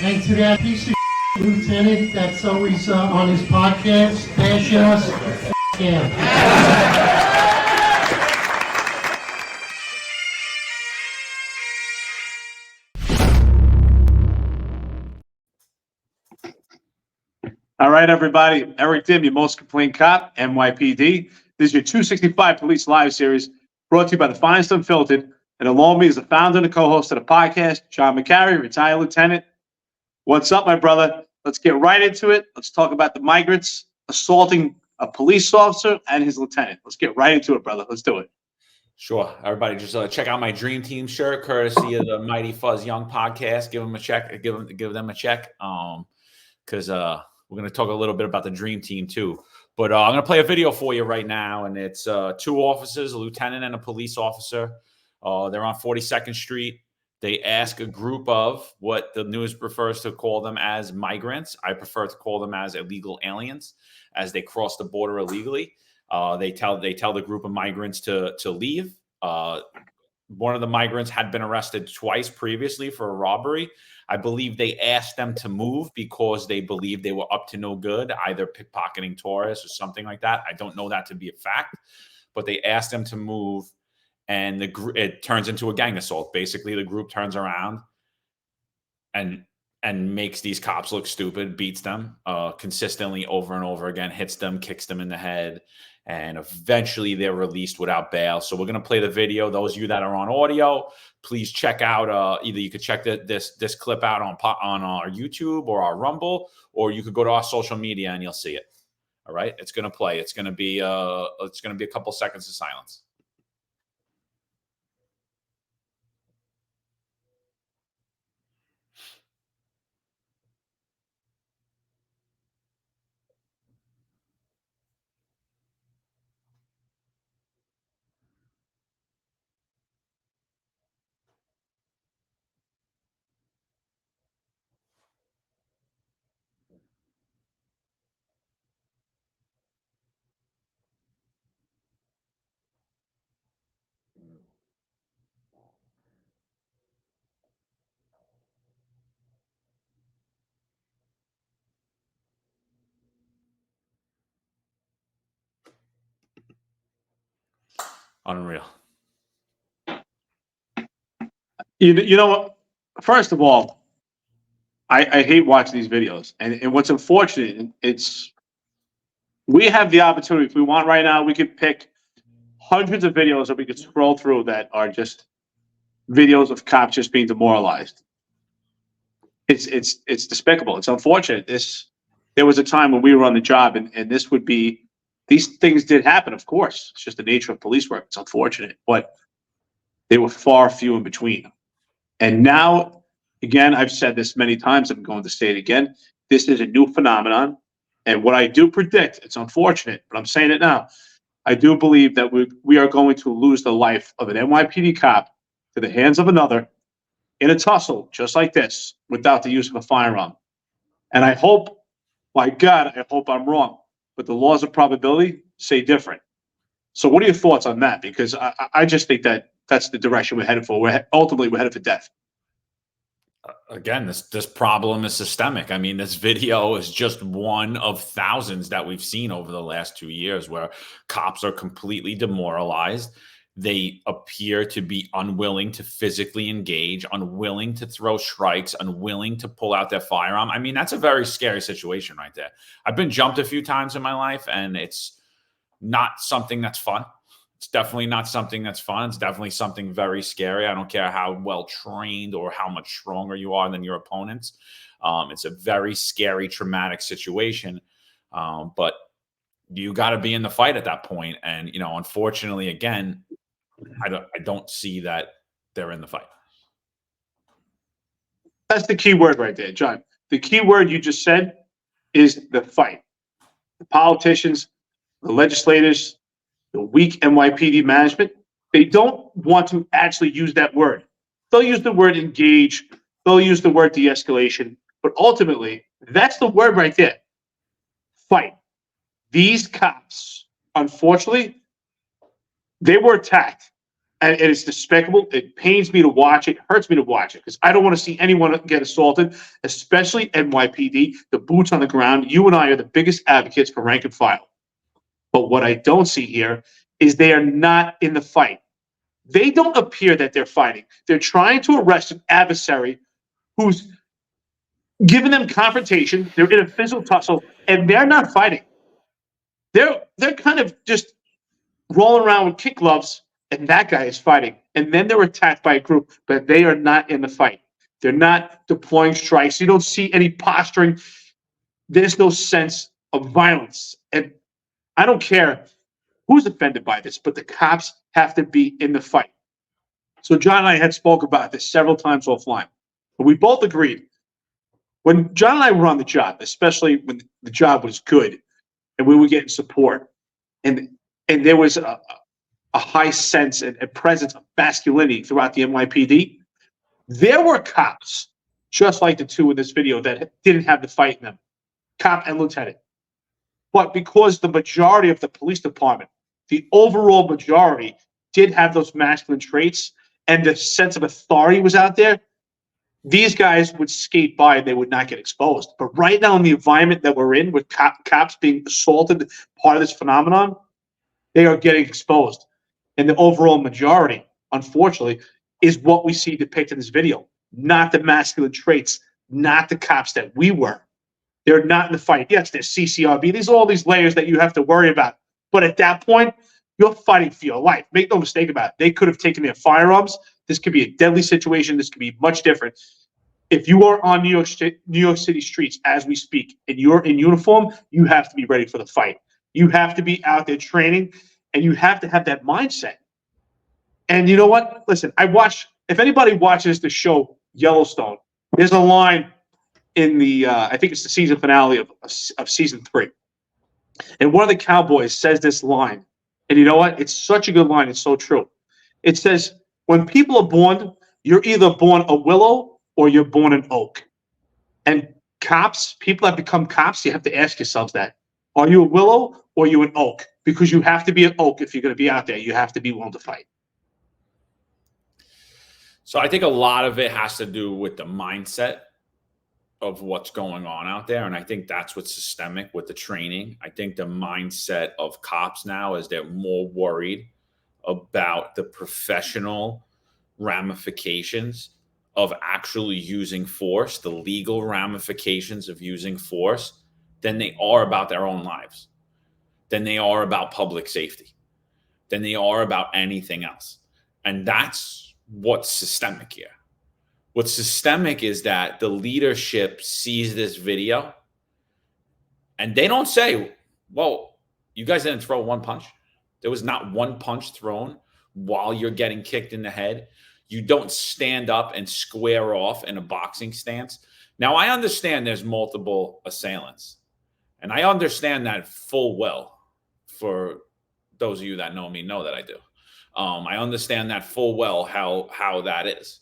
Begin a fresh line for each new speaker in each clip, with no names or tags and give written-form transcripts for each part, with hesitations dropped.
And to that piece of lieutenant that's always on his podcast, bashing us, yeah.
All right, everybody. Eric Dim, your most complained cop, NYPD. This is your 265 Police Live series brought to you by the Finest Unfiltered. And along with me is the founder and the co-host of the podcast, John McCary, retired lieutenant. What's up, my brother? Let's get right into it. Let's talk about the migrants assaulting a police officer and his lieutenant. Let's get right into it, brother. Let's do it.
Sure. Everybody, just check out my Dream Team shirt, courtesy of the Mighty Fuzz Young podcast. Give them a check. Give them a check. Because we're going to talk a little bit about the Dream Team too. But I'm going to play a video for you right now, and it's two officers, a lieutenant and a police officer. They're on 42nd Street. They ask a group of what the news prefers to call them as migrants. I prefer to call them as illegal aliens, as they cross the border illegally. They tell the group of migrants to leave. One of the migrants had been arrested twice previously for a robbery. I believe they asked them to move because they believed they were up to no good, either pickpocketing tourists or something like that. I don't know that to be a fact, but they asked them to move, and it turns into a gang assault. Basically, the group turns around and makes these cops look stupid, beats them consistently over and over again, hits them, kicks them in the head, and eventually they're released without bail. So we're going to play the video. Those of you that are on audio, please check out, either you could check this clip out on our YouTube or our Rumble, or you could go to our social media and you'll see it. All right, it's going to play. It's going to be a couple seconds of silence. Unreal.
You know what? First of all, I hate watching these videos. And what's unfortunate, we have the opportunity. If we want right now, we could pick hundreds of videos that we could scroll through that are just videos of cops just being demoralized. It's despicable. It's unfortunate. There was a time when we were on the job, and these things did happen, of course. It's just the nature of police work. It's unfortunate, but they were far few in between. And now, again, I've said this many times, I'm going to say it again, this is a new phenomenon. And what I do predict, it's unfortunate, but I'm saying it now, I do believe that we are going to lose the life of an NYPD cop to the hands of another in a tussle just like this without the use of a firearm. And I hope, by God, I hope I'm wrong, but the laws of probability say different. So what are your thoughts on that? Because I just think that's the direction we're headed for. Ultimately, we're headed for death.
Again, this problem is systemic. I mean, this video is just one of thousands that we've seen over the last 2 years where cops are completely demoralized. They appear to be unwilling to physically engage, unwilling to throw strikes, unwilling to pull out their firearm. I mean, that's a very scary situation right there. I've been jumped a few times in my life, and it's not something that's fun. It's definitely not something that's fun. It's definitely something very scary. I don't care how well trained or how much stronger you are than your opponents. It's a very scary, traumatic situation. But you got to be in the fight at that point. And, unfortunately, again, I don't see that they're in the fight.
That's the key word right there, John. The key word you just said is the fight. The politicians, the legislators, the weak NYPD management, they don't want to actually use that word. They'll use the word engage. They'll use the word de-escalation. But ultimately, that's the word right there. Fight. These cops, unfortunately, they were attacked. and it's despicable. It pains me to watch it. It hurts me to watch it because I don't want to see anyone get assaulted, especially NYPD, the boots on the ground. You and I are the biggest advocates for rank and file. But what I don't see here is they are not in the fight. They don't appear that they're fighting. They're trying to arrest an adversary who's giving them confrontation. They're in a physical tussle, and they're not fighting. They're kind of just rolling around with kick gloves, and that guy is fighting. And then they're attacked by a group, but they are not in the fight. They're not deploying strikes. You don't see any posturing. There's no sense of violence. And I don't care who's offended by this, but the cops have to be in the fight. So John and I had spoke about this several times offline. But we both agreed. When John and I were on the job, especially when the job was good and we were getting support, and there was a high sense and presence of masculinity throughout the NYPD, there were cops, just like the two in this video, that didn't have the fight in them, cop and lieutenant. But because the majority of the police department, the overall majority, did have those masculine traits and the sense of authority was out there, these guys would skate by and they would not get exposed. But right now in the environment that we're in, with cops being assaulted, part of this phenomenon, they are getting exposed. And the overall majority, unfortunately, is what we see depicted in this video, not the masculine traits, not the cops that we were. They're not in the fight. Yes, there's CCRB. There's all these layers that you have to worry about. But at that point, you're fighting for your life. Make no mistake about it. They could have taken their firearms. This could be a deadly situation. This could be much different. If you are on New York City streets as we speak and you're in uniform, you have to be ready for the fight. You have to be out there training, and you have to have that mindset. And you know what? Listen, if anybody watches the show Yellowstone, there's a line in the, I think it's the season finale of season 3. And one of the cowboys says this line. And you know what? It's such a good line. It's so true. It says, when people are born, you're either born a willow or you're born an oak. And cops, people that become cops, you have to ask yourselves that. Are you a willow or are you an oak? Because you have to be an oak if you're going to be out there. You have to be willing to fight.
So I think a lot of it has to do with the mindset of what's going on out there. And I think that's what's systemic with the training. I think the mindset of cops now is they're more worried about the professional ramifications of actually using force, the legal ramifications of using force, than they are about their own lives, than they are about public safety, than they are about anything else. And that's what's systemic here. What's systemic is that the leadership sees this video and they don't say, well, you guys didn't throw one punch. There was not one punch thrown while you're getting kicked in the head. You don't stand up and square off in a boxing stance. Now, I understand there's multiple assailants, and I understand that full well. For those of you that know me know that I do. I understand that full well how that is.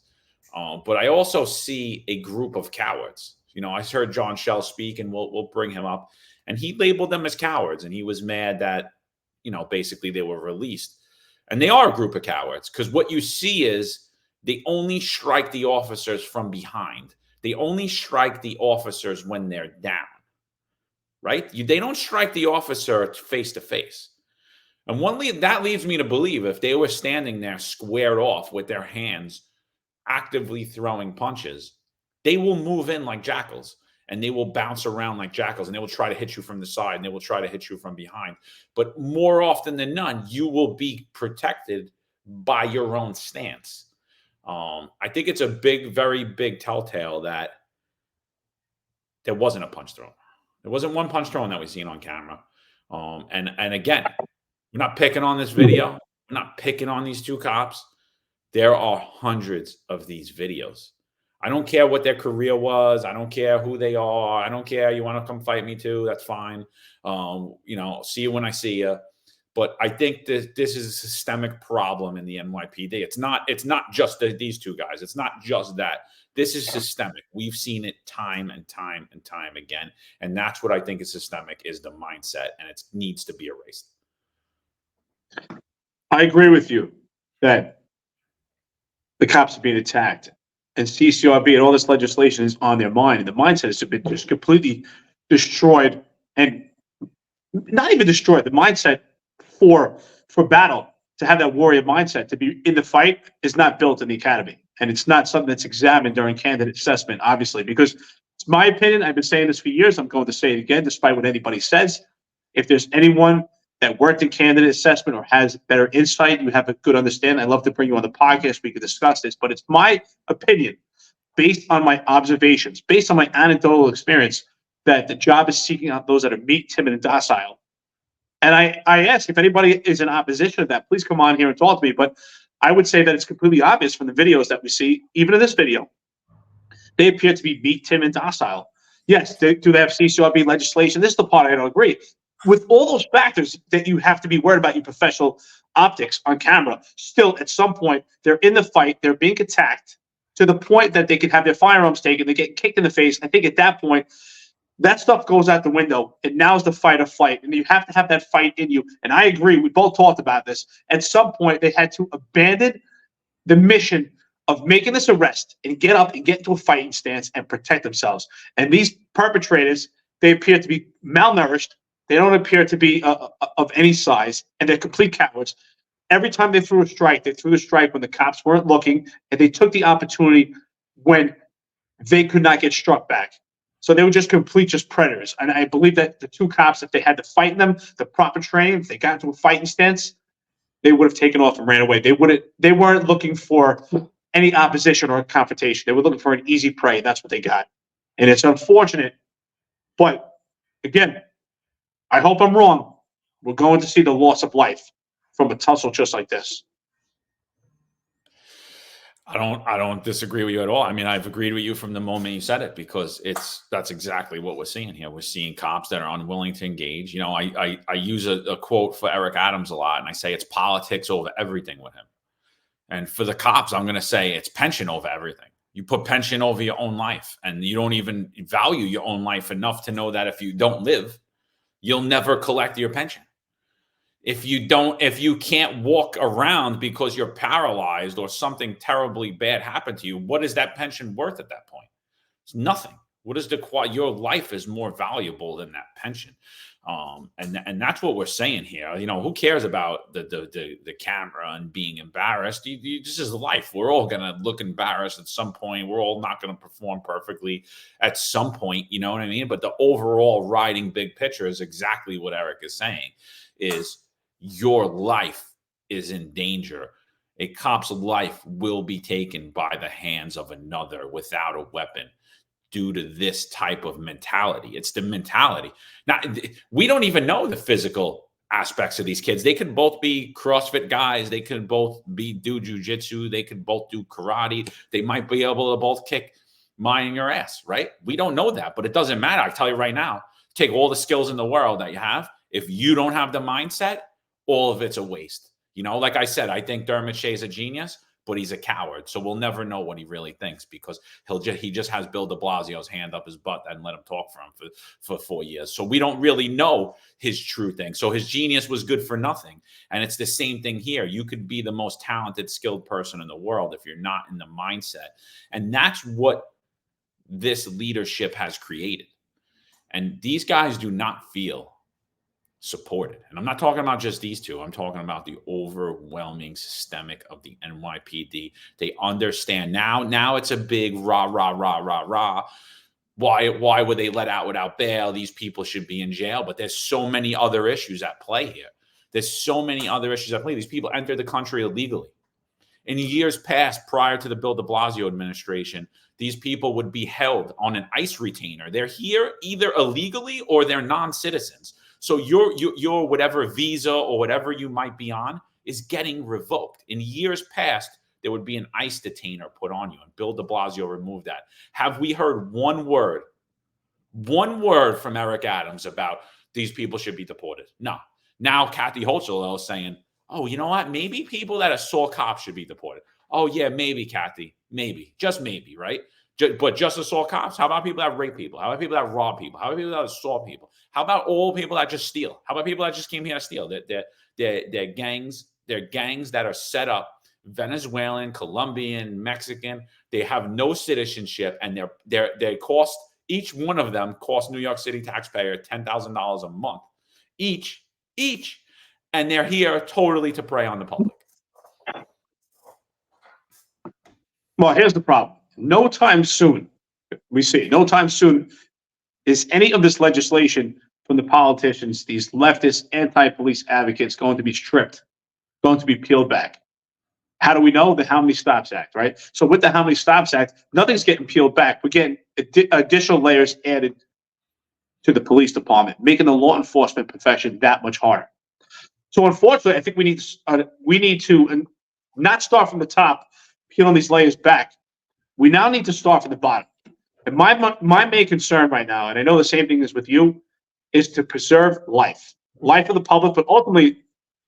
But I also see a group of cowards. You know, I heard John Shell speak, and we'll bring him up, and he labeled them as cowards, and he was mad that, you know, basically they were released. And they are a group of cowards, because what you see is they only strike the officers from behind. They only strike the officers when they're down, right? They don't strike the officer face to face. And that leads me to believe if they were standing there squared off with their hands actively throwing punches, they will move in like jackals, and they will bounce around like jackals, and they will try to hit you from the side, and they will try to hit you from behind. But more often than not, you will be protected by your own stance. I think it's a very big telltale that there wasn't a punch thrown. There wasn't one punch thrown that we've seen on camera. And again, we're not picking on this video. We're not picking on these two cops. There are hundreds of these videos. I don't care what their career was. I don't care who they are. I don't care. You want to come fight me too? That's fine. You know, see you when I see you. But I think that this is a systemic problem in the NYPD. It's not just these two guys. It's not just that. This is systemic. We've seen it time and time and time again. And that's what I think is systemic, is the mindset, and it needs to be erased.
I agree with you that the cops are being attacked, and CCRB and all this legislation is on their mind, and the mindset has been just completely destroyed, and not even destroyed. The mindset for battle, to have that warrior mindset, to be in the fight, is not built in the academy, and it's not something that's examined during candidate assessment, obviously, because it's my opinion. I've been saying this for years. I'm going to say it again, despite what anybody says. If there's anyone that worked in candidate assessment or has better insight, you have a good understanding, I'd love to bring you on the podcast. We could discuss this, but it's my opinion, based on my observations, based on my anecdotal experience, that the job is seeking out those that are meek, timid, and docile. And I ask if anybody is in opposition to that, please come on here and talk to me. But I would say that it's completely obvious from the videos that we see, even in this video, they appear to be meek, timid, and docile. Yes, do they have CCRB legislation? This is the part I don't agree. With all those factors that you have to be worried about your professional optics on camera, still at some point they're in the fight, they're being attacked to the point that they can have their firearms taken, they get kicked in the face. I think at that point, that stuff goes out the window, and now's the fight or flight, and you have to have that fight in you. And I agree, we both talked about this. At some point, they had to abandon the mission of making this arrest and get up and get into a fighting stance and protect themselves. And these perpetrators, they appear to be malnourished. They don't appear to be of any size, and they're complete cowards. Every time they threw a strike, they threw the strike when the cops weren't looking, and they took the opportunity when they could not get struck back. So they were just just predators. And I believe that the two cops, if they had to fight them, the proper training, if they got into a fighting stance, they would have taken off and ran away. They weren't looking for any opposition or confrontation. They were looking for an easy prey, and that's what they got. And it's unfortunate, but again, I hope I'm wrong. We're going to see the loss of life from a tussle just like this.
I don't disagree with you at all. I mean, I've agreed with you from the moment you said it, because that's exactly what we're seeing here. We're seeing cops that are unwilling to engage. You know, I use a quote for Eric Adams a lot, and I say it's politics over everything with him. And for the cops, I'm going to say it's pension over everything. You put pension over your own life, and you don't even value your own life enough to know that if you don't live, you'll never collect your pension. If you can't walk around because you're paralyzed or something terribly bad happened to you, what is that pension worth at that point? It's nothing. What is your life is more valuable than that pension. And that's what we're saying here. You know, who cares about the camera and being embarrassed? This is life. We're all going to look embarrassed at some point. We're all not going to perform perfectly at some point. You know what I mean? But the overall riding big picture is exactly what Eric is saying, is your life is in danger. A cop's life will be taken by the hands of another without a weapon, due to this type of mentality. It's the mentality. Now, we don't even know the physical aspects of these kids. They could both be CrossFit guys. They could both do jujitsu. They could both do karate. They might be able to both kick mine in your ass, right? We don't know that, but it doesn't matter. I tell you right now, take all the skills in the world that you have. If you don't have the mindset, all of it's a waste. You know, like I said, I think Dermot Shea's a genius, but he's a coward. So we'll never know what he really thinks, because he just has Bill de Blasio's hand up his butt and let him talk for him for 4 years. So we don't really know his true thing. So his genius was good for nothing. And it's the same thing here. You could be the most talented, skilled person in the world if you're not in the mindset. And that's what this leadership has created. And these guys do not feel supported. And I'm not talking about just these two. I'm talking about the overwhelming systemic of the NYPD. They understand now it's a big rah. Why were they let out without bail? These people should be in jail. But there's so many other issues at play here. There's so many other issues at play. These people entered the country illegally. In years past, prior to the Bill de Blasio administration, these people would be held on an ICE retainer. They're here either illegally or they're non-citizens. So your whatever visa or whatever you might be on is getting revoked. In years past, there would be an ICE detainer put on you, and Bill de Blasio removed that. Have we heard one word from Eric Adams about these people should be deported? No. Now Kathy Hochul is saying, oh, you know what? Maybe people that assault cops should be deported. Oh, yeah, maybe, Kathy. Maybe. Just maybe, right? But just assault cops? How about people that rape people? How about people that rob people? How about people that assault people? How about all people that just steal? How about people that just came here to steal? They're gangs that are set up Venezuelan, Colombian, Mexican. They have no citizenship, and they cost, each one of them cost New York City taxpayer $10,000 a month each, and they're here totally to prey on the public.
Well, here's the problem. No time soon is any of this legislation from the politicians, these leftist anti-police advocates, going to be stripped, going to be peeled back. How do we know? The How Many Stops Act, right? So with the How Many Stops Act, nothing's getting peeled back. We're getting additional layers added to the police department, making the law enforcement profession that much harder. So unfortunately, I think we need to not start from the top, peeling these layers back. We now need to start from the bottom. And my main concern right now, and I know the same thing is with you, is to preserve life of the public, but ultimately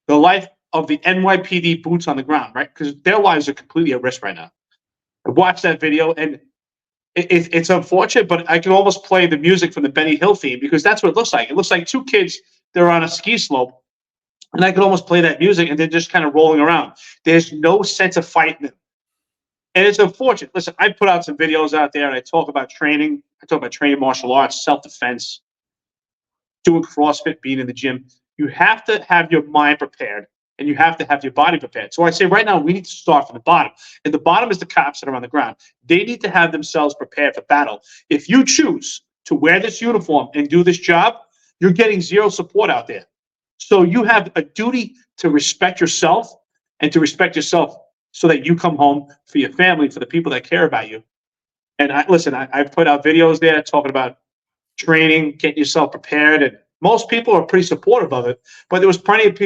the life of the NYPD boots on the ground, right? Because their lives are completely at risk right now. I watched that video, and it's unfortunate, but I can almost play the music from the Benny Hill theme, because that's what it looks like. It looks like two kids, they're on a ski slope, and I could almost play that music, and they're just kind of rolling around. There's no sense of fight in them. And it's unfortunate. Listen, I put out some videos out there, and I talk about training. I talk about training martial arts, self-defense, doing CrossFit, being in the gym. You have to have your mind prepared, and you have to have your body prepared. So I say right now, we need to start from the bottom. And the bottom is the cops that are on the ground. They need to have themselves prepared for battle. If you choose to wear this uniform and do this job, you're getting zero support out there. So you have a duty to respect yourself, and to respect yourself so that you come home for your family, for the people that care about you. And I put out videos there talking about training, getting yourself prepared, and most people are pretty supportive of it. But there was plenty of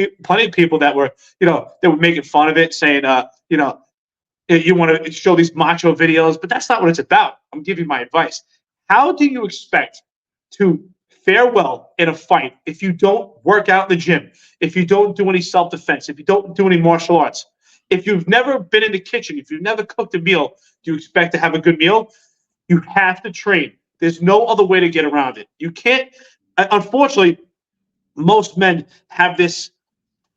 people that were, they were making fun of it, saying, you want to show these macho videos, but that's not what it's about. I'm giving you my advice. How do you expect to fare well in a fight if you don't work out in the gym, if you don't do any self-defense, if you don't do any martial arts? If you've never been in the kitchen, if you've never cooked a meal, do you expect to have a good meal? You have to train. There's no other way to get around it. You can't, unfortunately, most men have this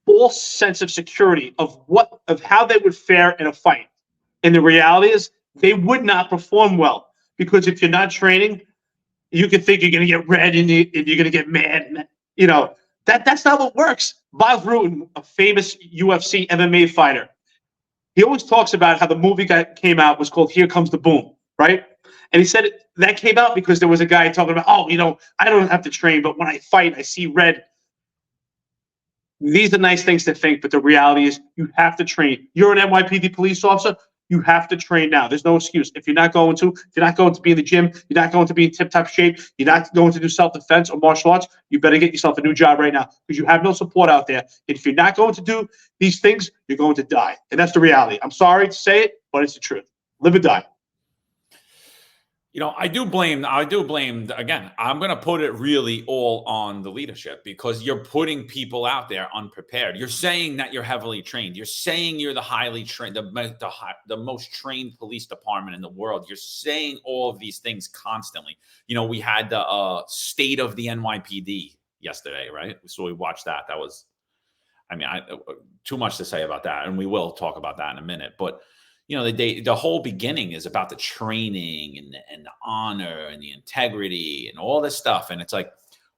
false sense of security of how they would fare in a fight. And the reality is they would not perform well, because if you're not training, you can think you're going to get red and you're going to get mad. That's not what works. Bob Rutan, a famous UFC MMA fighter, he always talks about how the movie that came out was called Here Comes the Boom, right? And he said that came out because there was a guy talking about, I don't have to train, but when I fight, I see red. These are nice things to think, but the reality is you have to train. You're an NYPD police officer. You have to train now. There's no excuse. If you're not going to be in the gym, you're not going to be in tip-top shape, you're not going to do self-defense or martial arts, you better get yourself a new job right now, because you have no support out there. And if you're not going to do these things, you're going to die. And that's the reality. I'm sorry to say it, but it's the truth. Live or die.
I do blame, again, I'm going to put it really all on the leadership, because you're putting people out there unprepared. You're saying that you're heavily trained. You're saying you're the highly trained, the most trained police department in the world. You're saying all of these things constantly. We had the state of the NYPD yesterday, right? So we watched that. That was, too much to say about that. And we will talk about that in a minute. But the whole beginning is about the training and the honor and the integrity and all this stuff. And it's like,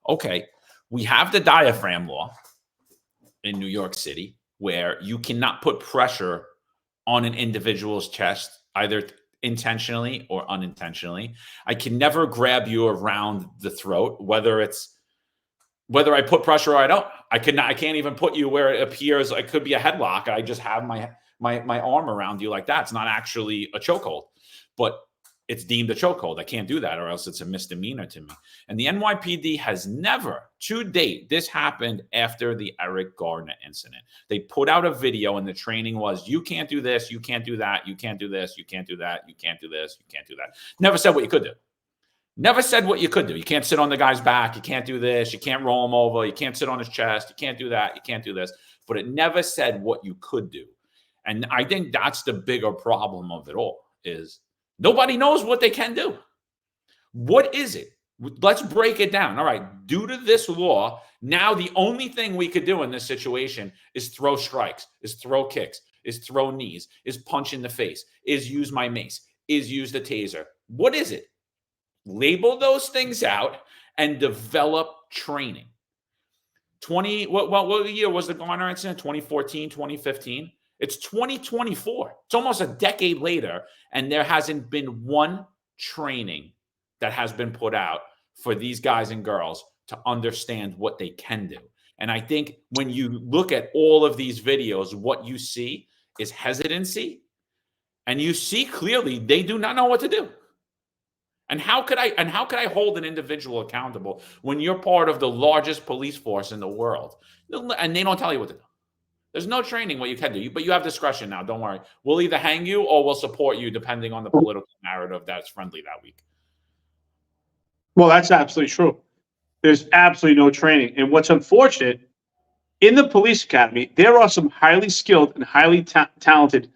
okay, we have the diaphragm law in New York City, where you cannot put pressure on an individual's chest, either intentionally or unintentionally. I can never grab you around the throat, whether I put pressure or I don't. I can't even put you where it appears it could be a headlock. I just have my arm around you like that. It's not actually a chokehold, but it's deemed a chokehold. I can't do that, or else it's a misdemeanor to me. And the NYPD has never, to date, this happened after the Eric Garner incident. They put out a video, and the training was, you can't do this, you can't do that, you can't do this, you can't do that, you can't do this, you can't do that. Never said what you could do. Never said what you could do. You can't sit on the guy's back. You can't do this. You can't roll him over. You can't sit on his chest. You can't do that. You can't do this. But it never said what you could do. And I think that's the bigger problem of it all, is nobody knows what they can do. What is it? Let's break it down. All right, due to this law, now the only thing we could do in this situation is throw strikes, is throw kicks, is throw knees, is punch in the face, is use my mace, is use the taser. What is it? Label those things out and develop training. What year was the Garner incident? 2014, 2015? It's 2024. It's almost a decade later, and there hasn't been one training that has been put out for these guys and girls to understand what they can do. And I think when you look at all of these videos, what you see is hesitancy, and you see clearly they do not know what to do. And how could I hold an individual accountable when you're part of the largest police force in the world and they don't tell you what to do? There's no training what you can do, but you have discretion now. Don't worry. We'll either hang you or we'll support you depending on the political narrative that's friendly that week.
Well, that's absolutely true. There's absolutely no training. And what's unfortunate, in the police academy, there are some highly skilled and highly talented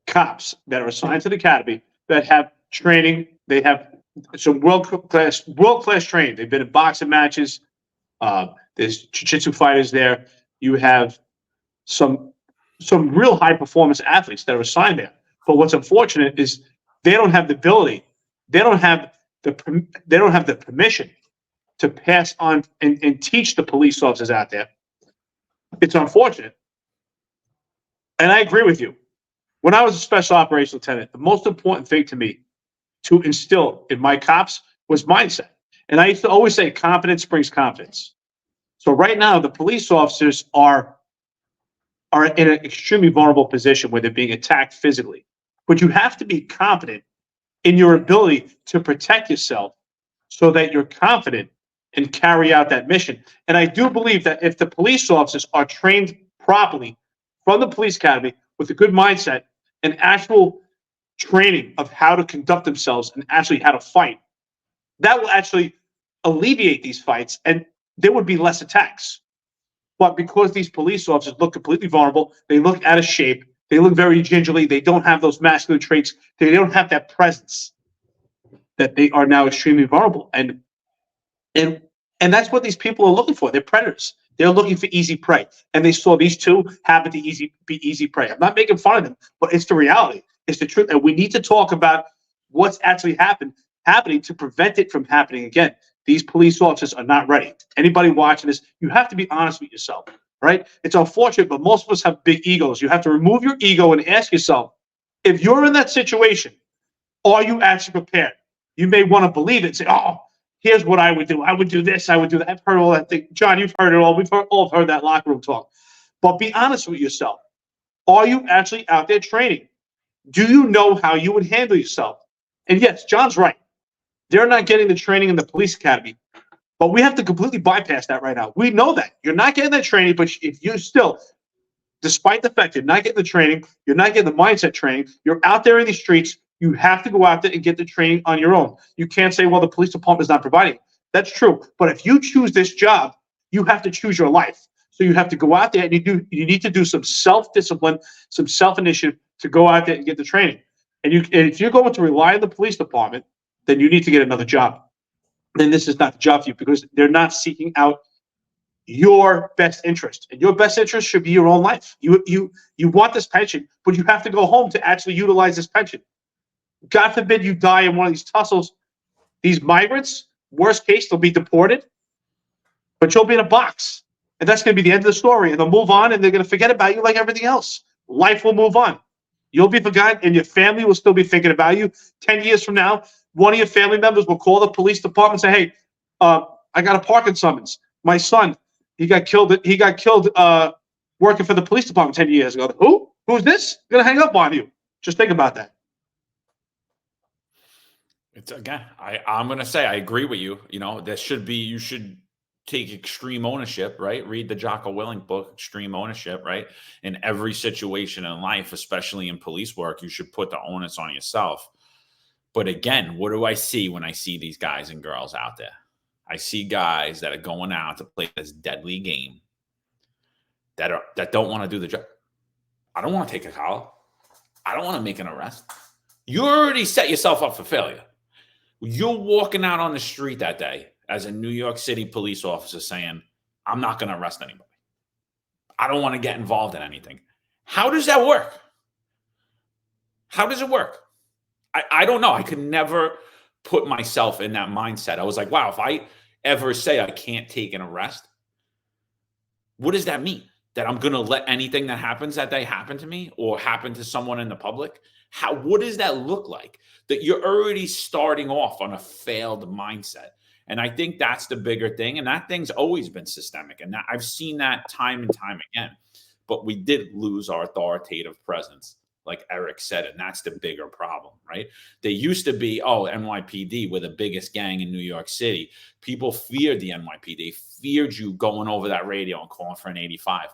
cops that are assigned to the academy that have training. They have some world-class training. They've been in boxing matches. There's jiu-jitsu fighters there. You have some real high-performance athletes that are assigned there. But what's unfortunate is they don't have the ability. They don't have the permission to pass on and teach the police officers out there. It's unfortunate. And I agree with you. When I was a special operations lieutenant, the most important thing to me to instill in my cops was mindset. And I used to always say confidence brings confidence. So right now, the police officers are in an extremely vulnerable position where they're being attacked physically. But you have to be confident in your ability to protect yourself so that you're confident and carry out that mission. And I do believe that if the police officers are trained properly from the police academy with a good mindset and actual training of how to conduct themselves and actually how to fight, that will actually alleviate these fights and there would be less attacks. But because these police officers look completely vulnerable, they look out of shape, they look very gingerly, they don't have those masculine traits, they don't have that presence, that they are now extremely vulnerable. And that's what these people are looking for. They're predators. They're looking for easy prey. And they saw these two happen to be easy prey. I'm not making fun of them, but it's the reality. It's the truth. And we need to talk about what's actually happening to prevent it from happening again. These police officers are not ready. Anybody watching this, you have to be honest with yourself, right? It's unfortunate, but most of us have big egos. You have to remove your ego and ask yourself, if you're in that situation, are you actually prepared? You may want to believe it and say, oh, here's what I would do. I would do this. I would do that. I've heard all that thing. John, you've heard it all. We've all heard that locker room talk. But be honest with yourself. Are you actually out there training? Do you know how you would handle yourself? And yes, John's right. They're not getting the training in the police academy. But we have to completely bypass that right now. We know that. You're not getting that training, but if you still, despite the fact you're not getting the training, you're not getting the mindset training, you're out there in the streets, you have to go out there and get the training on your own. You can't say, well, the police department is not providing it. That's true. But if you choose this job, you have to choose your life. So you have to go out there and you need to do some self-discipline, some self-initiative to go out there and get the training. And if you're going to rely on the police department, then you need to get another job. Then this is not the job for you because they're not seeking out your best interest. And your best interest should be your own life. You want this pension, but you have to go home to actually utilize this pension. God forbid you die in one of these tussles. These migrants, worst case, they'll be deported, but you'll be in a box. And that's going to be the end of the story. And they'll move on and they're going to forget about you like everything else. Life will move on. You'll be forgotten and your family will still be thinking about you. 10 years from now, one of your family members will call the police department and say, hey, I got a parking summons. My son, he got killed working for the police department 10 years ago. Who? Who's this? I'm going to hang up on you. Just think about that.
It's again, I'm going to say, I agree with you. You know, you should take extreme ownership, right? Read the Jocko Willink book, Extreme Ownership, right? In every situation in life, especially in police work, you should put the onus on yourself. But again, what do I see when I see these guys and girls out there? I see guys that are going out to play this deadly game that don't want to do the job. I don't want to take a call. I don't want to make an arrest. You already set yourself up for failure. You're walking out on the street that day as a New York City police officer saying, I'm not going to arrest anybody. I don't want to get involved in anything. How does that work? How does it work? I don't know. I could never put myself in that mindset. I was like, wow, if I ever say I can't take an arrest, what does that mean? That I'm going to let anything that happens that day happen to me or happen to someone in the public? What does that look like? That you're already starting off on a failed mindset. And I think that's the bigger thing. And that thing's always been systemic. And I've seen that time and time again. But we did lose our authoritative presence, like Eric said, and that's the bigger problem, right? They used to be, NYPD were the biggest gang in New York City. People feared the NYPD, feared you going over that radio and calling for an 85.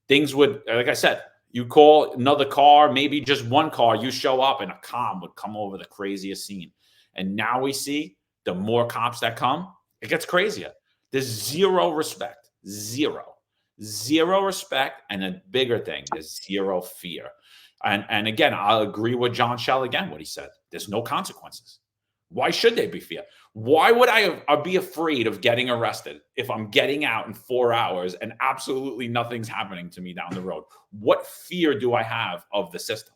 Things would, like I said, you call another car, maybe just one car, you show up and a comm would come over the craziest scene. And now we see the more cops that come, it gets crazier. There's zero respect, zero respect. And a bigger thing, there's zero fear. And again, I'll agree with John Shell again, what he said. There's no consequences. Why should they be fear? Why would I be afraid of getting arrested if I'm getting out in 4 hours and absolutely nothing's happening to me down the road? What fear do I have of the system?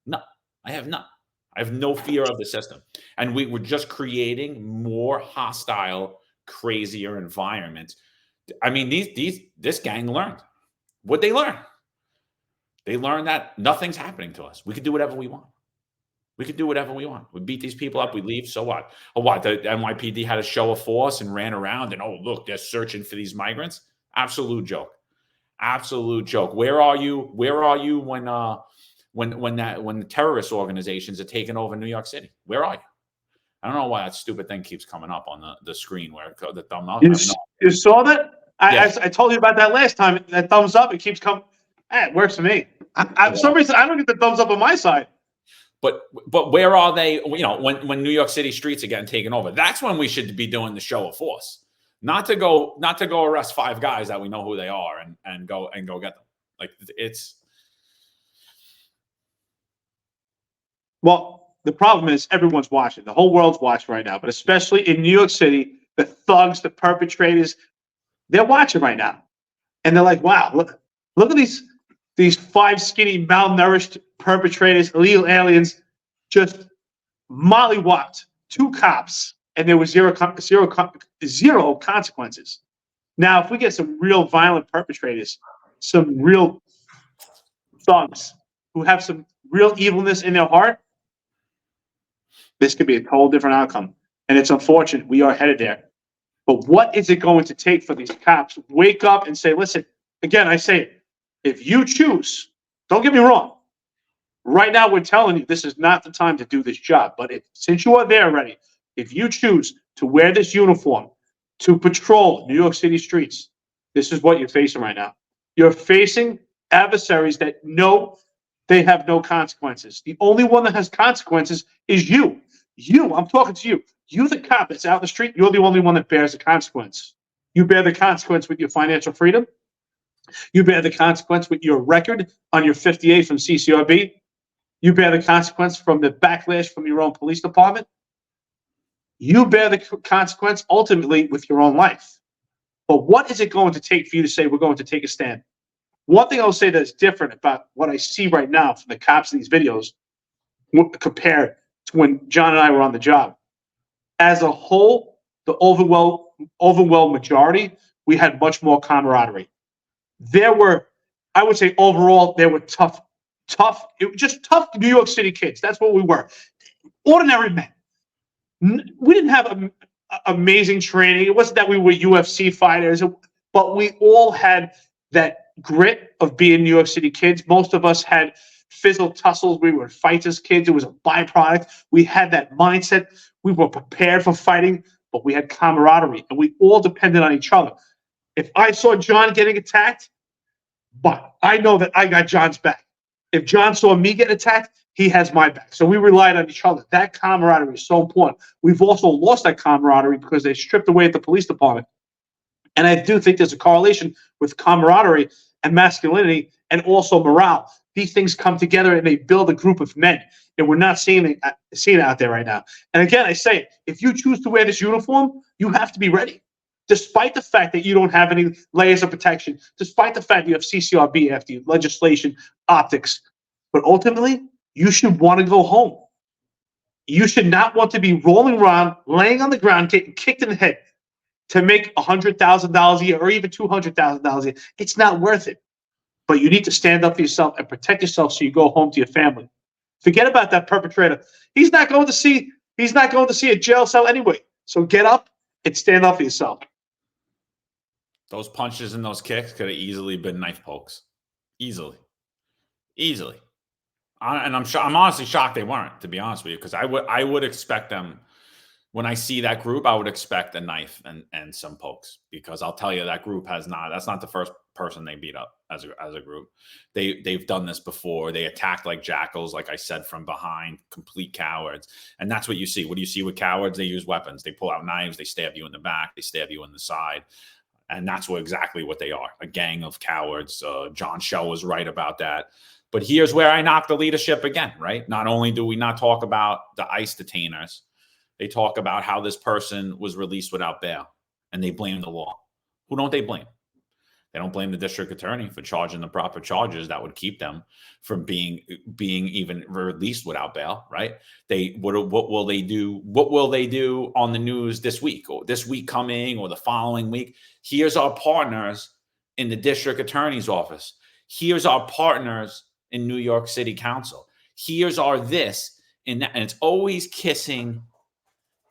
No, I have none. I have no fear of the system. And we were just creating more hostile, crazier environments. I mean, this gang learned. What'd they learn? They learned that nothing's happening to us. We can do whatever we want. We beat these people up. We leave. So what? Oh, what? The NYPD had a show of force and ran around and, oh, look, they're searching for these migrants. Absolute joke. Where are you? When the terrorist organizations are taking over New York City? Where are you? I don't know why that stupid thing keeps coming up on the screen where the thumb up.
You saw that?
Yeah.
I told you about that last time. That thumbs up, it keeps coming. It works for me. For some reason, I don't get the thumbs up on my side.
But where are they? When New York City streets are getting taken over, that's when we should be doing the show of force, not to go arrest 5 guys that we know who they are and go get them. Like it's.
Well, the problem is everyone's watching. The whole world's watching right now, but especially in New York City, the thugs, the perpetrators, they're watching right now, and they're like, "Wow, look at these 5 skinny, malnourished perpetrators, illegal aliens, just mollywopped 2 cops, and there was zero consequences." Now, if we get some real violent perpetrators, some real thugs who have some real evilness in their heart, this could be a whole different outcome. And it's unfortunate we are headed there. But what is it going to take for these cops to wake up and say, listen, again, I say it, if you choose, don't get me wrong, right now we're telling you this is not the time to do this job. But since you are there already, if you choose to wear this uniform, to patrol New York City streets, this is what you're facing right now. You're facing adversaries that know they have no consequences. The only one that has consequences is you. I'm talking to you. You, the cop that's out in the street, you're the only one that bears the consequence. You bear the consequence with your financial freedom. You bear the consequence with your record on your 58 from CCRB. You bear the consequence from the backlash from your own police department. You bear the consequence ultimately with your own life. But what is it going to take for you to say we're going to take a stand? One thing I'll say that's different about what I see right now from the cops in these videos compared to when John and I were on the job. As a whole, the overwhelming majority, we had much more camaraderie. There were, I would say overall, there were tough, just tough New York City kids. That's what we were. Ordinary men. We didn't have amazing training. It wasn't that we were UFC fighters, but we all had that grit of being New York City kids. Most of us had fizzle tussles. We were fighters kids. It was a byproduct. We had that mindset. We were prepared for fighting, but we had camaraderie, and we all depended on each other. If I saw John getting attacked, but I know that I got John's back. If John saw me get attacked, he has my back. So we relied on each other. That camaraderie is so important. We've also lost that camaraderie because they stripped away at the police department. And I do think there's a correlation with camaraderie and masculinity and also morale. These things come together and they build a group of men. And we're not seeing it out there right now. And again, I say, if you choose to wear this uniform, you have to be ready. Despite the fact that you don't have any layers of protection, despite the fact you have CCRB after you, legislation, optics. But ultimately, you should want to go home. You should not want to be rolling around, laying on the ground, getting kicked in the head to make $100,000 a year or even $200,000 a year. It's not worth it. But you need to stand up for yourself and protect yourself so you go home to your family. Forget about that perpetrator. He's not going to see a jail cell anyway. So get up and stand up for yourself.
Those punches and those kicks could have easily been knife pokes. Easily. And I'm honestly shocked they weren't, to be honest with you, because I would expect them. When I see that group, I would expect a knife and some pokes, because I'll tell you that group that's not the first person they beat up as a group. They've done this before. They attacked like jackals, like I said, from behind, complete cowards. And that's what you see. What do you see with cowards? They use weapons. They pull out knives. They stab you in the back. They stab you in the side. And that's exactly what they are, a gang of cowards. John Shell was right about that. But here's where I knock the leadership again, right? Not only do we not talk about the ICE detainers, they talk about how this person was released without bail, and they blame the law. Who don't they blame? They don't blame the district attorney for charging the proper charges that would keep them from being even released without bail, right? What will they do? What will they do on the news this week, or this week coming, or the following week? Here's our partners in the district attorney's office. Here's our partners in New York City Council. Here's our this and that, and it's always kissing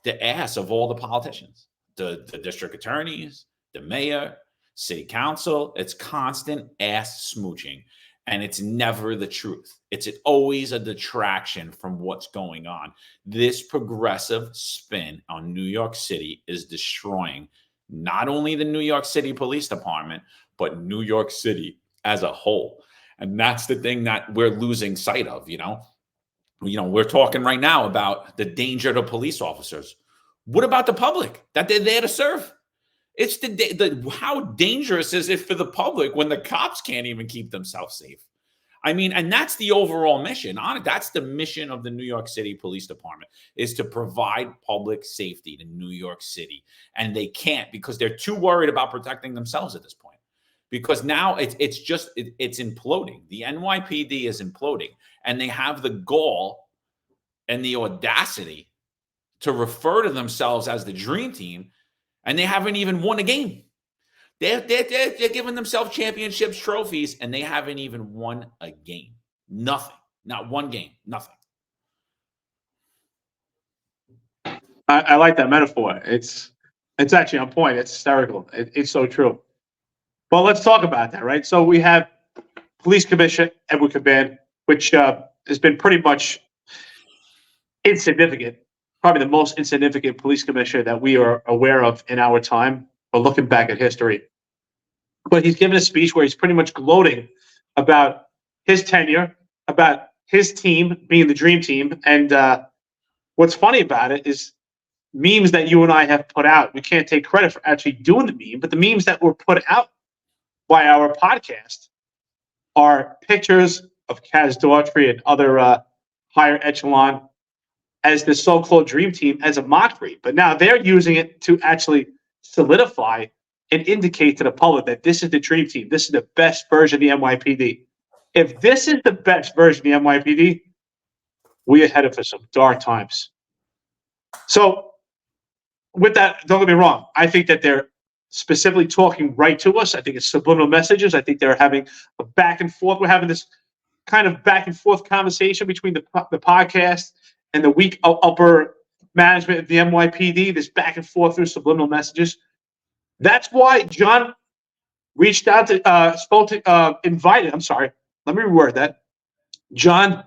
the ass of all the politicians, the district attorneys, the mayor, city council. It's constant ass smooching, and it's never the truth. It's always a detraction from what's going on. This progressive spin on New York City is destroying not only the New York City Police Department, but New York City as a whole. And that's the thing that we're losing sight of, we're talking right now about the danger to police officers. What about the public that they're there to serve? It's how dangerous is it for the public when the cops can't even keep themselves safe? I mean, and that's the overall mission. That's the mission of the New York City Police Department, is to provide public safety to New York City. And they can't, because they're too worried about protecting themselves at this point. Because now it's imploding. The NYPD is imploding, and they have the gall and the audacity to refer to themselves as the dream team, and they haven't even won a game. They're giving themselves championships, trophies, and they haven't even won a game. Nothing. Not one game. Nothing.
I like that metaphor. It's actually on point. It's hysterical. It's so true. Well, let's talk about that, right? So we have Police Commissioner Edward Caban, which has been pretty much insignificant, probably the most insignificant police commissioner that we are aware of in our time, or looking back at history. But he's given a speech where he's pretty much gloating about his tenure, about his team being the dream team. And what's funny about it is memes that you and I have put out. We can't take credit for actually doing the meme, but the memes that were put out by our podcast are pictures of Kaz Daughtry and other higher echelon as the so-called dream team as a mockery. But now they're using it to actually solidify and indicate to the public that this is the dream team. This is the best version of the NYPD. If this is the best version of the NYPD, we are headed for some dark times. So with that, don't get me wrong. I think that they're specifically talking right to us. I think it's subliminal messages. I think they're having a back and forth. We're having this kind of back and forth conversation between the podcast and the weak upper management of the NYPD, this back and forth through subliminal messages. That's why John reached out to, invited, I'm sorry, let me reword that. John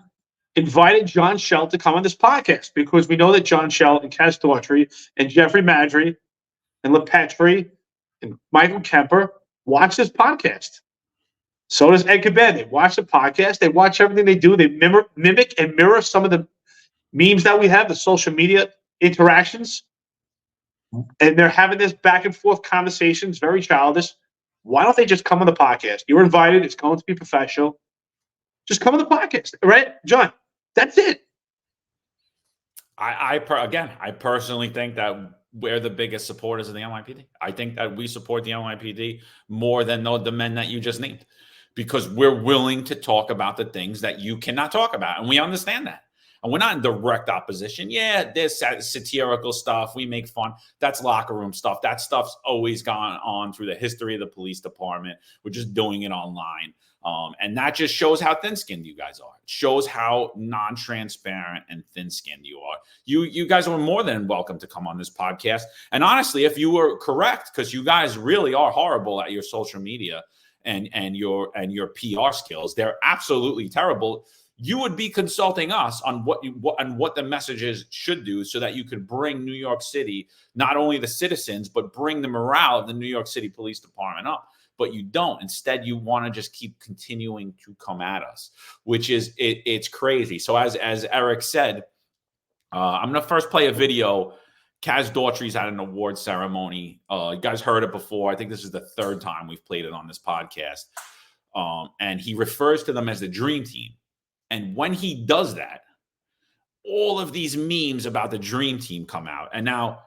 invited John Shell to come on this podcast, because we know that John Shell and Kaz Daughtry and Jeffrey Madry and LePetri and Michael Kemper watch this podcast. So does Ed Caban. They watch the podcast. They watch everything they do. They mimic and mirror some of the memes that we have, the social media interactions. And they're having this back and forth conversations, very childish. Why don't they just come on the podcast? You're invited. It's going to be professional. Just come on the podcast, right, John? That's it.
I personally think that we're the biggest supporters of the NYPD. I think that we support the NYPD more than the men that you just named, because we're willing to talk about the things that you cannot talk about. And we understand that. And we're not in direct opposition. Yeah, there's satirical stuff. We make fun. That's locker room stuff. That stuff's always gone on through the history of the police department. We're just doing it online. And that just shows how thin-skinned you guys are. It shows how non-transparent and thin-skinned you are. You guys are more than welcome to come on this podcast. And honestly, if you were correct, because you guys really are horrible at your social media and your PR skills, they're absolutely terrible. You would be consulting us on what the messages should do, so that you could bring New York City, not only the citizens, but bring the morale of the New York City Police Department up. But you don't. Instead, you want to just keep continuing to come at us, which is it's crazy. So as Eric said, I'm going to first play a video. Kaz Daughtry's at an award ceremony. You guys heard it before. I think this is the third time we've played it on this podcast. And he refers to them as the Dream Team. And when he does that, all of these memes about the Dream Team come out. And now,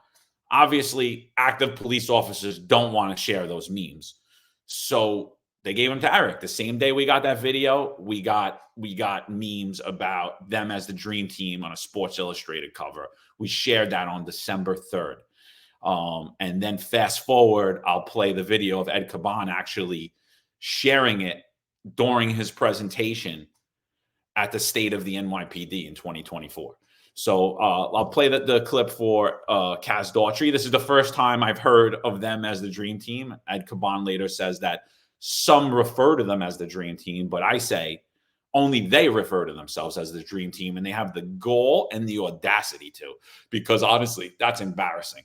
obviously, active police officers don't want to share those memes. So they gave them to Eric. The same day we got that video, we got memes about them as the Dream Team on a Sports Illustrated cover. We shared that on December 3rd. And then fast forward, I'll play the video of Ed Caban actually sharing it during his presentation at the State of the NYPD in 2024. So I'll play the clip for Kaz Daughtry. This is the first time I've heard of them as the Dream Team. Ed Caban later says that some refer to them as the Dream Team, but I say only they refer to themselves as the Dream Team, and they have the gall and the audacity to, because honestly, that's embarrassing.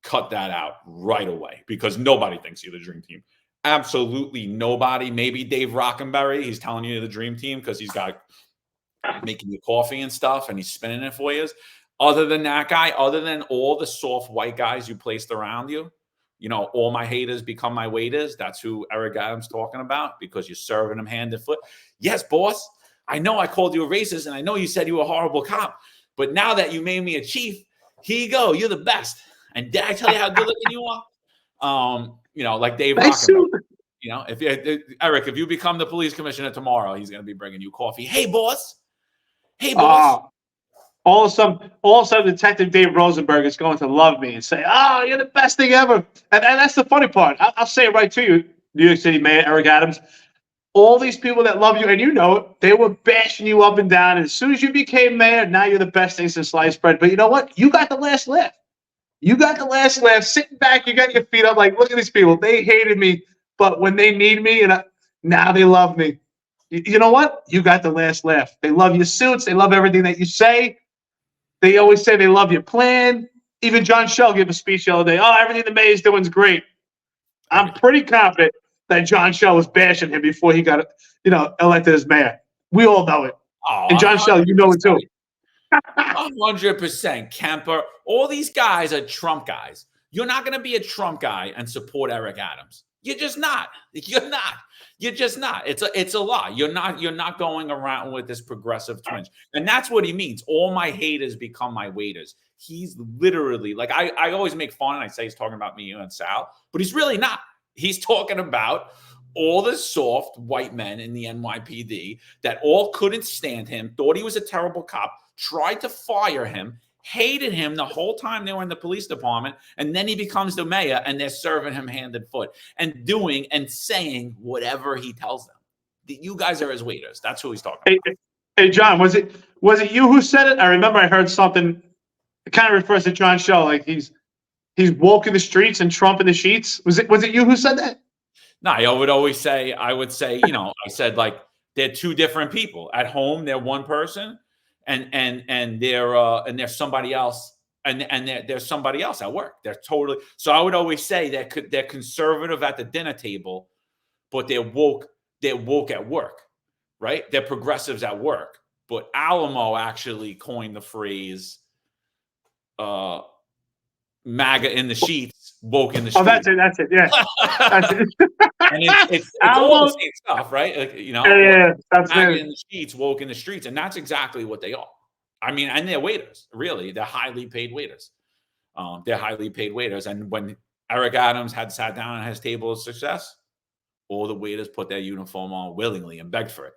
Cut that out right away, because nobody thinks you're the Dream Team. Absolutely nobody. Maybe Dave Rockenberry, he's telling you the Dream Team because he's got making you coffee and stuff and he's spinning it for you. Other than that guy, other than all the soft white guys you placed around you, all my haters become my waiters. That's who Eric Adams talking about, because you're serving them hand and foot. Yes, boss. I know I called you a racist and I know you said you were a horrible cop, but now that you made me a chief, here you go. You're the best. And did I tell you how good looking you are? Like Dave Rockenberry. Eric, if you become the police commissioner tomorrow, he's going to be bringing you coffee. Hey, boss. Hey, boss.
All of a sudden, Detective Dave Rosenberg is going to love me and say, "Oh, you're the best thing ever." And that's the funny part. I'll say it right to you, New York City Mayor Eric Adams. All these people that love you, and you know it, they were bashing you up and down. And as soon as you became mayor, now you're the best thing since sliced bread. But you know what? You got the last laugh. You got the last laugh. Sitting back, you got your feet up. Like, look at these people. They hated me, but when they need me, now they love me. You know what? You got the last laugh. They love your suits. They love everything that you say. They always say they love your plan. Even John Shell gave a speech the other day. Oh, everything the mayor's doing is great. I'm pretty confident that John Shell was bashing him before he got, elected as mayor. We all know it.
Oh,
and John Shell, you know it too.
100%. Kemper. All these guys are Trump guys. You're not going to be a Trump guy and support Eric Adams. You're just not. You're not. You're just not. It's a lie. You're not going around with this progressive twinge. And that's what he means. All my haters become my waiters. He's literally like, I always make fun and I say he's talking about me and Sal, but he's really not. He's talking about all the soft white men in the NYPD that all couldn't stand him, thought he was a terrible cop, tried to fire him, hated him the whole time they were in the police department, and then he becomes the mayor and they're serving him hand and foot and doing and saying whatever he tells them. You guys are his waiters. That's who he's talking about.
Hey, John, was it you who said it? I remember I heard something. It kind of refers to John Shell, like he's woke in the streets and Trump in the sheets. Was it you who said that?
No, I would say, I said like they're two different people. At home, they're one person. And they're somebody else, and they're somebody else at work. They're totally. So I would always say they're conservative at the dinner table, but they're woke at work, right? They're progressives at work. But Alamo actually coined the phrase "MAGA in the sheets, woke in the streets."
Oh, that's it. Yeah, that's it.
And it's all the same stuff, right? Like,
that's
MAGA in the sheets, woke in the streets, and that's exactly what they are. I mean, and they're waiters. Really, they're highly paid waiters. They're highly paid waiters. And when Eric Adams had sat down at his table of success, all the waiters put their uniform on willingly and begged for it.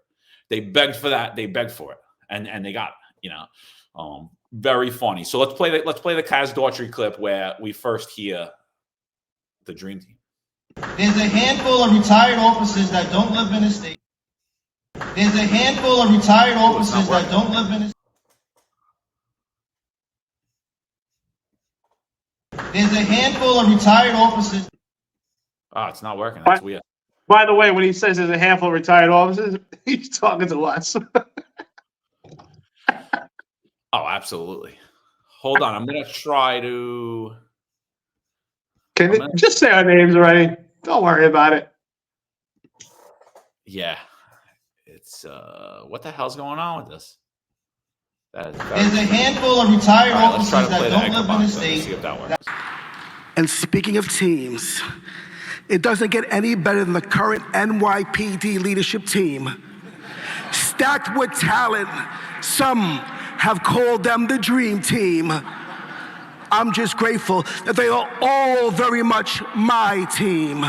They begged for that. They begged for it, and they got it. Very funny. So let's play the Kaz Daughtry clip where we first hear the Dream Team.
There's a handful of retired officers that don't live in the state. There's a handful of retired officers that don't live in the state. There's a handful of retired officers.
Oh, it's not working. That's weird.
By the way, when he says there's a handful of retired officers, he's talking to lots.
Oh, absolutely. Hold on. I'm going to try to...
Just say our names already. Don't worry about it.
Yeah. It's, what the hell's going on with this?
There's a handful of retired officers that don't live in the state.
See if that works.
And speaking of teams, it doesn't get any better than the current NYPD leadership team. Stacked with talent, some have called them the Dream Team. I'm just grateful that they are all very much my team.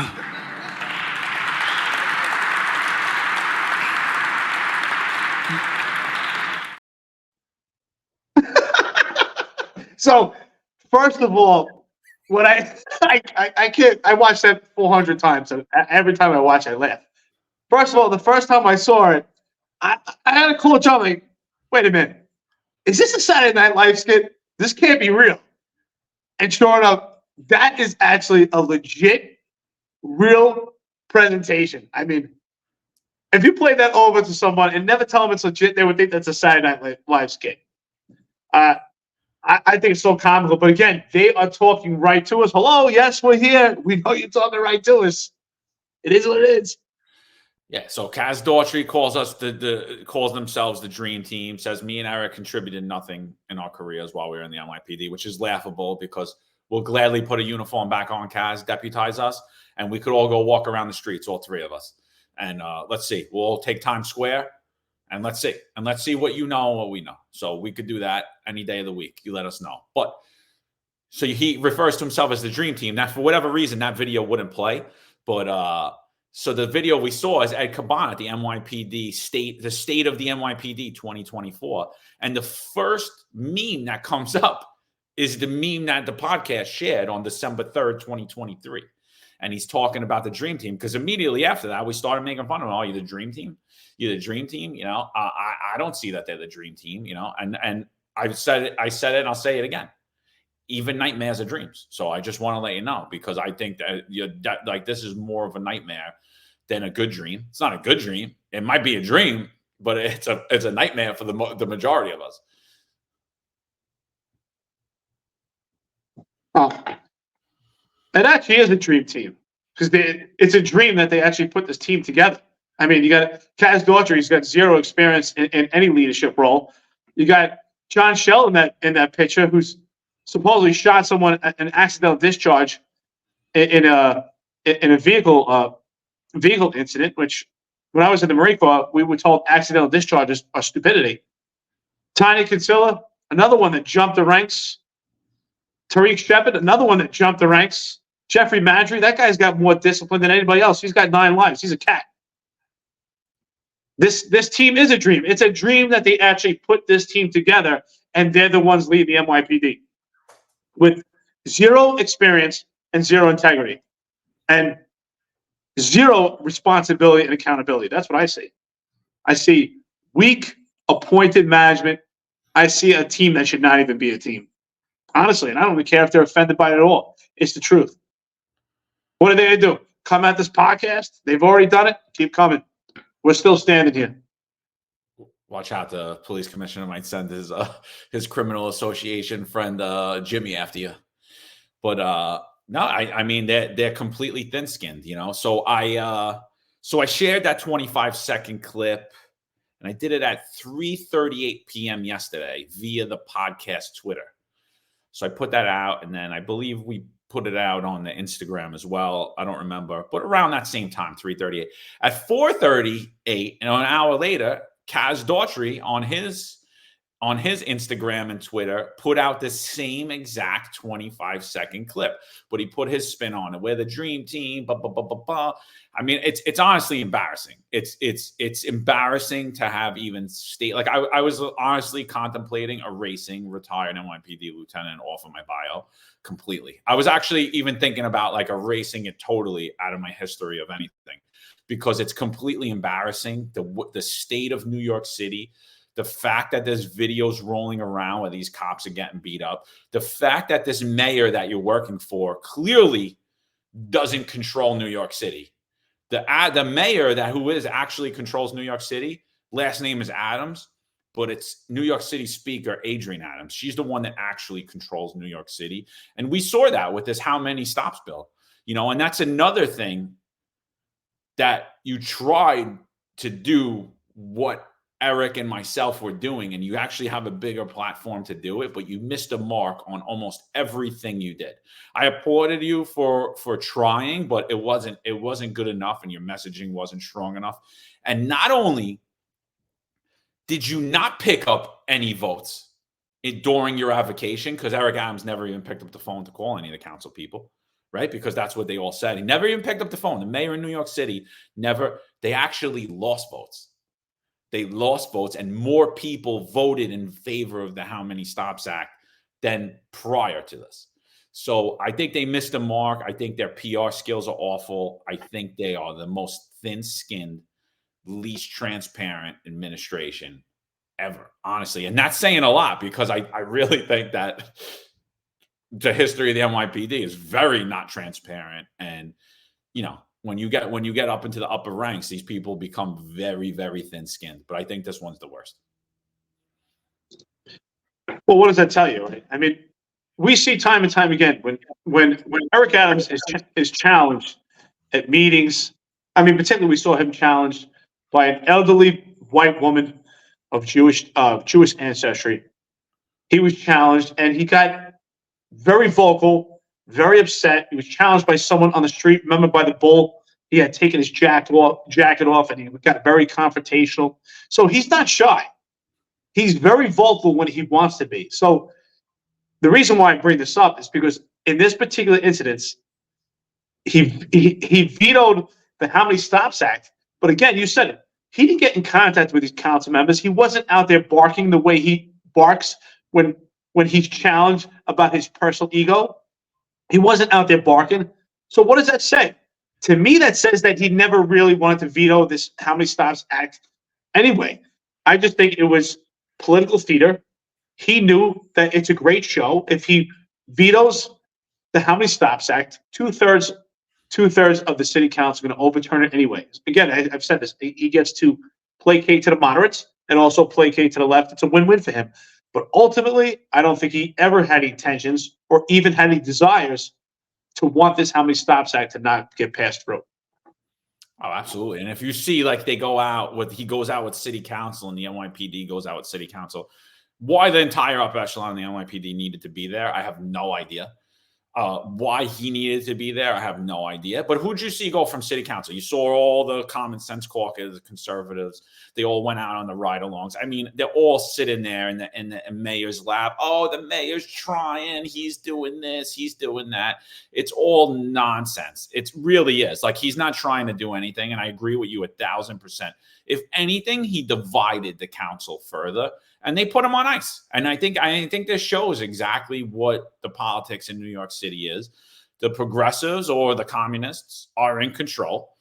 So, first of all, when I watched that 400 times, and every time I watch, I laugh. First of all, the first time I saw it, I had a cool job. Like, wait a minute, is this a Saturday Night Live skit? This can't be real. And sure enough, that is actually a legit, real presentation. I mean, if you play that over to someone and never tell them it's legit, they would think that's a Saturday Night Live skit. I think it's so comical. But again, they are talking right to us. Hello, yes, we're here. We know you're talking right to us. It is what it is.
Yeah, so Kaz Daughtry calls us calls themselves the Dream Team, says me and Eric contributed nothing in our careers while we were in the NYPD, which is laughable because we'll gladly put a uniform back on Kaz, deputize us, and we could all go walk around the streets, all three of us. And let's see, we'll take Times Square, and let's see what you know and what we know. So we could do that any day of the week. You let us know. But so he refers to himself as the Dream Team. Now, for whatever reason, that video wouldn't play, but so the video we saw is Ed Caban at the NYPD the state of the NYPD 2024. And the first meme that comes up is the meme that the podcast shared on December 3rd, 2023. And he's talking about the Dream Team because immediately after that, we started making fun of him. Oh, you're the Dream Team? You're the Dream Team? I don't see that they're the Dream Team, and I said it, and I'll say it again. Even nightmares are dreams. So I just want to let you know, because I think that this is more of a nightmare than a good dream. It's not a good dream. It might be a dream, but it's a nightmare for the majority of us.
Oh, it actually is a dream team because it's a dream that they actually put this team together. I mean, you got Kaz Daughtry, he's got zero experience in any leadership role. You got John Shell in that picture, who's supposedly shot someone an accidental discharge in a vehicle incident, which when I was in the Marine Corps, we were told accidental discharges are stupidity. Tiny Kinsella, another one that jumped the ranks. Tariq Shepard, another one that jumped the ranks. Jeffrey Madry, that guy's got more discipline than anybody else. He's got 9 lives. He's a cat. This team is a dream. It's a dream that they actually put this team together, and they're the ones leading the NYPD with zero experience and zero integrity and zero responsibility and accountability. That's what I see. I see weak, appointed management. I see a team that should not even be a team. Honestly, and I don't even care if they're offended by it at all. It's the truth. What are they going to do? Come at this podcast? They've already done it. Keep coming. We're still standing here.
Watch out, the police commissioner might send his criminal association friend Jimmy after you. But no, I mean they're completely thin-skinned, So I shared that 25-second clip, and I did it at 3:38 p.m. yesterday via the podcast Twitter. So I put that out, and then I believe we put it out on the Instagram as well. I don't remember, but around that same time, 3:38. At 4:38, and an hour later, Kaz Daughtry on his on his Instagram and Twitter, put out the same exact 25-second clip, but he put his spin on it. We're the dream team, blah, blah, blah, blah, blah. I mean, it's honestly embarrassing. It's embarrassing to have even state, like I was honestly contemplating erasing retired NYPD lieutenant off of my bio completely. I was actually even thinking about like erasing it totally out of my history of anything, because it's completely embarrassing. The state of New York City, the fact that there's videos rolling around where these cops are getting beat up, the fact that this mayor that you're working for clearly doesn't control New York City. The mayor who actually controls New York City, last name is Adams, but it's New York City Speaker Adrienne Adams. She's the one that actually controls New York City. And we saw that with this how many stops bill, and that's another thing that you tried to do what Eric and myself were doing, and you actually have a bigger platform to do it, but you missed a mark on almost everything you did. I applauded you for trying, but it wasn't good enough, and your messaging wasn't strong enough. And not only did you not pick up any votes during your avocation, because Eric Adams never even picked up the phone to call any of the council people, right? Because that's what they all said. He never even picked up the phone. The mayor in New York City they actually lost votes. They lost votes, and more people voted in favor of the How Many Stops Act than prior to this. So I think they missed a mark. I think their PR skills are awful. I think they are the most thin-skinned, least transparent administration ever, honestly. And that's saying a lot, because I really think that the history of the NYPD is very not transparent. And, when you get up into the upper ranks, these people become very, very thin-skinned. But I think this one's the worst.
Well, what does that tell you, right? I mean, we see time and time again when Eric Adams is challenged at meetings. I mean, particularly we saw him challenged by an elderly white woman of Jewish ancestry. He was challenged, and he got very vocal, very upset. He was challenged by someone on the street. Remember, by the bull, he had taken his jacket off, and he got very confrontational. So he's not shy. He's very vocal when he wants to be. So the reason why I bring this up is because in this particular incident, he vetoed the How Many Stops Act. But again, you said it. He didn't get in contact with these council members. He wasn't out there barking the way he barks when he's challenged about his personal ego. He wasn't out there barking. So what does that say? To me, that says that he never really wanted to veto this How Many Stops Act anyway. I just think it was political theater. He knew that it's a great show. If he vetoes the How Many Stops Act, two-thirds of the city council are going to overturn it anyways. Again, I've said this. He gets to placate to the moderates and also placate to the left. It's a win-win for him. But ultimately, I don't think he ever had any intentions or even had any desires to want this How Many Stops Act to not get passed through.
Oh, absolutely. And if you see, like, he goes out with city council and the NYPD goes out with city council, why the entire upper echelon of the NYPD needed to be there, I have no idea. Why he needed to be there, I have no idea. But who'd you see go from city council? You saw all the common sense caucus, the conservatives. They all went out on the ride-alongs. I mean, they're all sitting there in the mayor's lap. Oh, the mayor's trying. He's doing this. He's doing that. It's all nonsense. It really is. Like, he's not trying to do anything, and I agree with you 1,000%. If anything, he divided the council further, and they put him on ice. And I think this shows exactly what the politics in New York City is. The progressives or the communists are in control.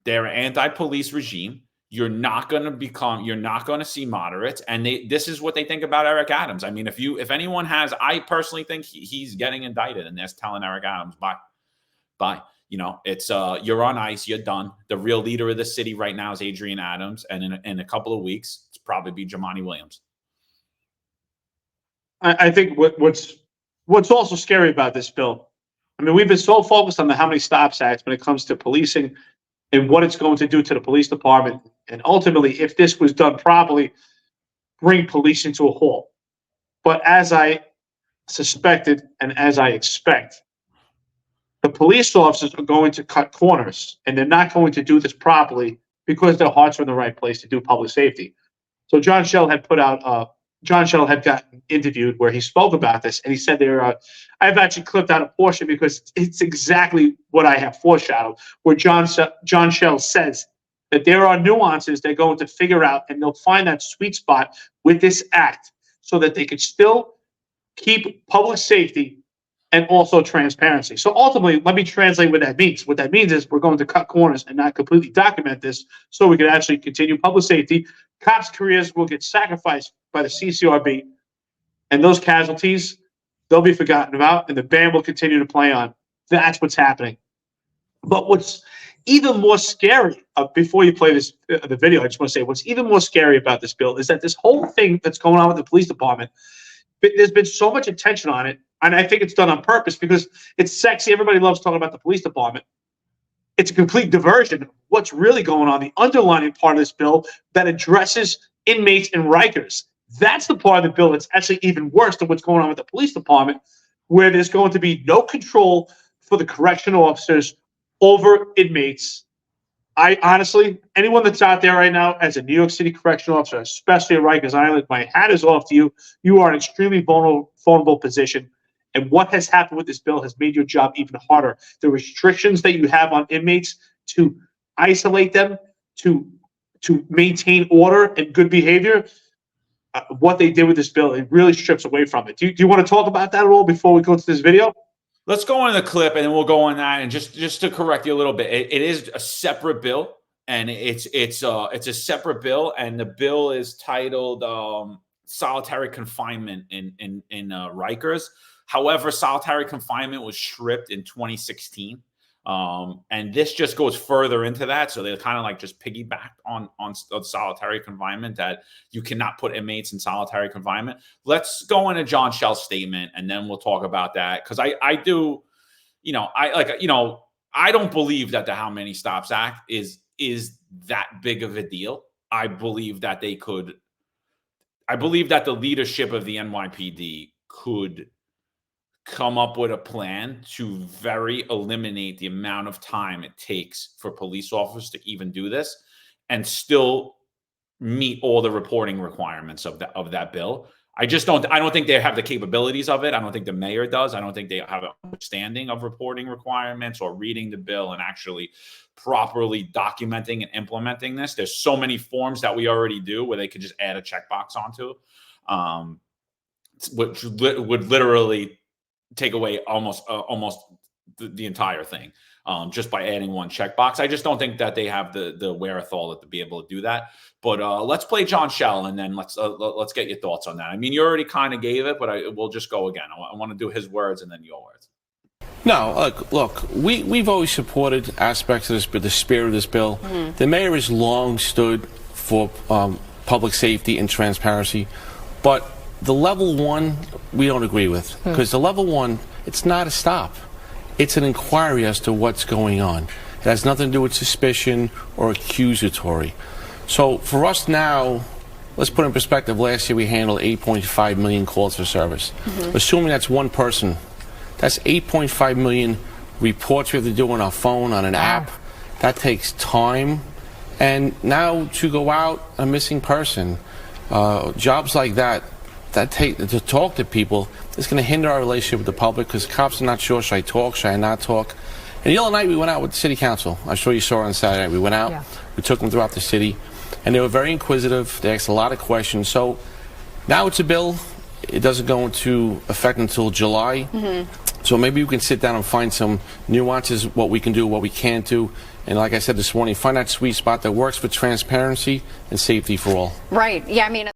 They're an anti-police regime. You're not going to see moderates. And this is what they think about Eric Adams. I mean, if anyone has, I personally think he's getting indicted, and they're telling Eric Adams, bye. It's you're on ice, you're done. The real leader of the city right now is Adrienne Adams, and in a couple of weeks, it's probably be Jumaane Williams.
I think what's also scary about this bill, I mean, we've been so focused on the How Many Stops Act when it comes to policing and what it's going to do to the police department, and ultimately, if this was done properly, bring policing to a halt. But as I suspected and as I expect, the police officers are going to cut corners, and they're not going to do this properly because their hearts are in the right place to do public safety. So John Shell had put out John Shell had gotten interviewed where he spoke about this, and he said I've actually clipped out a portion because it's exactly what I have foreshadowed, where John Shell says that there are nuances they're going to figure out, and they'll find that sweet spot with this act so that they could still keep public safety and also transparency. So ultimately, let me translate what that means. What that means is we're going to cut corners and not completely document this so we can actually continue public safety. Cops' careers will get sacrificed by the CCRB, and those casualties, they'll be forgotten about, and the band will continue to play on. That's what's happening. But what's even more scary, before you play this the video, I just want to say what's even more scary about this bill is that this whole thing that's going on with the police department, there's been so much attention on it, and I think it's done on purpose because it's sexy. Everybody loves talking about the police department. It's a complete diversion of what's really going on, the underlying part of this bill that addresses inmates and Rikers. That's the part of the bill that's actually even worse than what's going on with the police department, where there's going to be no control for the correctional officers over inmates. I honestly, anyone that's out there right now as a New York City correctional officer, especially at Rikers Island, my hat is off to you. You are in an extremely vulnerable position. And what has happened with this bill has made your job even harder. The restrictions that you have on inmates to isolate them, to maintain order and good behavior, what they did with this bill, it really strips away from it. Do you want to talk about that at all before we go to this video?
Let's go on the clip, and then we'll go on that. And just to correct you a little bit, it is a separate bill, and it's a separate bill, and the bill is titled solitary confinement in Rikers. However, solitary confinement was stripped in 2016. And this just goes further into that. So they kind of like just piggyback on solitary confinement, that you cannot put inmates in solitary confinement. Let's go into John Shell's statement, and then we'll talk about that. Cause I do, I don't believe that the How Many Stops Act is that big of a deal. I believe that the leadership of the NYPD could come up with a plan to eliminate the amount of time it takes for police officers to even do this and still meet all the reporting requirements of that bill. I don't think they have the capabilities of it. I don't think the mayor does. I don't think they have an understanding of reporting requirements or reading the bill and actually properly documenting and implementing this. There's so many forms that we already do where they could just add a checkbox onto, which would literally take away almost the entire thing, just by adding one checkbox. I just don't think that they have the wherewithal to be able to do that. But let's play John Shell, and then let's get your thoughts on that. I mean, you already kind of gave it, but we'll just go again. I want to do his words and then your words.
No, look, we've always supported aspects of this, but the spirit of this bill. Mm-hmm. The mayor has long stood for public safety and transparency, but the level one, we don't agree with, because the level one, it's not a stop. It's an inquiry as to what's going on. It has nothing to do with suspicion or accusatory. So for us now, let's put in perspective, last year we handled 8.5 million calls for service. Mm-hmm. Assuming that's one person, that's 8.5 million reports we have to do on our phone, on an app. That takes time. And now to go out, a missing person, jobs like that, to talk to people, it's going to hinder our relationship with the public, because cops are not sure, should I talk, should I not talk? And the other night we went out with the city council. I'm sure you saw on Saturday night. We went out, we took them throughout the city, and they were very inquisitive. They asked a lot of questions. So now it's a bill. It doesn't go into effect until July. Mm-hmm. So maybe we can sit down and find some nuances, what we can do, what we can't do. And like I said this morning, find that sweet spot that works for transparency and safety for all.
Right. Yeah, I mean...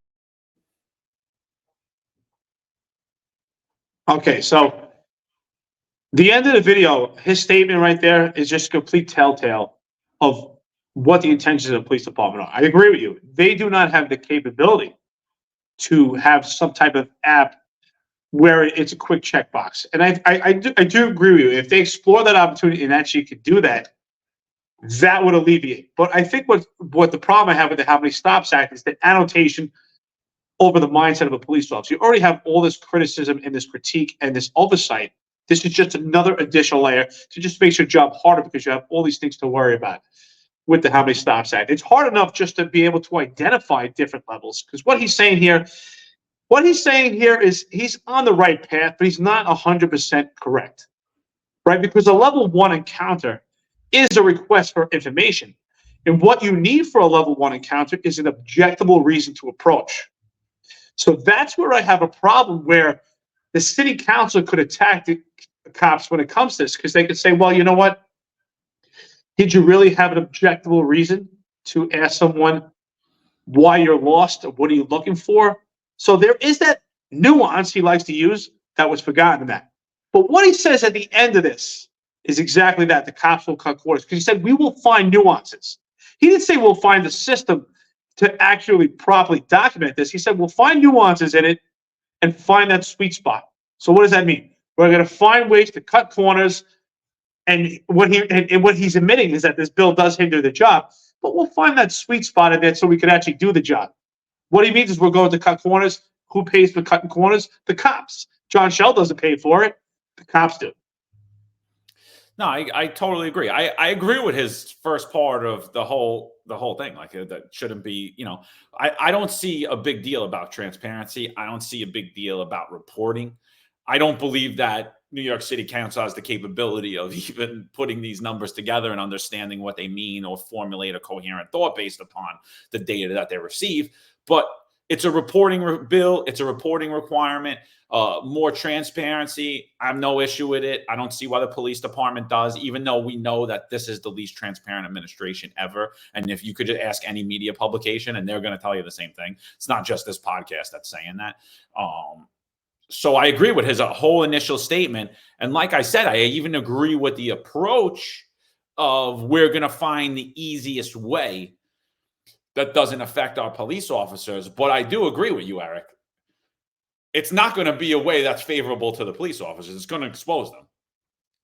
Okay, so the end of the video, his statement right there is just a complete telltale of what the intentions of the police department are. I agree with you. They do not have the capability to have some type of app where it's a quick checkbox. And I do agree with you. If they explore that opportunity and actually could do that, that would alleviate. But I think what the problem I have with the How Many Stops Act is the annotation over the mindset of a police officer. You already have all this criticism and this critique and this oversight. This is just another additional layer to just make your job harder, because you have all these things to worry about with the How Many Stops Act. It's hard enough just to be able to identify different levels, because what he's saying here, What he's saying here is he's on the right path, but he's not 100% correct, right? Because a level 1 encounter is a request for information. And what you need for a level 1 encounter is an objectable reason to approach. So that's where I have a problem, where the city council could attack the cops when it comes to this, because they could say, well, you know what? Did you really have an objectable reason to ask someone why you're lost or what are you looking for? So there is that nuance he likes to use that was forgotten in that. But what he says at the end of this is exactly that. The cops will cut corners, because he said we will find nuances. He didn't say we'll find the system to actually properly document this. He said we'll find nuances in it and find that sweet spot. So what does that mean? We're going to find ways to cut corners. And what he's admitting is that this bill does hinder the job, but we'll find that sweet spot in it so we can actually do the job. What he means is we're going to cut corners. Who pays for cutting corners? The cops. John Shell doesn't pay for it. The cops do.
No, I totally agree. I agree with his first part of the whole thing. Like, that shouldn't be, I don't see a big deal about transparency. I don't see a big deal about reporting. I don't believe that New York City Council has the capability of even putting these numbers together and understanding what they mean or formulate a coherent thought based upon the data that they receive. But it's a reporting bill. It's a reporting requirement. More transparency. I have no issue with it. I don't see why the police department does, even though we know that this is the least transparent administration ever. And if you could just ask any media publication, and they're going to tell you the same thing. It's not just this podcast that's saying that. So I agree with his whole initial statement. And like I said, I even agree with the approach of we're going to find the easiest way that doesn't affect our police officers. But I do agree with you, Eric. It's not going to be a way that's favorable to the police officers. It's going to expose them.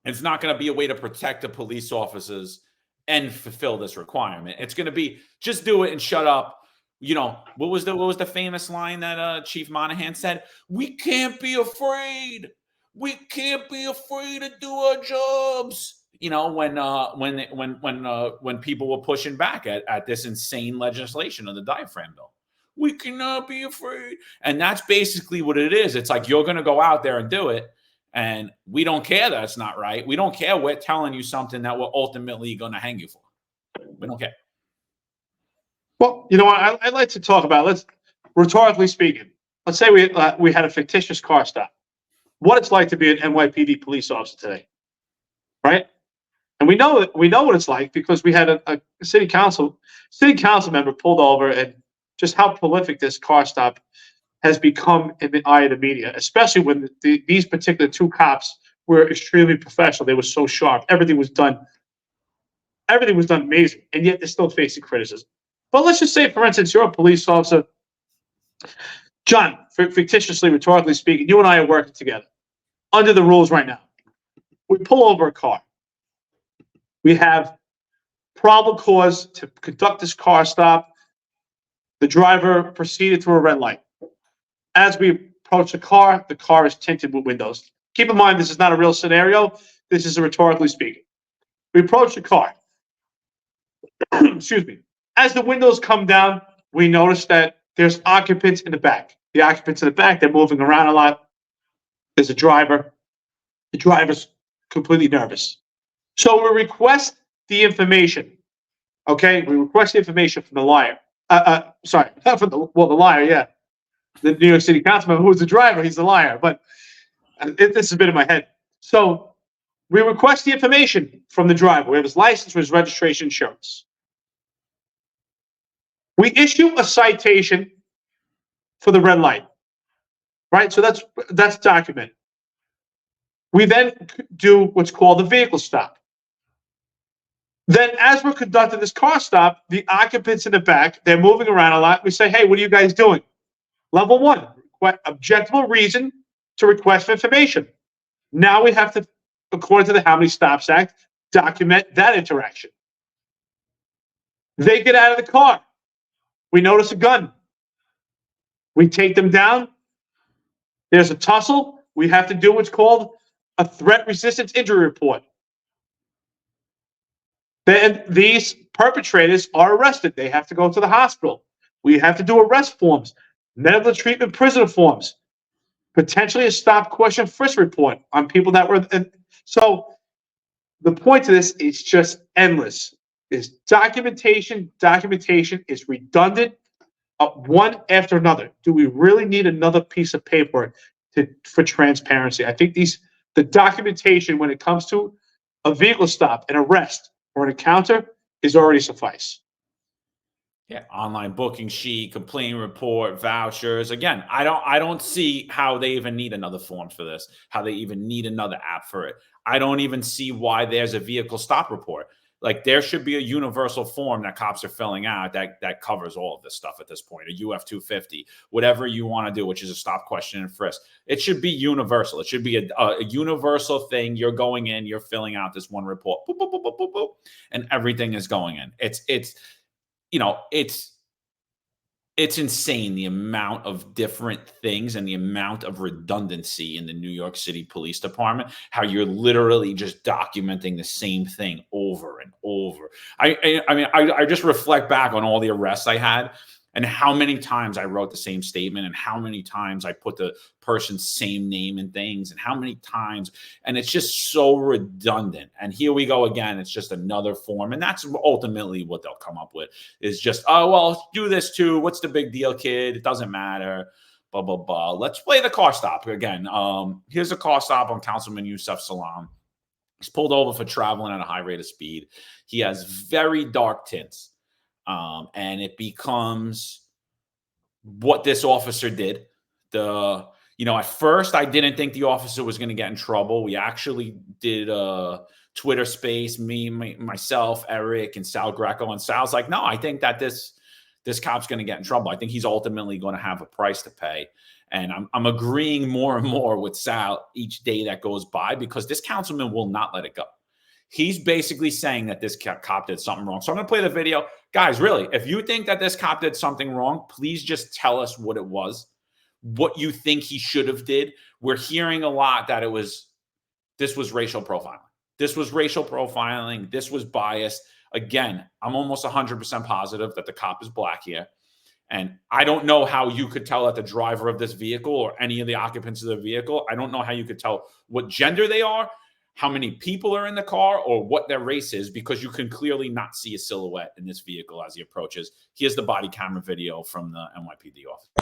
It's not going to be a way to protect the police officers and fulfill this requirement. It's going to be just do it and shut up. What was the famous line that Chief Monahan said? We can't be afraid. We can't be afraid to do our jobs. When people were pushing back at this insane legislation of the diaphragm bill. We cannot be afraid. And that's basically what it is. It's like, you're going to go out there and do it. And we don't care that it's not right. We don't care we're telling you something that we're ultimately going to hang you for. We don't care.
Well, you know what? I'd like to talk about, rhetorically speaking, let's say we had a fictitious car stop. What it's like to be an NYPD police officer today, right? And we know what it's like, because we had a city council member pulled over, and just how prolific this car stop has become in the eye of the media, especially when these particular two cops were extremely professional. They were so sharp. Everything was done amazing, and yet they're still facing criticism. But let's just say, for instance, you're a police officer. John, fictitiously, rhetorically speaking, you and I are working together under the rules right now. We pull over a car. We have probable cause to conduct this car stop. The driver proceeded through a red light. As we approach the car is tinted with windows. Keep in mind, this is not a real scenario. This is rhetorically speaking. We approach the car. Excuse me. As the windows come down, we notice that there's occupants in the back. The occupants in the back, they're moving around a lot. There's a driver. The driver's completely nervous. So we request the information. Okay? We request the information from the liar. Sorry, not from the liar, yeah. The New York City councilman, who was the driver, he's the liar. But this is a bit in my head. So we request the information from the driver. We have his license, his registration, insurance. We issue a citation for the red light, right? So that's documented. We then do what's called the vehicle stop. Then, as we're conducting this car stop, the occupants in the back, they're moving around a lot. We say, hey, what are you guys doing? Level 1, objectable reason to request for information. Now we have to, according to the How Many Stops Act, document that interaction. They get out of the car. We notice a gun. We take them down. There's a tussle. We have to do what's called a threat resistance injury report. Then these perpetrators are arrested. They have to go to the hospital. We have to do arrest forms. medical treatment prisoner forms, potentially a stop, question, frisk report on people that were. So the point to this is just endless. Is documentation. Is redundant, one after another. Do we really need another piece of paper for transparency? I think the documentation when it comes to a vehicle stop, an arrest, or an encounter is already suffice.
Yeah, online booking sheet, complaint report, vouchers. Again, I don't see how they even need another form for this, how they even need another app for it. I don't even see why there's a vehicle stop report. Like, there should be a universal form that cops are filling out that covers all of this stuff at this point, a UF 250, whatever you want to do, which is a stop, question, and frisk. It should be universal. It should be a universal thing. You're going in, you're filling out this one report, boop, boop, boop, boop, boop, boop, and everything is going in. It's insane, the amount of different things and the amount of redundancy in the New York City Police Department, how you're literally just documenting the same thing over and over. I just reflect back on all the arrests I had and how many times I wrote the same statement and how many times I put the person's same name and things and how many times, and it's just so redundant. And here we go again. It's just another form. And that's ultimately what they'll come up with, is just, oh, well, do this too. What's the big deal, kid? It doesn't matter. Blah, blah, blah. Let's play the car stop again. Here's a car stop on Councilman Yusuf Salam. He's pulled over for traveling at a high rate of speed. He has very dark tints. And it becomes what this officer did. At first I didn't think the officer was going to get in trouble. We actually did a Twitter space, myself, Eric, and Sal Greco. And Sal's like, no, I think that this cop's going to get in trouble. I think he's ultimately going to have a price to pay. And I'm agreeing more and more with Sal each day that goes by, because this councilman will not let it go. He's basically saying that this cop did something wrong. So I'm going to play the video. Guys, really, if you think that this cop did something wrong, please just tell us what it was, what you think he should have did. We're hearing a lot that this was racial profiling. This was racial profiling. This was biased. Again, I'm almost 100% positive that the cop is black here. And I don't know how you could tell that the driver of this vehicle or any of the occupants of the vehicle, I don't know how you could tell what gender they are, how many people are in the car, or what their race is, because you can clearly not see a silhouette in this vehicle as he approaches. Here's the body camera video from the NYPD officer.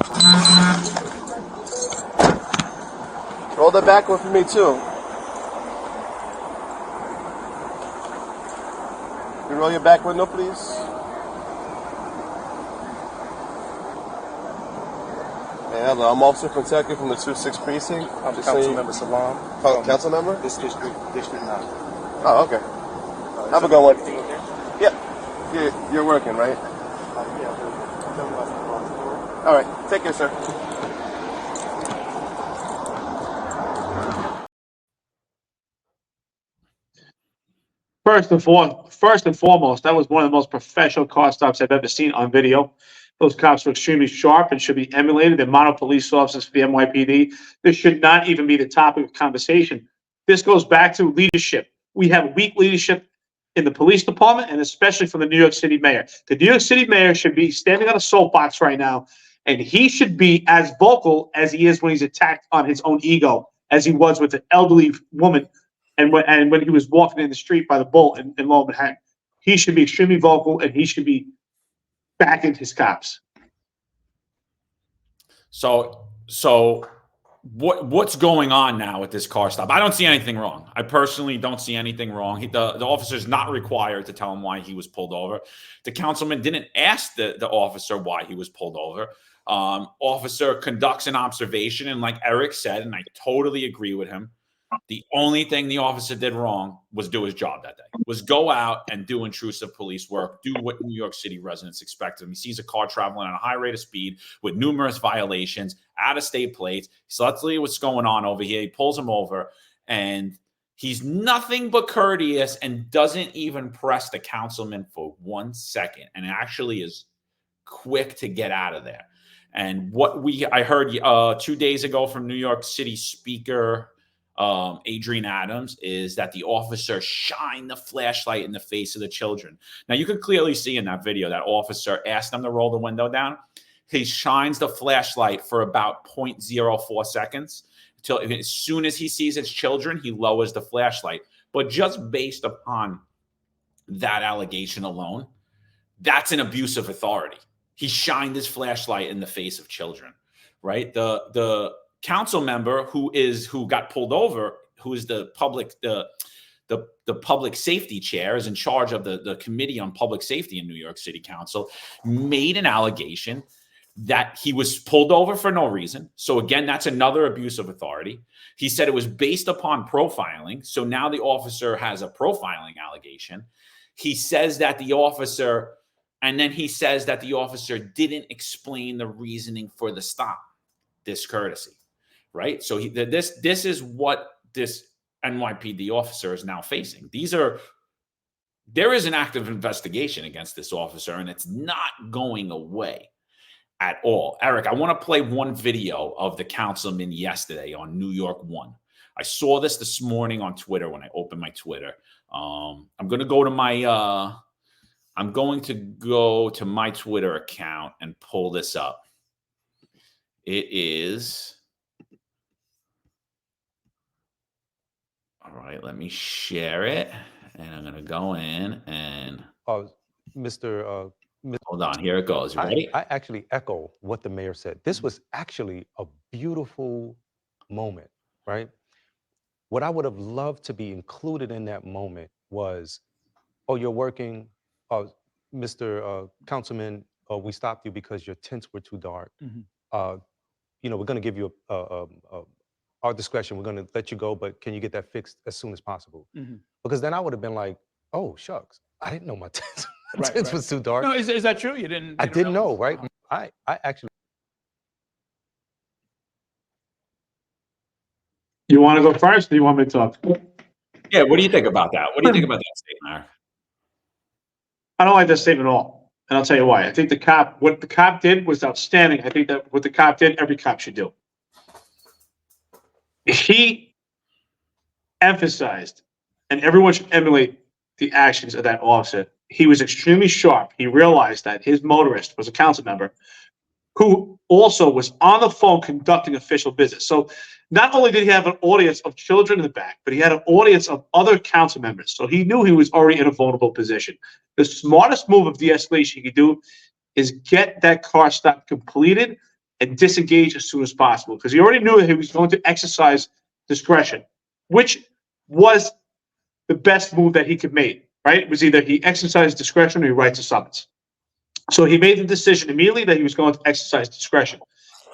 Roll that back one for me too. Can you roll your back window, please? Hey, hello, I'm Officer Fonseca from the 26th Precinct.
I'm Councilmember Salam.
Oh, council member?
This district 9.
Oh, okay. Have a good one.
Everything okay?
Yeah. You're working, right?
Yeah.
All right. Take care, sir.
First and foremost, that was one of the most professional car stops I've ever seen on video. Those cops were extremely sharp and should be emulated. They're model police officers for the NYPD. This should not even be the topic of conversation. This goes back to leadership. We have weak leadership in the police department, and especially from the New York City mayor. The New York City mayor should be standing on a soapbox right now, and he should be as vocal as he is when he's attacked on his own ego, as he was with an elderly woman and when he was walking in the street by the Bull in Lower Manhattan. He should be extremely vocal, and he should be backing his cops.
So what's going on now with this car stop? I don't see anything wrong. I personally don't see anything wrong. The officer's not required to tell him why he was pulled over. The councilman didn't ask the officer why he was pulled over. Officer conducts an observation, and like Eric said, and I totally agree with him, the only thing the officer did wrong was do his job that day, was go out and do intrusive police work, do what New York City residents expect of him. He sees a car traveling at a high rate of speed with numerous violations, out-of-state plates. So let's see what's going on over here. He pulls him over, and he's nothing but courteous and doesn't even press the councilman for 1 second, and actually is quick to get out of there. And what I heard 2 days ago from New York City Speaker Adrian Adams is that the officer shined the flashlight in the face of the children. Now, you could clearly see in that video that officer asked them to roll the window down. He shines the flashlight for about 0.04 seconds. Till as soon as he sees his children, he lowers the flashlight. But just based upon that allegation alone, that's an abuse of authority. He shined his flashlight in the face of children, right? The council member who got pulled over, who is the public safety chair, is in charge of the Committee on Public Safety in New York City Council, made an allegation that he was pulled over for no reason. So again, that's another abuse of authority. He said it was based upon profiling. So now the officer has a profiling allegation. He says that the officer didn't explain the reasoning for the stop, discourtesy, right? So this is what this NYPD officer is now facing. There is an active investigation against this officer, and it's not going away at all. Eric, I want to play one video of the councilman yesterday on New York One. I saw this morning on Twitter when I opened my Twitter. I'm going to go to my Twitter account and pull this up. It is. All right, let me share it. And I'm going to go in and.
Mr.
Hold on, here it goes. Ready?
I actually echo what the mayor said. This was actually a beautiful moment, right? What I would have loved to be included in that moment was, oh, you're working, Mr. Councilman, we stopped you because your tints were too dark. We're going to give you our discretion. We're going to let you go, but can you get that fixed as soon as possible? Because then I would have been like, oh, shucks, I didn't know my tints. Tints was too dark.
No, is that true? You didn't?
I didn't know, right? I actually.
You want to go first, or do you want me to talk?
Yeah, what do you think about that? What do you think about that statement?
I don't like that statement at all, and I'll tell you why. I think what the cop did was outstanding. I think that what the cop did, every cop should do. He emphasized, and everyone should emulate the actions of that officer. He was extremely sharp. He realized that his motorist was a council member who also was on the phone conducting official business. So not only did he have an audience of children in the back, but he had an audience of other council members. So he knew he was already in a vulnerable position. The smartest move of de-escalation he could do is get that car stop completed and disengage as soon as possible, because he already knew that he was going to exercise discretion, which was the best move that he could make, right? It was either he exercised discretion or he writes a summons. So he made the decision immediately that he was going to exercise discretion.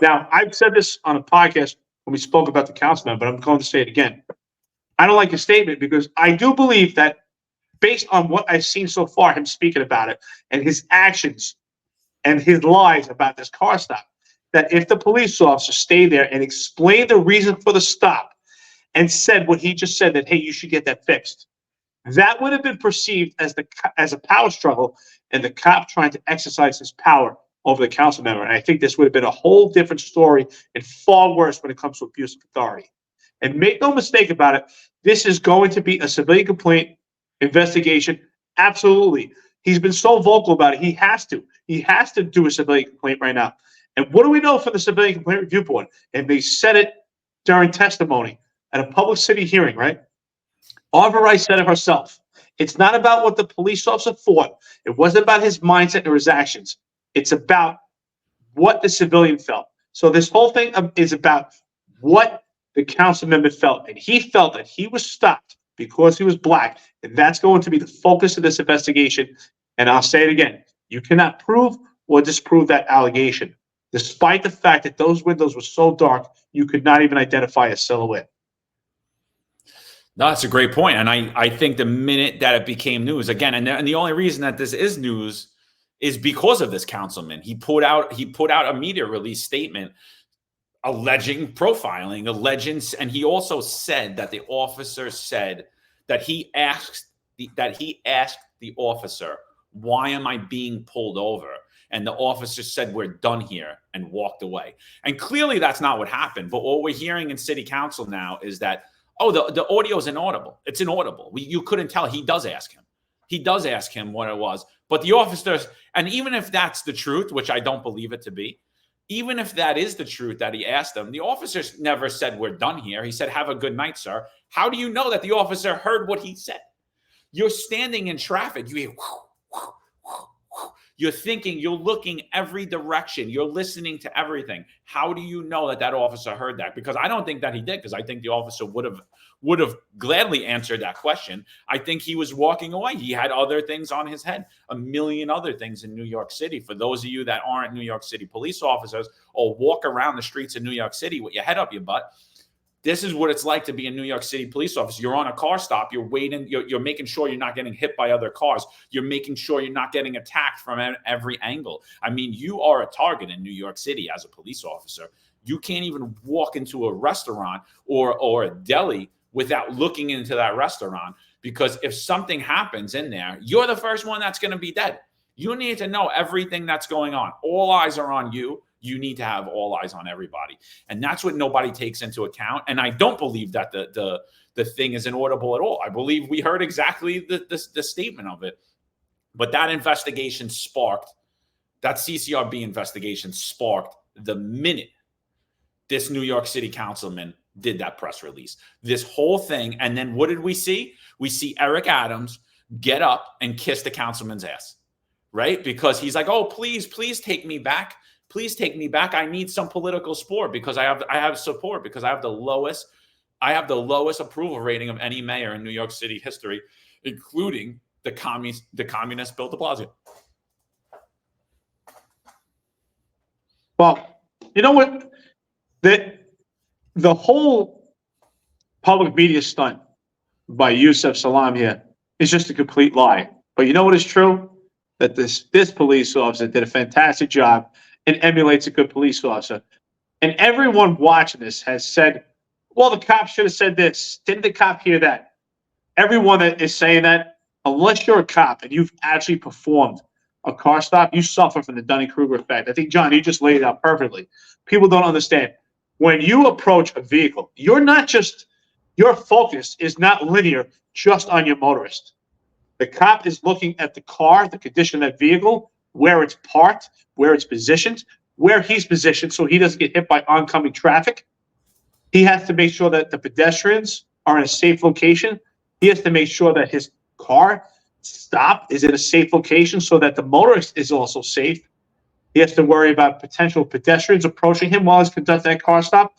Now, I've said this on a podcast when we spoke about the councilman, but I'm going to say it again. I don't like his statement because I do believe that based on what I've seen so far, him speaking about it and his actions and his lies about this car stop, that if the police officer stayed there and explained the reason for the stop and said what he just said, that, hey, you should get that fixed, that would have been perceived as a power struggle and the cop trying to exercise his power over the council member. And I think this would have been a whole different story and far worse when it comes to abuse of authority. And make no mistake about it, this is going to be a civilian complaint investigation. Absolutely. He's been so vocal about it. He has to do a civilian complaint right now. And what do we know from the Civilian Complaint Review Board? And they said it during testimony at a public city hearing, right? Arvor Rice said it herself. It's not about what the police officer thought. It wasn't about his mindset or his actions. It's about what the civilian felt. So this whole thing is about what the council member felt. And he felt that he was stopped because he was black. And that's going to be the focus of this investigation. And I'll say it again. You cannot prove or disprove that allegation. Despite the fact that those windows were so dark, you could not even identify a silhouette.
No, that's a great point. And I think the minute that it became news, again, and the only reason that this is news is because of this councilman. He put out a media release statement alleging profiling, and he also said that the officer said that he asked the officer, why am I being pulled over? And the officer said, we're done here, and walked away. And clearly that's not what happened. But what we're hearing in city council now is that, oh, the audio is inaudible. It's inaudible. You couldn't tell. He does ask him. He does ask him what it was. But the officer, And even if that's the truth, which I don't believe it to be, even if that is the truth that he asked them, the officers never said, "We're done here." He said, "Have a good night, sir." How do you know that the officer heard what he said? You're standing in traffic. You hear, you're thinking, you're looking every direction. You're listening to everything. How do you know that that officer heard that? Because I don't think that he did, because I think the officer would have gladly answered that question. I think he was walking away. He had other things on his head, a million other things in New York City. For those of you that aren't New York City police officers or walk around the streets of New York City with your head up your butt, this is what it's like to be a New York City police officer. You're on a car stop. You're waiting. You're making sure you're not getting hit by other cars. You're making sure you're not getting attacked from every angle. I mean, you are a target in New York City as a police officer. You can't even walk into a restaurant or a deli without looking into that restaurant, because if something happens in there, you're the first one that's going to be dead. You need to know everything that's going on. All eyes are on you. You need to have all eyes on everybody. And that's what nobody takes into account. And I don't believe that the thing is inaudible at all. I believe we heard exactly the statement of it. But that investigation sparked, that CCRB investigation sparked the minute this New York City councilman did that press release. This whole thing. And then what did we see? We see Eric Adams get up and kiss the councilman's ass, right? Because he's like, "Oh, please take me back. Please take me back. I need some political support because I have support because I have the lowest approval rating of any mayor in New York City history, including the communist Bill de Blasio."
Well, you know what? The whole public media stunt by Yusuf Salam here is just a complete lie. But you know what is true? That this police officer did a fantastic job and emulates a good police officer. And everyone watching this has said, "Well, the cop should have said this. Didn't the cop hear that?" Everyone that is saying that, unless you're a cop and you've actually performed a car stop, you suffer from the Dunning-Kruger effect. I think, John, you just laid it out perfectly. People don't understand. When you approach a vehicle, your focus is not linear just on your motorist. The cop is looking at the car, the condition of that vehicle, where it's parked, where it's positioned, where he's positioned so he doesn't get hit by oncoming traffic. He has to make sure that the pedestrians are in a safe location. He has to make sure that his car stop is in a safe location so that the motorist is also safe. He has to worry about potential pedestrians approaching him while he's conducting that car stop.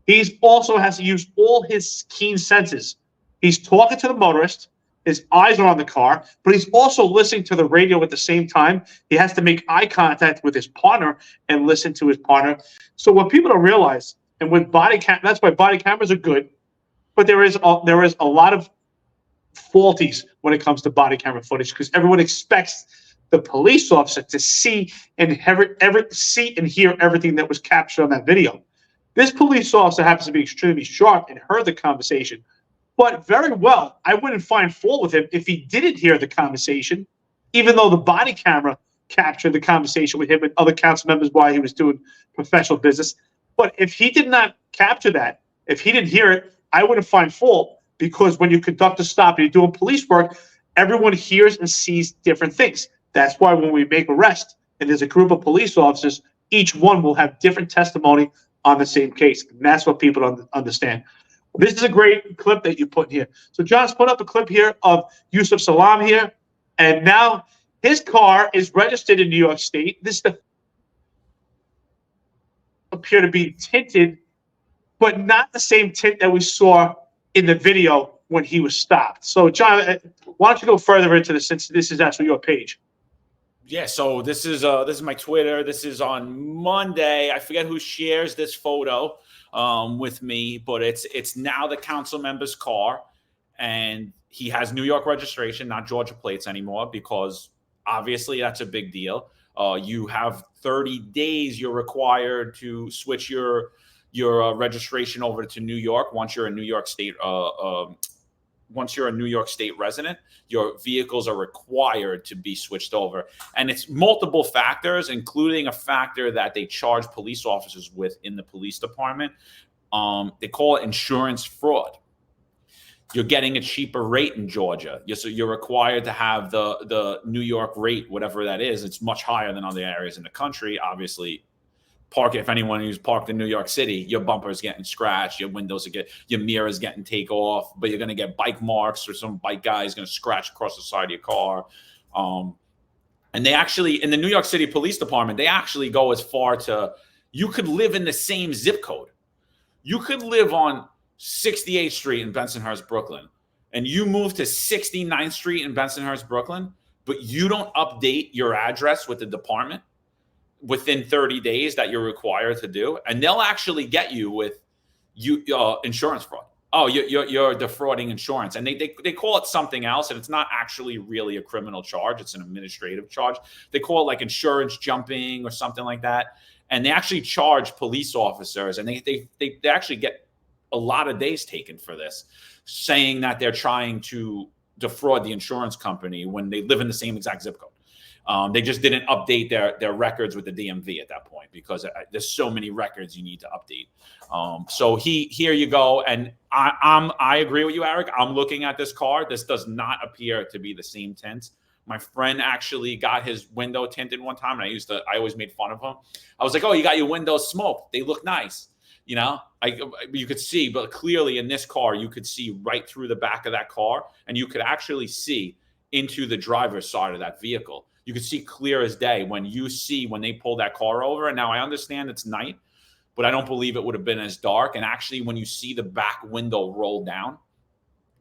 He also has to use all his keen senses. He's talking to the motorist. His eyes are on the car, but he's also listening to the radio at the same time. He has to make eye contact with his partner and listen to his partner. So what people don't realize, and with that's why body cameras are good, but there is a lot of faulties when it comes to body camera footage, because everyone expects the police officer to see and hear everything that was captured on that video. This police officer happens to be extremely sharp and heard the conversation. But very well, I wouldn't find fault with him if he didn't hear the conversation, even though the body camera captured the conversation with him and other council members while he was doing professional business. But if he did not capture that, if he didn't hear it, I wouldn't find fault, because when you conduct a stop and you're doing police work, everyone hears and sees different things. That's why when we make arrest and there's a group of police officers, each one will have different testimony on the same case. And that's what people don't understand. This is a great clip that you put here. So John's put up a clip here of Yusuf Salam here. And now his car is registered in New York State. This appear to be tinted, but not the same tint that we saw in the video when he was stopped. So John, why don't you go further into this, since this is actually your page?
Yeah, so this is my Twitter. This is on Monday. I forget who shares this photo with me, but it's now the council member's car, and he has New York registration, not Georgia plates anymore, because obviously that's a big deal. You have 30 days you're required to switch your registration over to New York once you're a New York State once you're a New York State resident. Your vehicles are required to be switched over. And it's multiple factors, including a factor that they charge police officers with in the police department. They call it insurance fraud. You're getting a cheaper rate in Georgia. You're required to have the New York rate, whatever that is. It's much higher than other areas in the country. Obviously, if anyone who's parked in New York City, your bumper is getting scratched, your windows your mirrors getting taken off, but you're going to get bike marks, or some bike guy is going to scratch across the side of your car. And they actually, in the New York City Police Department, they actually go as far to, you could live in the same zip code. You could live on 68th Street in Bensonhurst, Brooklyn, and you move to 69th Street in Bensonhurst, Brooklyn, but you don't update your address with the department within 30 days that you're required to do, and they'll actually get you with insurance fraud. Oh, you're defrauding insurance, and they call it something else, and it's not actually really a criminal charge. It's an administrative charge. They call it like insurance jumping or something like that, and they actually charge police officers, and they actually get a lot of days taken for this, saying that they're trying to defraud the insurance company when they live in the same exact zip code. They just didn't update their records with the DMV at that point, because there's so many records you need to update. So here you go. And I agree with you, Eric. I'm looking at this car. This does not appear to be the same tint. My friend actually got his window tinted one time, and I always made fun of him. I was like, "Oh, you got your windows smoked. They look nice." You know, you could see, but clearly in this car, you could see right through the back of that car, and you could actually see into the driver's side of that vehicle. You could see clear as day when they pulled that car over. And now I understand it's night, but I don't believe it would have been as dark. And actually, when you see the back window roll down,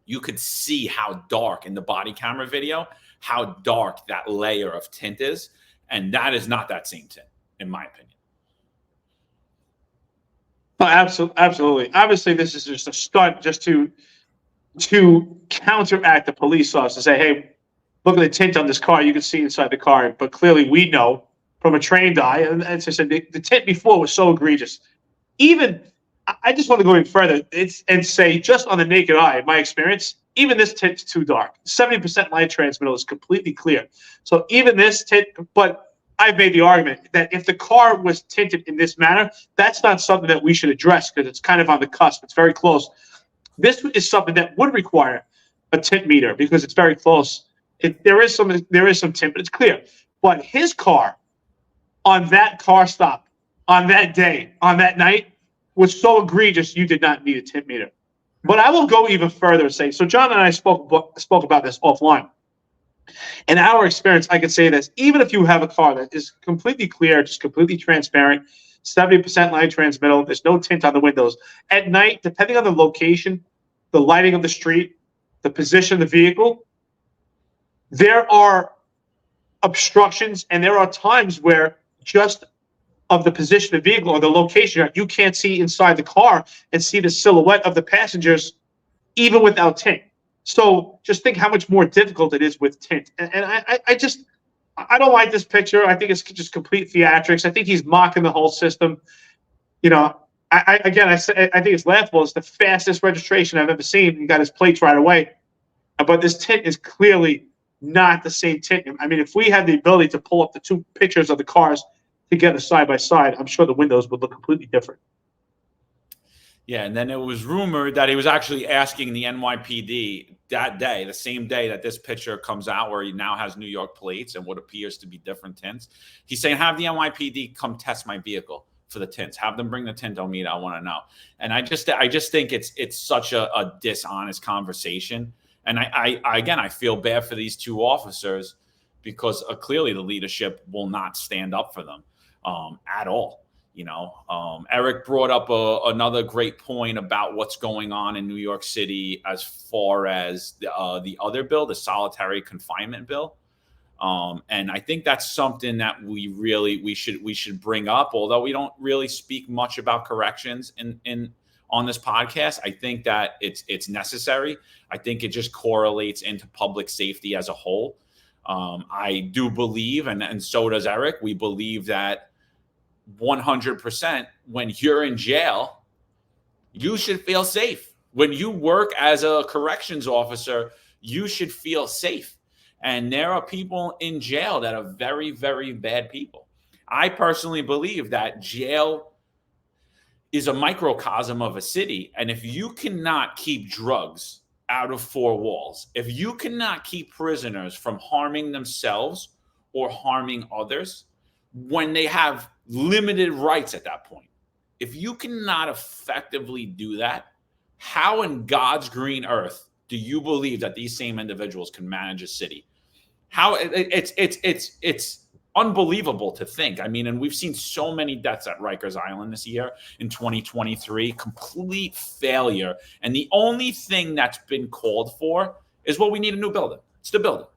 you could see how dark in the body camera video, how dark that layer of tint is. And that is not that same tint, in my opinion.
Oh, absolutely. Obviously, this is just a stunt just to counteract the police officer. Say, hey, look at the tint on this car. You can see inside the car. But clearly, we know from a trained eye, and as I said, the tint before was so egregious. Even, I just want to go even further and say, just on the naked eye, my experience, even this tint's too dark. 70% light transmittal is completely clear. So even this tint, but I've made the argument that if the car was tinted in this manner, that's not something that we should address, because it's kind of on the cusp. It's very close. This is something that would require a tint meter, because it's very close. There is some tint, but it's clear. But his car, on that car stop, on that day, on that night, was so egregious you did not need a tint meter. But I will go even further and say, so John and I spoke about this offline. In our experience, I could say this: even if you have a car that is completely clear, just completely transparent, 70% light transmittal, there's no tint on the windows, at night, depending on the location, the lighting of the street, the position of the vehicle, there are obstructions, and there are times where just of the position of the vehicle or the location, you can't see inside the car and see the silhouette of the passengers, even without tint. So just think how much more difficult it is with tint. And I don't like this picture. I think it's just complete theatrics. I think he's mocking the whole system. You know, I think it's laughable. It's the fastest registration I've ever seen. He got his plates right away. But this tint is clearly not the same tint. I mean, if we had the ability to pull up the two pictures of the cars together side by side, I'm sure the windows would look completely different.
Yeah, and then it was rumored that he was actually asking the NYPD that day, the same day that this picture comes out, where he now has New York plates and what appears to be different tints. He's saying, have the NYPD come test my vehicle for the tints. Have them bring the tintometer. I want to know. And I just think it's such a dishonest conversation. And I feel bad for these two officers, because clearly the leadership will not stand up for them at all. You know, Eric brought up another great point about what's going on in New York City as far as the other bill, the solitary confinement bill. And I think that's something that we should bring up, although we don't really speak much about corrections on this podcast. I think that it's necessary. I think it just correlates into public safety as a whole. I do believe, and so does Eric, we believe that 100%, when you're in jail, you should feel safe. When you work as a corrections officer, you should feel safe. And there are people in jail that are very, very bad people. I personally believe that jail is a microcosm of a city. And if you cannot keep drugs out of four walls. If you cannot keep prisoners from harming themselves or harming others when they have limited rights at that point, if you cannot effectively do that, how in God's green earth do you believe that these same individuals can manage a city? How it's unbelievable to think. I mean, and we've seen so many deaths at Rikers Island this year in 2023, complete failure. And the only thing that's been called for is, well, we need a new building. It's the building.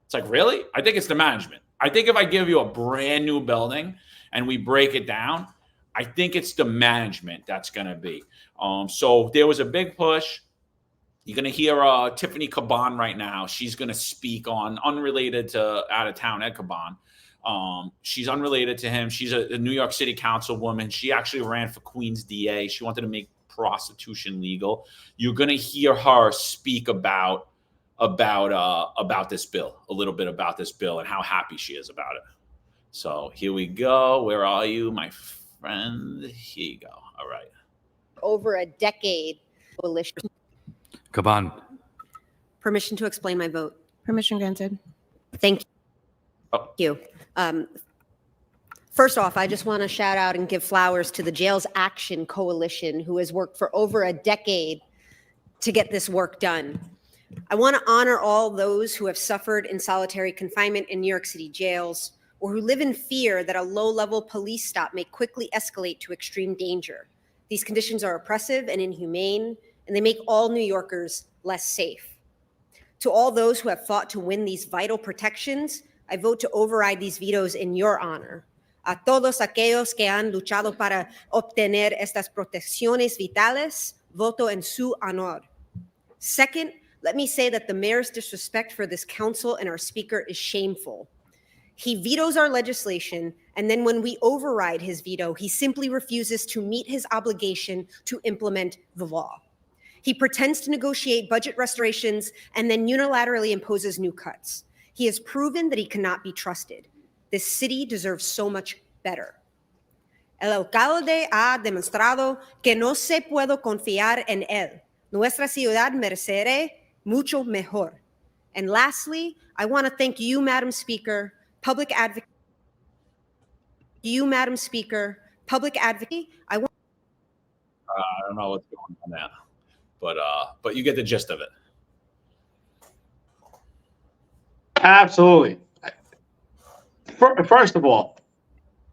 It's like, really? I think it's the management. I think if I give you a brand new building and we break it down, I think it's the management that's going to be. So there was a big push. You're going to hear Tiffany Caban right now. She's going to speak on, unrelated to out of town Ed Caban. She's unrelated to him. She's a New York City councilwoman. She actually ran for Queens DA. She wanted to make prostitution legal. You're going to hear her speak about this bill, a little bit about this bill and how happy she is about it. So here we go. Where are you, my friend? Here you go. All right.
Over a decade.
Caban.
Permission to explain my vote.
Permission granted.
Thank you. First off, I just want to shout out and give flowers to the Jails Action Coalition, who has worked for over a decade to get this work done. I want to honor all those who have suffered in solitary confinement in New York City jails, or who live in fear that a low-level police stop may quickly escalate to extreme danger. These conditions are oppressive and inhumane, and they make all New Yorkers less safe. To all those who have fought to win these vital protections, I vote to override these vetoes in your honor. A todos aquellos que han luchado para obtener estas protecciones vitales, voto en su honor. Second, let me say that the mayor's disrespect for this council and our speaker is shameful. He vetoes our legislation, and then when we override his veto, he simply refuses to meet his obligation to implement the law. He pretends to negotiate budget restorations and then unilaterally imposes new cuts. He has proven that he cannot be trusted. This city deserves so much better. El alcalde ha demostrado que no se puede confiar en él. Nuestra ciudad merece mucho mejor. And lastly, I want to thank you, Madam Speaker, public advocate. I
don't know what's going on there, but you get the gist of it.
Absolutely. First of all,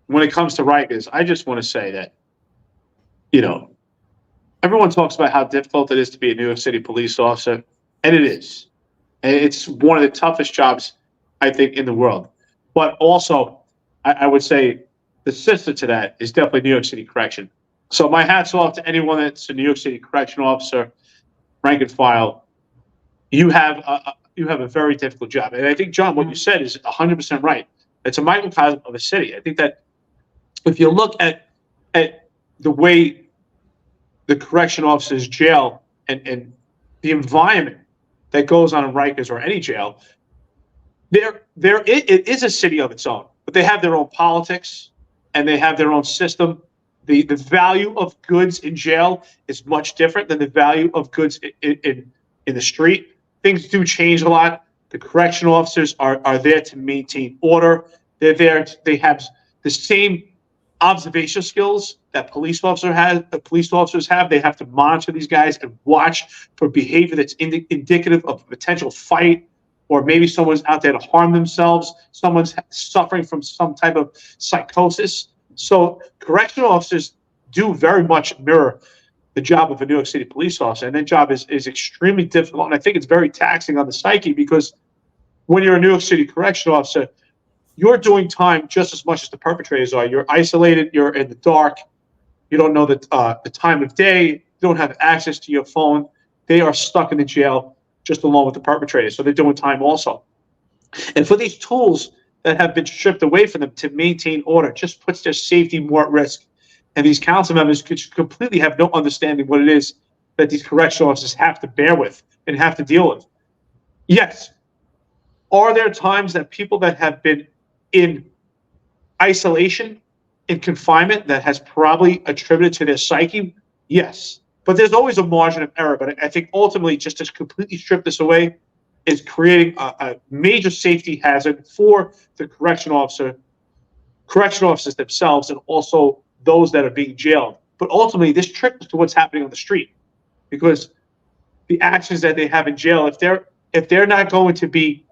when it comes to Rikers, I just want to say that, everyone talks about how difficult it is to be a New York City police officer, and it is. And it's one of the toughest jobs, I think, in the world. But also, I would say the sister to that is definitely New York City Correction. So my hat's off to anyone that's a New York City correction officer, rank and file. You have a very difficult job. And I think, John, what you said is 100% right. It's a microcosm of a city. I think that if you look at the way the correction officers jail and the environment that goes on in Rikers or any jail, it is a city of its own. But they have their own politics and they have their own system. The value of goods in jail is much different than the value of goods in the street. Things do change a lot. The correction officers are there to maintain order. They're there. They have the same observation skills that police officers have. They have to monitor these guys and watch for behavior that's indicative of a potential fight, or maybe someone's out there to harm themselves. Someone's suffering from some type of psychosis. So correctional officers do very much mirror the job of a New York City police officer, and that job is extremely difficult. And I think it's very taxing on the psyche, because when you're a New York City correctional officer, you're doing time just as much as the perpetrators are. You're isolated. You're in the dark. You don't know the time of day. You don't have access to your phone. They are stuck in the jail just along with the perpetrators. So they're doing time also. And for these tools that have been stripped away from them to maintain order, just puts their safety more at risk. And these council members could completely have no understanding what it is that these correctional officers have to bear with and have to deal with. Yes. Are there times that people that have been in isolation, in confinement, that has probably attributed to their psyche? Yes. but there's always a margin of error. But I think ultimately, just to completely strip this away is creating a major safety hazard for the correctional officers themselves, and also those that are being jailed. But ultimately, this trickles to what's happening on the street, because the actions that they have in jail, if they're not going to be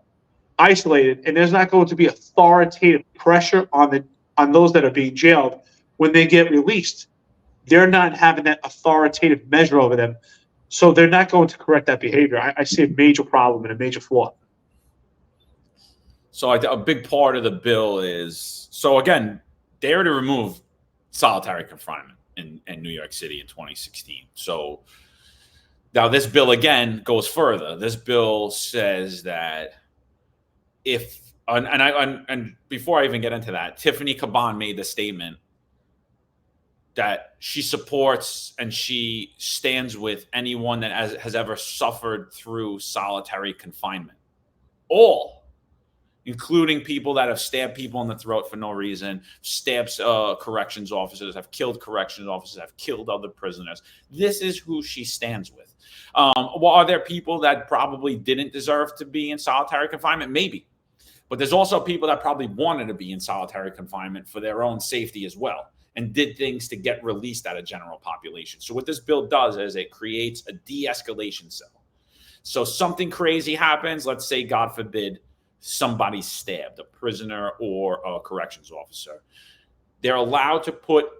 isolated, and there's not going to be authoritative pressure on those that are being jailed when they get released, they're not having that authoritative measure over them. So they're not going to correct that behavior. I see a major problem and a major flaw.
So a big part of the bill is, so again, they already removed solitary confinement in New York City in 2016. So now this bill again goes further. This bill says that and before I even get into that, Tiffany Caban made the statement that she supports and she stands with anyone that has ever suffered through solitary confinement, all, including people that have stabbed people in the throat for no reason, stabbed corrections officers, have killed corrections officers, have killed other prisoners. This is who she stands with. Well, are there people that probably didn't deserve to be in solitary confinement? Maybe. But there's also people that probably wanted to be in solitary confinement for their own safety as well, and did things to get released out of general population. So what this bill does is it creates a de-escalation cell. So something crazy happens, let's say, God forbid, somebody's stabbed, a prisoner or a corrections officer. They're allowed to put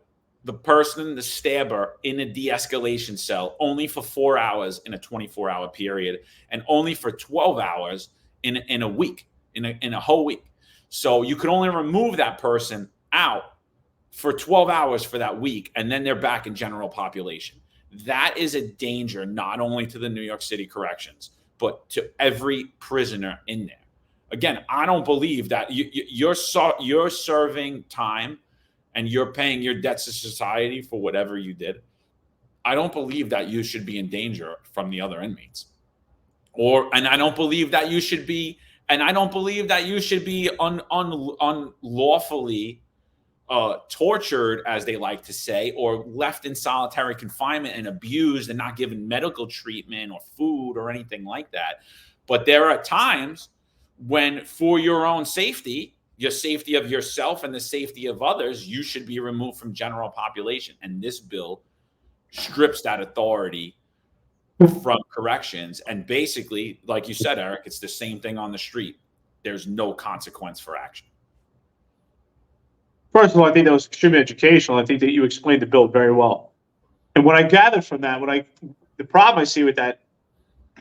the person, the stabber, in a de-escalation cell only for 4 hours in a 24-hour period, and only for 12 hours in a week, in a whole week. So you can only remove that person out for 12 hours for that week, and then they're back in general population. That is a danger not only to the New York City corrections, but to every prisoner in there. Again, I don't believe that you're serving time and you're paying your debts to society for whatever you did. I don't believe that you should be in danger from the other inmates, and I don't believe that you should be, unlawfully tortured, as they like to say, or left in solitary confinement and abused and not given medical treatment or food or anything like that. But there are times when, for your own safety, your safety of yourself and the safety of others, you should be removed from general population. And this bill strips that authority from corrections. And basically, like you said, Eric, it's the same thing on the street. There's no consequence for action.
First of all, I think that was extremely educational. I think that you explained the bill very well. And what I gathered from that, the problem I see with that,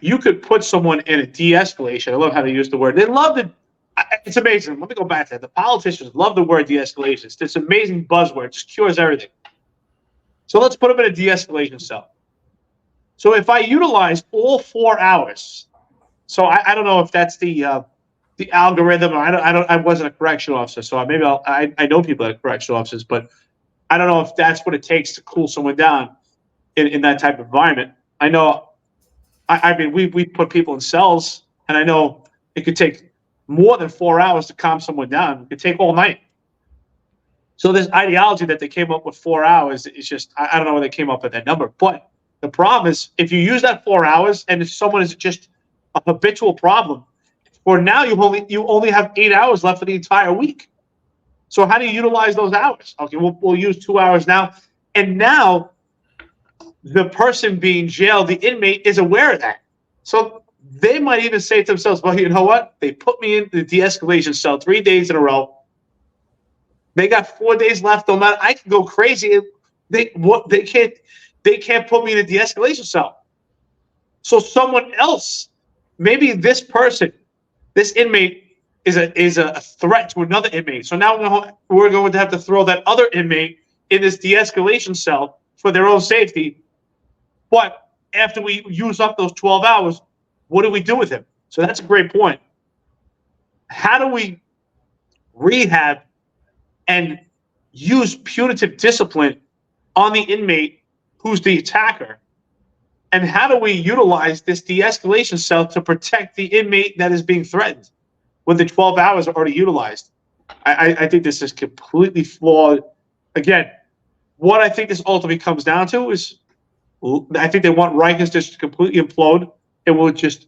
you could put someone in a de-escalation. I love how they use the word. They love it. It's amazing. Let me go back to that. The politicians love the word de-escalation. It's this amazing buzzword. It just cures everything. So let's put them in a de-escalation cell. So if I utilize all 4 hours, so I don't know if that's the algorithm. I wasn't a correctional officer, so maybe I know people that are correctional officers, but I don't know if that's what it takes to cool someone down in that type of environment. I know. I mean, we put people in cells, and I know it could take more than 4 hours to calm someone down. It could take all night. So this ideology that they came up with 4 hours is just, I don't know where they came up with that number. But the problem is, if you use that 4 hours, and if someone is just a habitual problem, for now you only have 8 hours left for the entire week. So how do you utilize those hours? Okay, we'll use 2 hours now, and now the person being jailed, the inmate, is aware of that. So they might even say to themselves, well, you know what? They put me in the de-escalation cell 3 days in a row. They got 4 days left. No matter, I can go crazy. They can't put me in a de-escalation cell. So someone else, maybe this person, this inmate is a threat to another inmate. So now we're going to have to throw that other inmate in this de-escalation cell for their own safety. But after we use up those 12 hours, what do we do with him? So that's a great point. How do we rehab and use punitive discipline on the inmate who's the attacker? And how do we utilize this de-escalation cell to protect the inmate that is being threatened when the 12 hours are already utilized? I think this is completely flawed. Again, what I think this ultimately comes down to is I think they want Rikers just to completely implode. It will just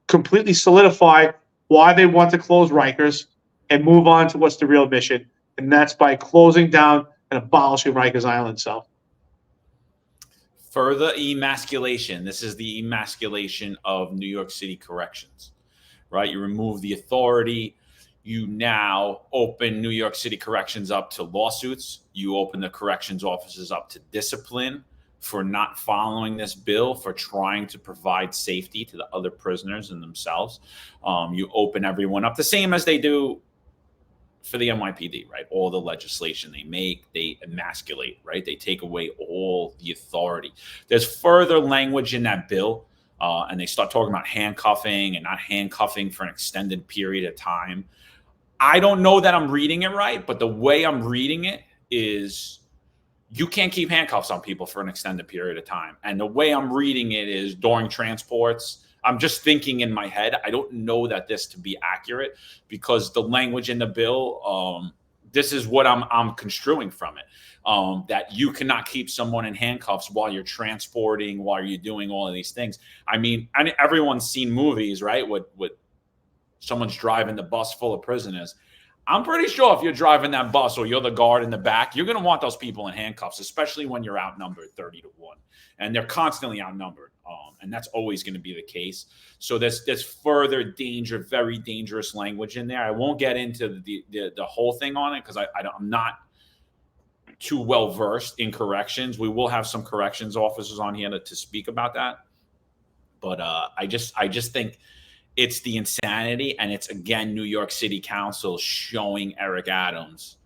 completely solidify why they want to close Rikers and move on to what's the real mission, and that's by closing down and abolishing Rikers Island. So,
further emasculation. This is the emasculation of New York City corrections, right? You remove the authority. You now open New York City corrections up to lawsuits. You open the corrections officers up to discipline for not following this bill, for trying to provide safety to the other prisoners and themselves. You open everyone up the same as they do for the NYPD, right? All the legislation they make, they emasculate, right? They take away all the authority. There's further language in that bill, and they start talking about handcuffing and not handcuffing for an extended period of time. I don't know that I'm reading it right, but the way I'm reading it is you can't keep handcuffs on people for an extended period of time. And the way I'm reading it is during transports. I'm just thinking in my head. I don't know that this to be accurate because the language in the bill, this is what I'm construing from it, that you cannot keep someone in handcuffs while you're transporting, while you're doing all of these things. I mean, everyone's seen movies, right? With someone's driving the bus full of prisoners. I'm pretty sure if you're driving that bus or you're the guard in the back, you're going to want those people in handcuffs, especially when you're outnumbered 30-1. And they're constantly outnumbered. And that's always going to be the case. So there's further danger, very dangerous language in there. I won't get into the whole thing on it because I'm not too well versed in corrections. We will have some corrections officers on here to speak about that. But I just think it's the insanity, and it's, again, New York City Council showing Eric Adams,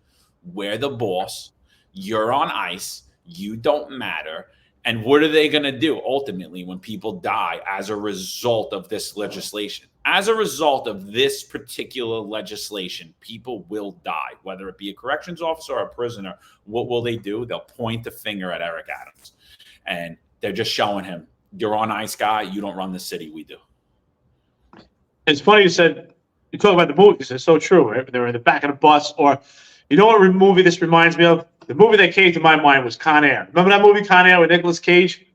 we're the boss, you're on ice, you don't matter. And what are they going to do ultimately when people die as a result of this legislation? As a result of this particular legislation, people will die, whether it be a corrections officer or a prisoner. What will they do? They'll point the finger at Eric Adams. And they're just showing him, you're on ice, guy, you don't run the city, we do.
it's funny you talk about the movies. It's so true. Right? They're in the back of the bus, or you know what movie this reminds me of? The movie that came to my mind was Con Air. Remember that movie, Con Air, with Nicolas Cage?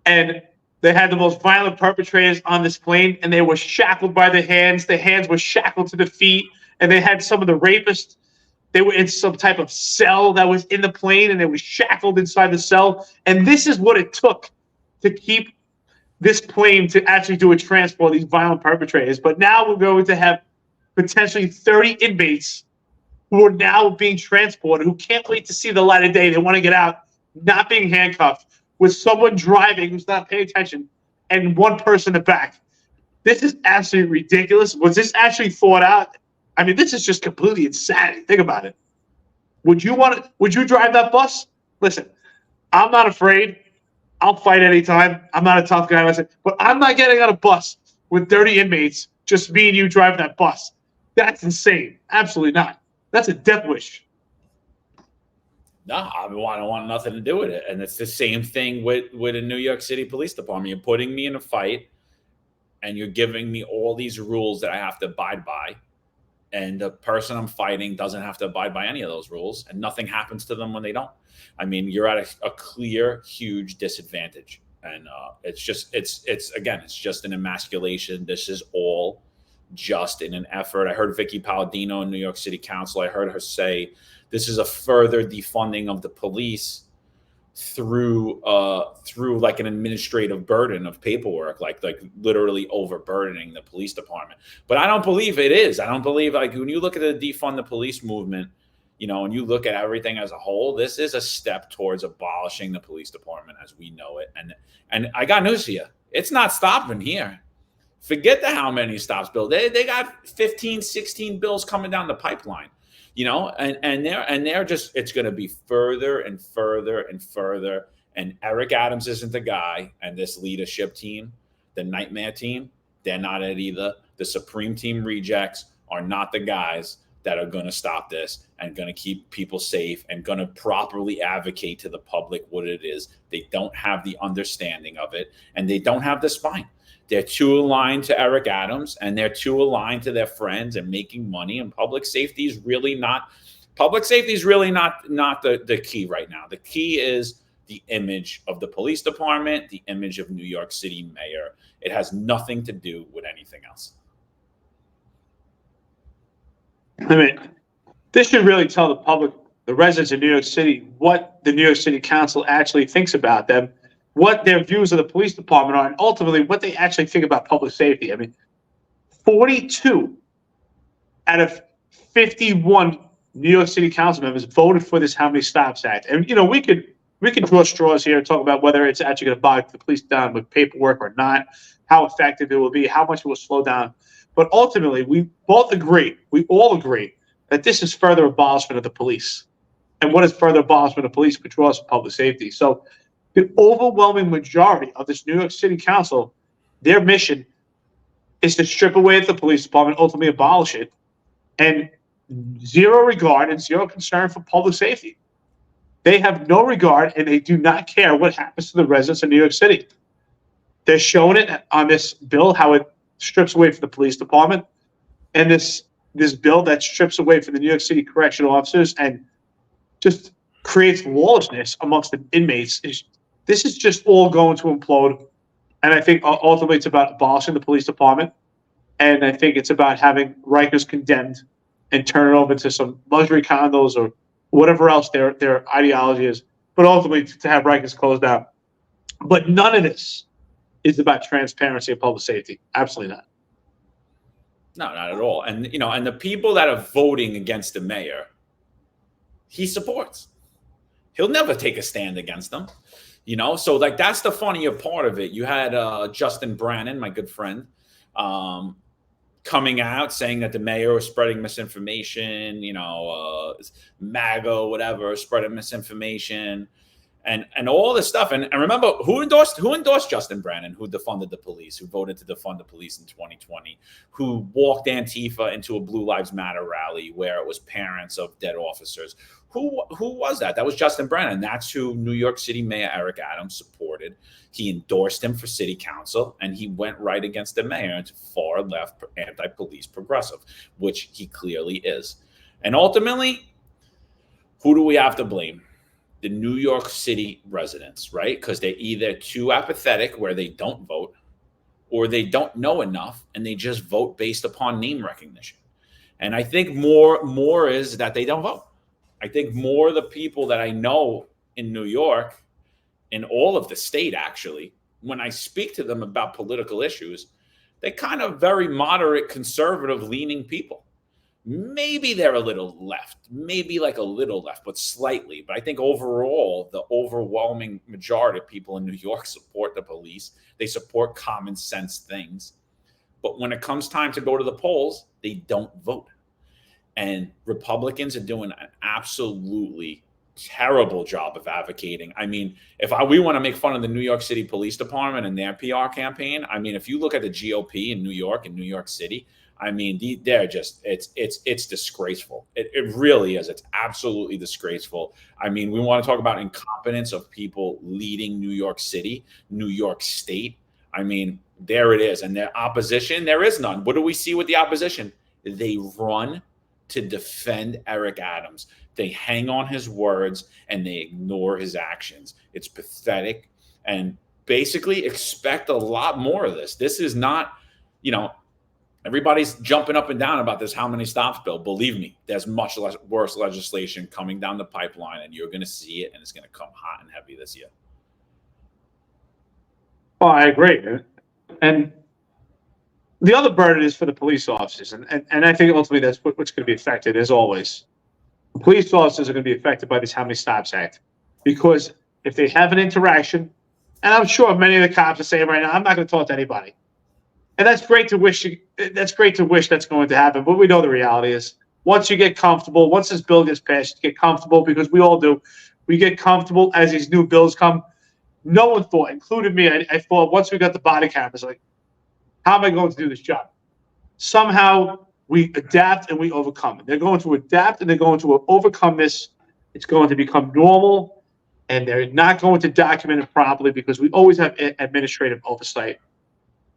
And they had the most violent perpetrators on this plane, and they were shackled by the hands. The hands were shackled to the feet, and they had some of the rapists. They were in some type of cell that was in the plane, and they were shackled inside the cell. And this is what it took to keep this plane to actually do a transport of these violent perpetrators. But now we're going to have potentially 30 inmates who are now being transported, who can't wait to see the light of day. They want to get out, not being handcuffed, with someone driving who's not paying attention, and one person in the back. This is absolutely ridiculous. Was this actually thought out? I mean, this is just completely insanity. Think about it. Would you drive that bus? Listen, I'm not afraid. I'll fight anytime. I'm not a tough guy, but I'm not getting on a bus with 30 inmates, just me and you driving that bus. That's insane. Absolutely not. That's a death wish.
No, I don't want nothing to do with it. And it's the same thing with a New York City Police Department. You're putting me in a fight, and you're giving me all these rules that I have to abide by. And the person I'm fighting doesn't have to abide by any of those rules, and nothing happens to them when they don't. I mean, you're at a clear, huge disadvantage. And it's just an emasculation. This is all just in an effort. I heard Vicky Palladino in New York City Council. I heard her say this is a further defunding of the police through like an administrative burden of paperwork, like literally overburdening the police department. But I don't believe it is. I don't believe, like, when you look at the defund the police movement, you know, and you look at everything as a whole, this is a step towards abolishing the police department as we know it. And I got news for you. It's not stopping here. Forget how many stops, Bill. They got 15, 16 bills coming down the pipeline, you know, and they're just, it's going to be further and further and further. And Eric Adams isn't the guy, and this leadership team, the nightmare team, they're not it either. The Supreme Team rejects are not the guys that are going to stop this and going to keep people safe and going to properly advocate to the public what it is. They don't have the understanding of it, and they don't have the spine. They're too aligned to Eric Adams, and they're too aligned to their friends and making money. And public safety is really not the key right now. The key is the image of the police department, the image of New York City mayor. It has nothing to do with anything else.
I mean, this should really tell the public, the residents of New York City, what the New York City Council actually thinks about them, what their views of the police department are, and ultimately what they actually think about public safety. I mean, 42 out of 51 New York City council members voted for this How Many Stops Act. And, you know, we could draw straws here and talk about whether it's actually going to bog the police down with paperwork or not, how effective it will be, how much it will slow down. But ultimately, we all agree that this is further abolishment of the police. And what is further abolishment of police patrols for public safety? So the overwhelming majority of this New York City Council, their mission is to strip away the police department, ultimately abolish it, and zero regard and zero concern for public safety. They have no regard and they do not care what happens to the residents of New York City. They're showing it on this bill, how it strips away from the police department, and this bill that strips away from the New York City correctional officers and just creates lawlessness amongst the inmates. This is just all going to implode. And I think ultimately it's about abolishing the police department. And I think it's about having Rikers condemned and turn it over to some luxury condos or whatever else their ideology is. But ultimately to have Rikers closed down. But none of this is about transparency and public safety. Absolutely not.
No, not at all. And, you know, and the people that are voting against the mayor, he supports. He'll never take a stand against them. You know, so like that's the funnier part of it. You had Justin Brannon, my good friend, coming out saying that the mayor was spreading misinformation, you know, MAGA, whatever, spreading misinformation and all this stuff. And remember, who endorsed Justin Brannon, who defunded the police, who voted to defund the police in 2020, who walked Antifa into a Blue Lives Matter rally where it was parents of dead officers. Who was that? That was Justin Brannon. That's who New York City Mayor Eric Adams supported. He endorsed him for city council, and he went right against the mayor into far left anti-police progressive, which he clearly is. And ultimately, who do we have to blame? The New York City residents, right? Because they're either too apathetic where they don't vote, or they don't know enough and they just vote based upon name recognition. And I think more is that they don't vote. I think more the people that I know in New York, in all of the state, actually, when I speak to them about political issues, they're kind of very moderate, conservative leaning people. Maybe they're a little left, maybe like a little left, but slightly. But I think overall, the overwhelming majority of people in New York support the police. They support common sense things. But when it comes time to go to the polls, they don't vote. And Republicans are doing an absolutely terrible job of advocating. I mean, we want to make fun of the New York City Police Department and their PR campaign, I mean, if you look at the GOP in New York and New York City, I mean, they're just, it's disgraceful. It really is. It's absolutely disgraceful. I mean, we want to talk about incompetence of people leading New York City, New York State. I mean, there it is. And their opposition, there is none. What do we see with the opposition? They run to defend Eric Adams. They hang on his words and they ignore his actions. It's pathetic. And basically expect a lot more of this. This is not, you know, everybody's jumping up and down about this How Many Stops bill. Believe me, there's much less worse legislation coming down the pipeline, and you're going to see it, and it's going to come hot and heavy this year.
Well, I agree. And the other burden is for the police officers. And I think ultimately that's what's going to be affected, as always. The police officers are going to be affected by this How Many Stops Act. Because if they have an interaction, and I'm sure many of the cops are saying right now, I'm not going to talk to anybody. And that's great to wish. That's great to wish that's going to happen. But we know the reality is once you get comfortable, once this bill gets passed, you get comfortable, because we all do. We get comfortable as these new bills come. No one thought, including me, I thought once we got the body cameras, like, how am I going to do this job? Somehow we adapt and we overcome it. They're going to adapt and they're going to overcome this. It's going to become normal, and they're not going to document it properly because we always have administrative oversight.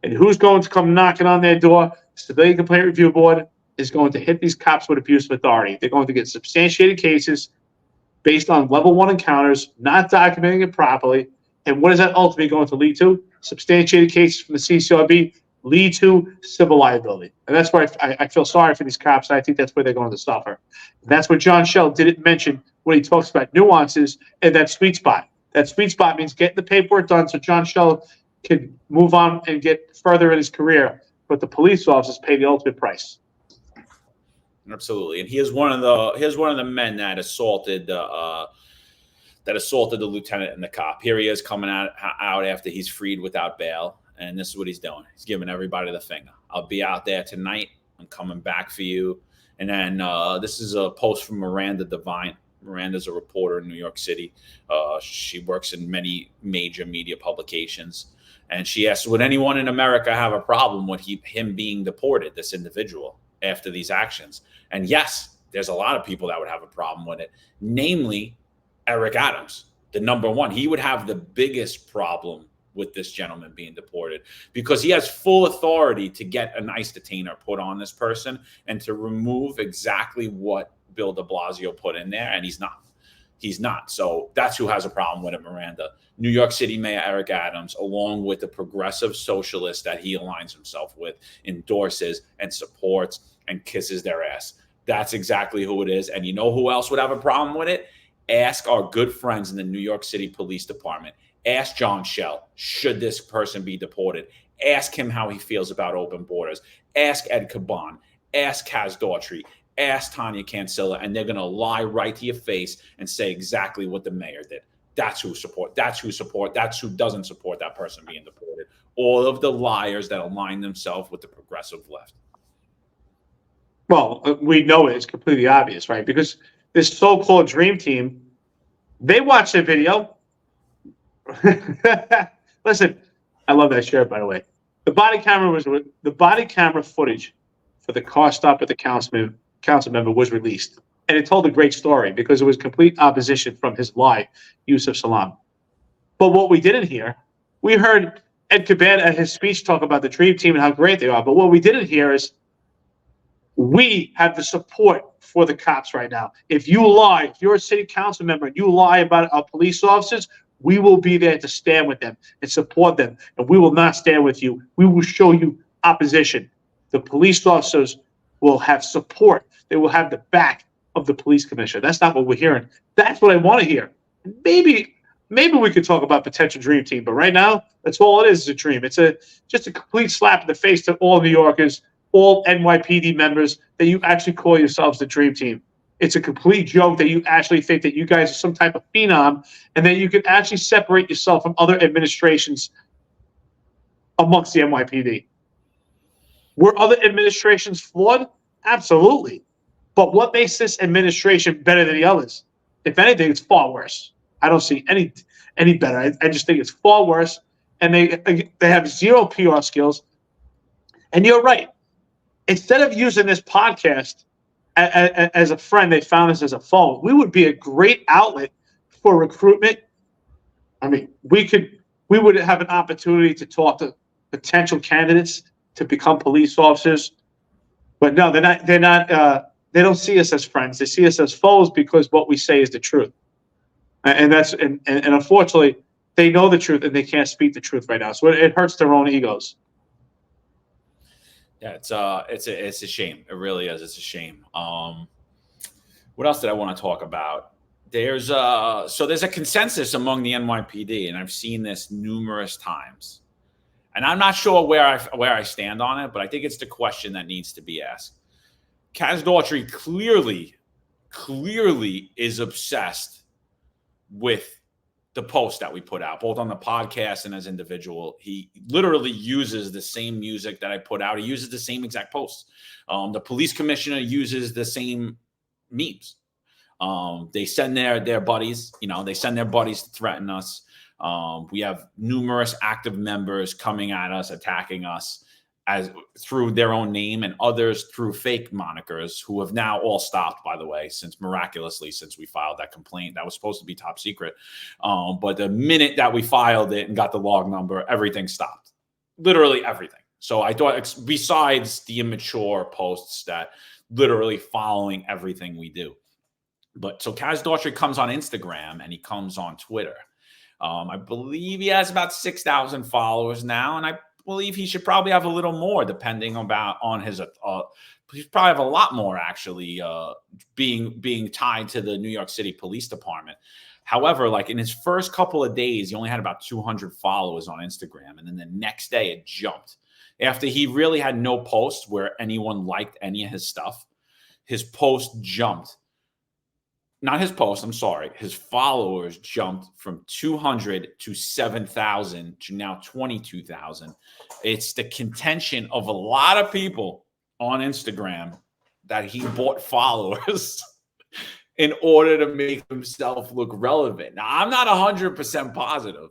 And who's going to come knocking on their door? Civilian Complaint Review Board is going to hit these cops with abuse of authority. They're going to get substantiated cases, based on level 1 encounters, not documenting it properly. And what is that ultimately going to lead to? Substantiated cases from the CCRB lead to civil liability. And that's why I feel sorry for these cops. I think that's where they're going to suffer. And that's what John Schell didn't mention when he talks about nuances and that sweet spot. That sweet spot means getting the paperwork done so John Schell can move on and get further in his career. But the police officers pay the ultimate price.
Absolutely, and here's one of the men that assaulted the lieutenant and the cop. Here he is coming out after he's freed without bail, and this is what he's doing. He's giving everybody the finger. I'll be out there tonight. I'm coming back for you. And then this is a post from Miranda Devine. Miranda's a reporter in New York City. She works in many major media publications, and she asked, "Would anyone in America have a problem with him being deported? This individual after these actions?" And yes, there's a lot of people that would have a problem with it, namely Eric Adams, the number one. He would have the biggest problem with this gentleman being deported because he has full authority to get an ICE detainer put on this person and to remove exactly what Bill de Blasio put in there, and he's not. He's not. So that's who has a problem with it, Miranda. New York City Mayor Eric Adams, along with the progressive socialist that he aligns himself with, endorses and supports and kisses their ass. That's exactly who it is. And you know who else would have a problem with it? Ask our good friends in the New York City Police Department. Ask John Schell, should this person be deported? Ask him how he feels about open borders. Ask Ed Caban. Ask Kaz Daughtry. Ask Tanya Cancilla, and they're going to lie right to your face and say exactly what the mayor did. That's who support. That's who support. That's who doesn't support that person being deported. All of the liars that align themselves with the progressive left.
Well, we know it's completely obvious, right? Because this so-called dream team, they watch the video. Listen, I love that shirt, by the way. The body camera footage for the car stop at the council member was released, and it told a great story because it was complete opposition from his lie, Yusuf Salam. But what we didn't hear, we heard Ed Caban at his speech talk about the dream team and how great they are. But what we didn't hear is we have the support for the cops right now. If you lie, if you're a city council member and you lie about our police officers, we will be there to stand with them and support them. And we will not stand with you. We will show you opposition. The police officers will have support. They will have the back of the police commissioner. That's not what we're hearing. That's what I want to hear. Maybe we could talk about potential dream team, but right now, that's all it is a dream. It's just a complete slap in the face to all New Yorkers, all NYPD members, that you actually call yourselves the dream team. It's a complete joke that you actually think that you guys are some type of phenom and that you can actually separate yourself from other administrations amongst the NYPD. Were other administrations flawed? Absolutely. But what makes this administration better than the others? If anything, it's far worse. I don't see any better. I just think it's far worse. And they have zero PR skills. And you're right. Instead of using this podcast as a friend, they found us as a foe. We would be a great outlet for recruitment. I mean, we would have an opportunity to talk to potential candidates to become police officers. But no, they're not. They don't see us as friends. They see us as foes because what we say is the truth. And unfortunately, they know the truth and they can't speak the truth right now. So it hurts their own egos.
Yeah, it's a shame. It really is. It's a shame. What else did I want to talk about? There's a consensus among the NYPD, and I've seen this numerous times. And I'm not sure where I stand on it, but I think it's the question that needs to be asked. Kaz Daughtry clearly is obsessed with the post that we put out, both on the podcast and as individual. He literally uses the same music that I put out. He uses the same exact posts. The police commissioner uses the same memes. They send their buddies, they send their buddies to threaten us. We have numerous active members coming at us, attacking us as through their own name, and others through fake monikers, who have now all stopped, by the way, since we filed that complaint. That was supposed to be top secret. But the minute that we filed it and got the log number, everything stopped. Literally everything. So I thought, besides the immature posts that literally following everything we do. But so Kaz Daughtry comes on Instagram and he comes on Twitter. I believe he has about 6,000 followers now, and I believe he should probably have a little more, depending on his. He probably have a lot more actually, being tied to the New York City Police Department. However, like in his first couple of days, he only had about 200 followers on Instagram, and then the next day it jumped. After he really had no posts where anyone liked any of his stuff, his post jumped. Not his post, I'm sorry. His followers jumped from 200 to 7,000 to now 22,000. It's the contention of a lot of people on Instagram that he bought followers in order to make himself look relevant. Now, I'm not 100% positive,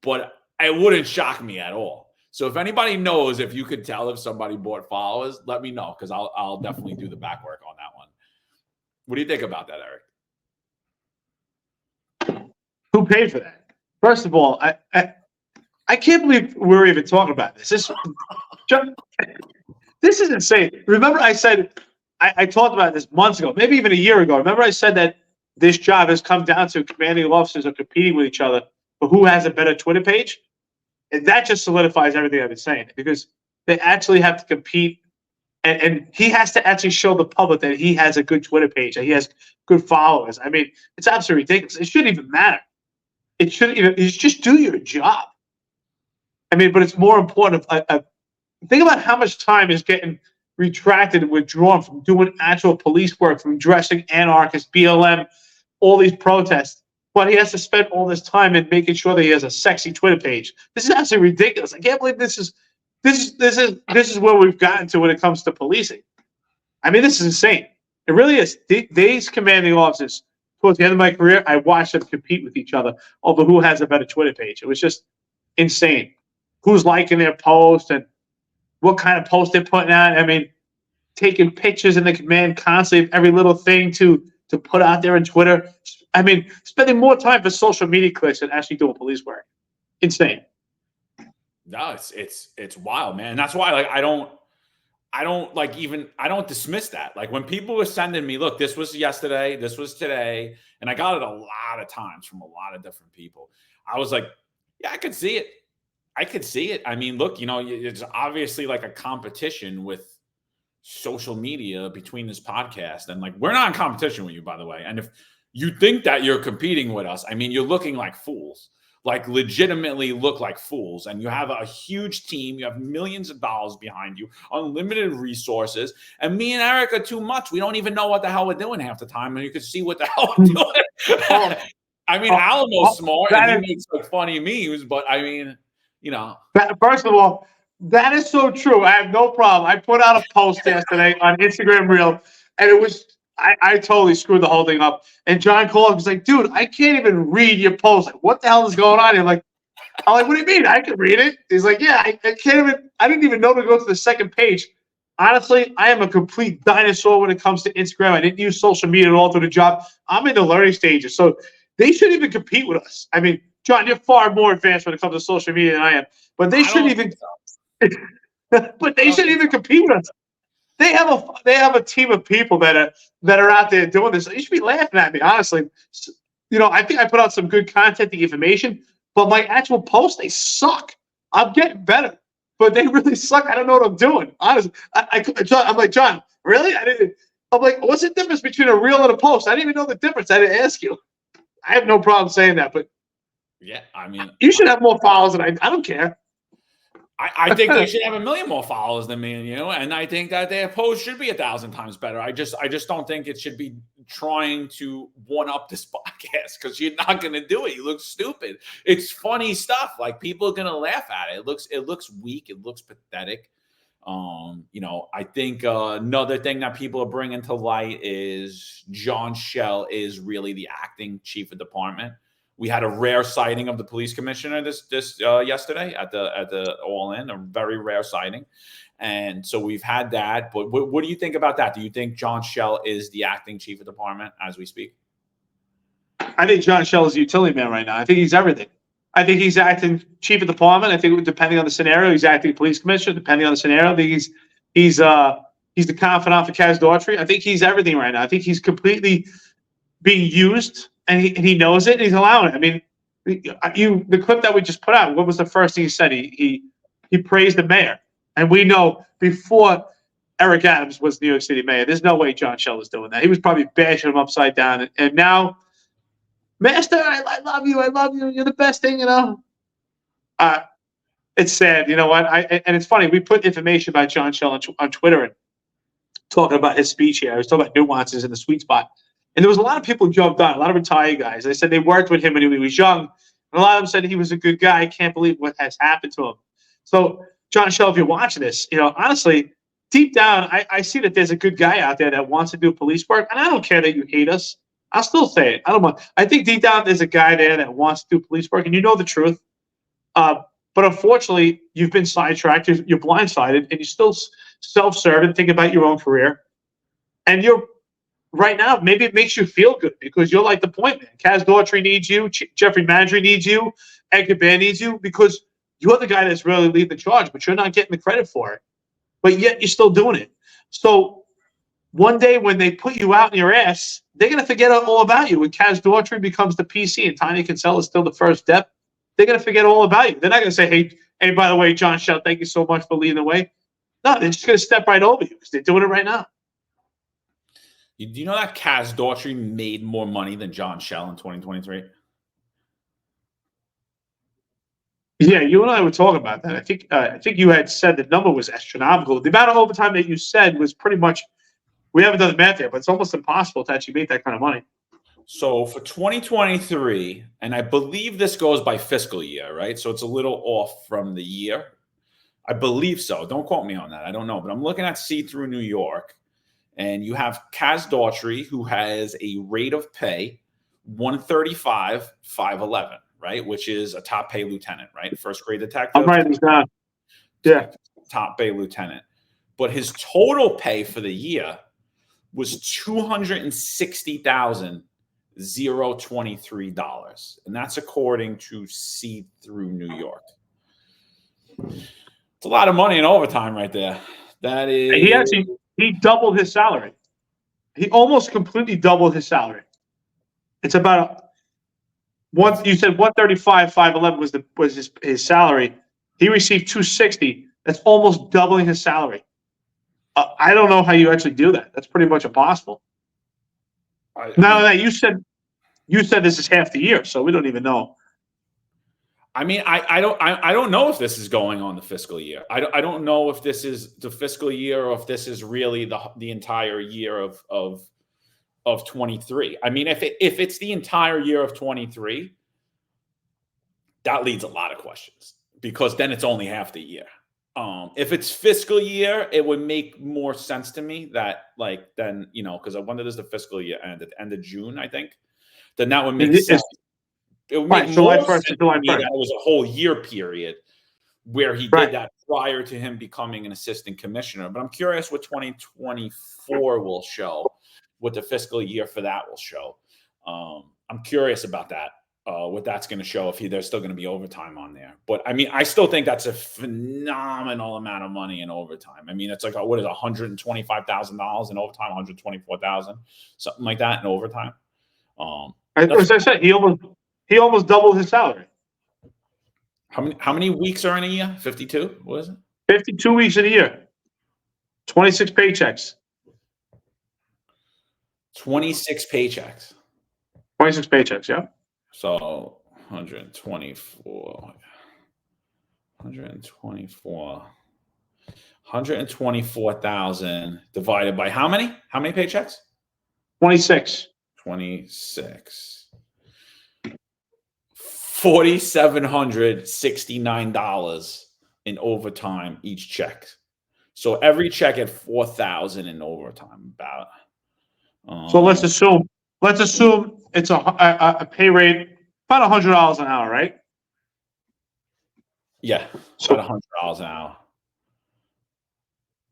but it wouldn't shock me at all. So if anybody knows, if you could tell if somebody bought followers, let me know, because I'll definitely do the back work on that one. What do you think about that, Eric?
Who paid for that? First of all, I can't believe we're even talking about this. This is insane. Remember, I said I talked about this months ago, maybe even a year ago. Remember, I said that this job has come down to commanding officers are competing with each other for who has a better Twitter page, and that just solidifies everything I've been saying, because they actually have to compete, and he has to actually show the public that he has a good Twitter page, that he has good followers. I mean, it's absolutely ridiculous. It shouldn't even matter. It shouldn't even. You just do your job. I mean, but it's more important. Think about how much time is getting retracted and withdrawn from doing actual police work, from dressing anarchists, BLM, all these protests. But he has to spend all this time in making sure that he has a sexy Twitter page. This is absolutely ridiculous. I can't believe this is where we've gotten to when it comes to policing. I mean, this is insane. It really is. These commanding officers, towards the end of my career, I watched them compete with each other over who has a better Twitter page. It was just insane. Who's liking their post and what kind of post they're putting out. I mean, taking pictures in the command constantly of every little thing to put out there on Twitter. I mean, spending more time for social media clicks than actually doing police work. Insane.
No, it's wild, man. And that's why, like, I don't dismiss that. Like, when people were sending me, look, this was yesterday, this was today, and I got it a lot of times from a lot of different people. I was like, yeah, I could see it. I mean, look, it's obviously like a competition with social media between this podcast, and like, we're not in competition with you, by the way. And if you think that you're competing with us, I mean, you're looking like fools. Like, legitimately look like fools. And you have a huge team. You have millions of dollars behind you, unlimited resources. And me and Eric are too much. We don't even know what the hell we're doing half the time. And you can see what the hell we're doing. I mean, Alamo's smart and he makes like funny memes, but I mean,
First of all, that is so true. I have no problem. I put out a post yesterday on Instagram Reel, and it was I totally screwed the whole thing up. And John Cole was like, dude, I can't even read your post. Like, what the hell is going on here? I'm like, what do you mean? I can read it. He's like, yeah, I can't even, I didn't even know to go to the second page. Honestly, I am a complete dinosaur when it comes to Instagram. I didn't use social media at all through the job. I'm in the learning stages. So they shouldn't even compete with us. I mean, John, you're far more advanced when it comes to social media than I am. But they shouldn't even but they shouldn't even compete with us. They have a team of people that are out there doing this. You should be laughing at me, honestly. I think I put out some good content, the information, but my actual posts, they suck. I'm getting better, but they really suck. I don't know what I'm doing. Honestly, I'm like, John, really? I'm like, what's the difference between a reel and a post? I didn't even know the difference. I didn't ask you. I have no problem saying that, but
yeah, I mean,
you should have more followers than I don't care.
I think they should have 1 million more followers than me and you, and I think that their post should be 1,000 times better. I just don't think it should be trying to one up this podcast, because you're not going to do it. You look stupid. It's funny stuff. Like, people are going to laugh at it. It looks weak. It looks pathetic. I think another thing that people are bringing to light is John Schell is really the acting chief of department. We had a rare sighting of the police commissioner this yesterday at the All-In, a very rare sighting. And so we've had that. But what do you think about that? Do you think John Schell is the acting chief of department as we speak?
I think John Schell is a utility man right now. I think he's everything. I think he's acting chief of department. I think depending on the scenario, he's acting police commissioner. Depending on the scenario, I think he's the confidant for Kaz Daughtry. I think he's everything right now. I think he's completely being used, and he knows it, and he's allowing it. I mean, the clip that we just put out, what was the first thing he said? He praised the mayor. And we know before Eric Adams was New York City mayor, there's no way John Shell was doing that. He was probably bashing him upside down. And now, Master, I love you. I love you. You're the best thing, you know. It's sad. You know what? And it's funny. We put information about John Shell on Twitter and talking about his speech here. I was talking about nuances in the sweet spot. And there was a lot of people who jumped on, a lot of retired guys. They said they worked with him when he was young. And a lot of them said he was a good guy. I can't believe what has happened to him. So, John Shell, if you're watching this, you know, honestly, deep down, I see that there's a good guy out there that wants to do police work. And I don't care that you hate us. I'll still say it. I don't want. I think deep down there's a guy there that wants to do police work, and you know the truth. But unfortunately, you've been sidetracked. You're blindsided, and you're still self-serving, thinking about your own career. And you're right now, maybe it makes you feel good because you're like the point man. Kaz Daughtry needs you. Jeffrey Mandry needs you. Edgar Bear needs you because you're the guy that's really leading the charge, but you're not getting the credit for it. But yet you're still doing it. So one day when they put you out in your ass, they're going to forget all about you. When Kaz Daughtry becomes the PC and Tiny Kinsella is still the first step, they're going to forget all about you. They're not going to say, hey, by the way, John Shell, thank you so much for leading the way. No, they're just going to step right over you because they're doing it right now.
Do you know that Kaz Daughtry made more money than John Shell in 2023?
Yeah, you and I were talking about that. I think you had said the number was astronomical. The amount of overtime that you said was pretty much, we haven't done the math yet, but it's almost impossible to actually make that kind of money.
So for 2023, and I believe this goes by fiscal year, right? So it's a little off from the year. I believe so. Don't quote me on that. I don't know. But I'm looking at See Through New York, and you have Kaz Daughtry, who has a rate of pay $135,511, right? Which is a top pay lieutenant, right? First grade detective.
I'm writing this down. Yeah.
Top pay lieutenant. But his total pay for the year was $260,023. And that's according to See Through New York. It's a lot of money in overtime right there. That is.
He doubled his salary. He almost completely doubled his salary. It's about you said 135,511 was his salary. He received 260. That's almost doubling his salary. I don't know how you actually do that. That's pretty much impossible. Now that you said this is half the year, so we don't even know.
I mean, I don't know if this is going on the fiscal year. I don't know if this is the fiscal year or if this is really the entire year of 23. I mean, if it's the entire year of 23, that leads a lot of questions because then it's only half the year. If it's fiscal year, it would make more sense to me that then, you know, because when does the fiscal year end? At the end of June, I think. Then that would make sense. It would make more sense to me that it was a whole year period where he did that prior to him becoming an assistant commissioner. But I'm curious what 2024 will show, what the fiscal year for that will show. I'm curious about that, what that's going to show, if there's still going to be overtime on there. But I mean, I still think that's a phenomenal amount of money in overtime. I mean, it's like, what is $125,000 in overtime, $124,000, something like that in overtime.
As I said, he almost doubled his salary.
How many weeks are in a year? 52? What is it?
52 weeks in a year. 26 paychecks.
26 paychecks.
26 paychecks, yeah.
So 124,000 divided by how many? How many paychecks?
26.
$4,769 in overtime each check. So every check at $4,000 in overtime. About.
So let's assume it's a pay rate about $100 an hour, right?
Yeah, about $100 an hour.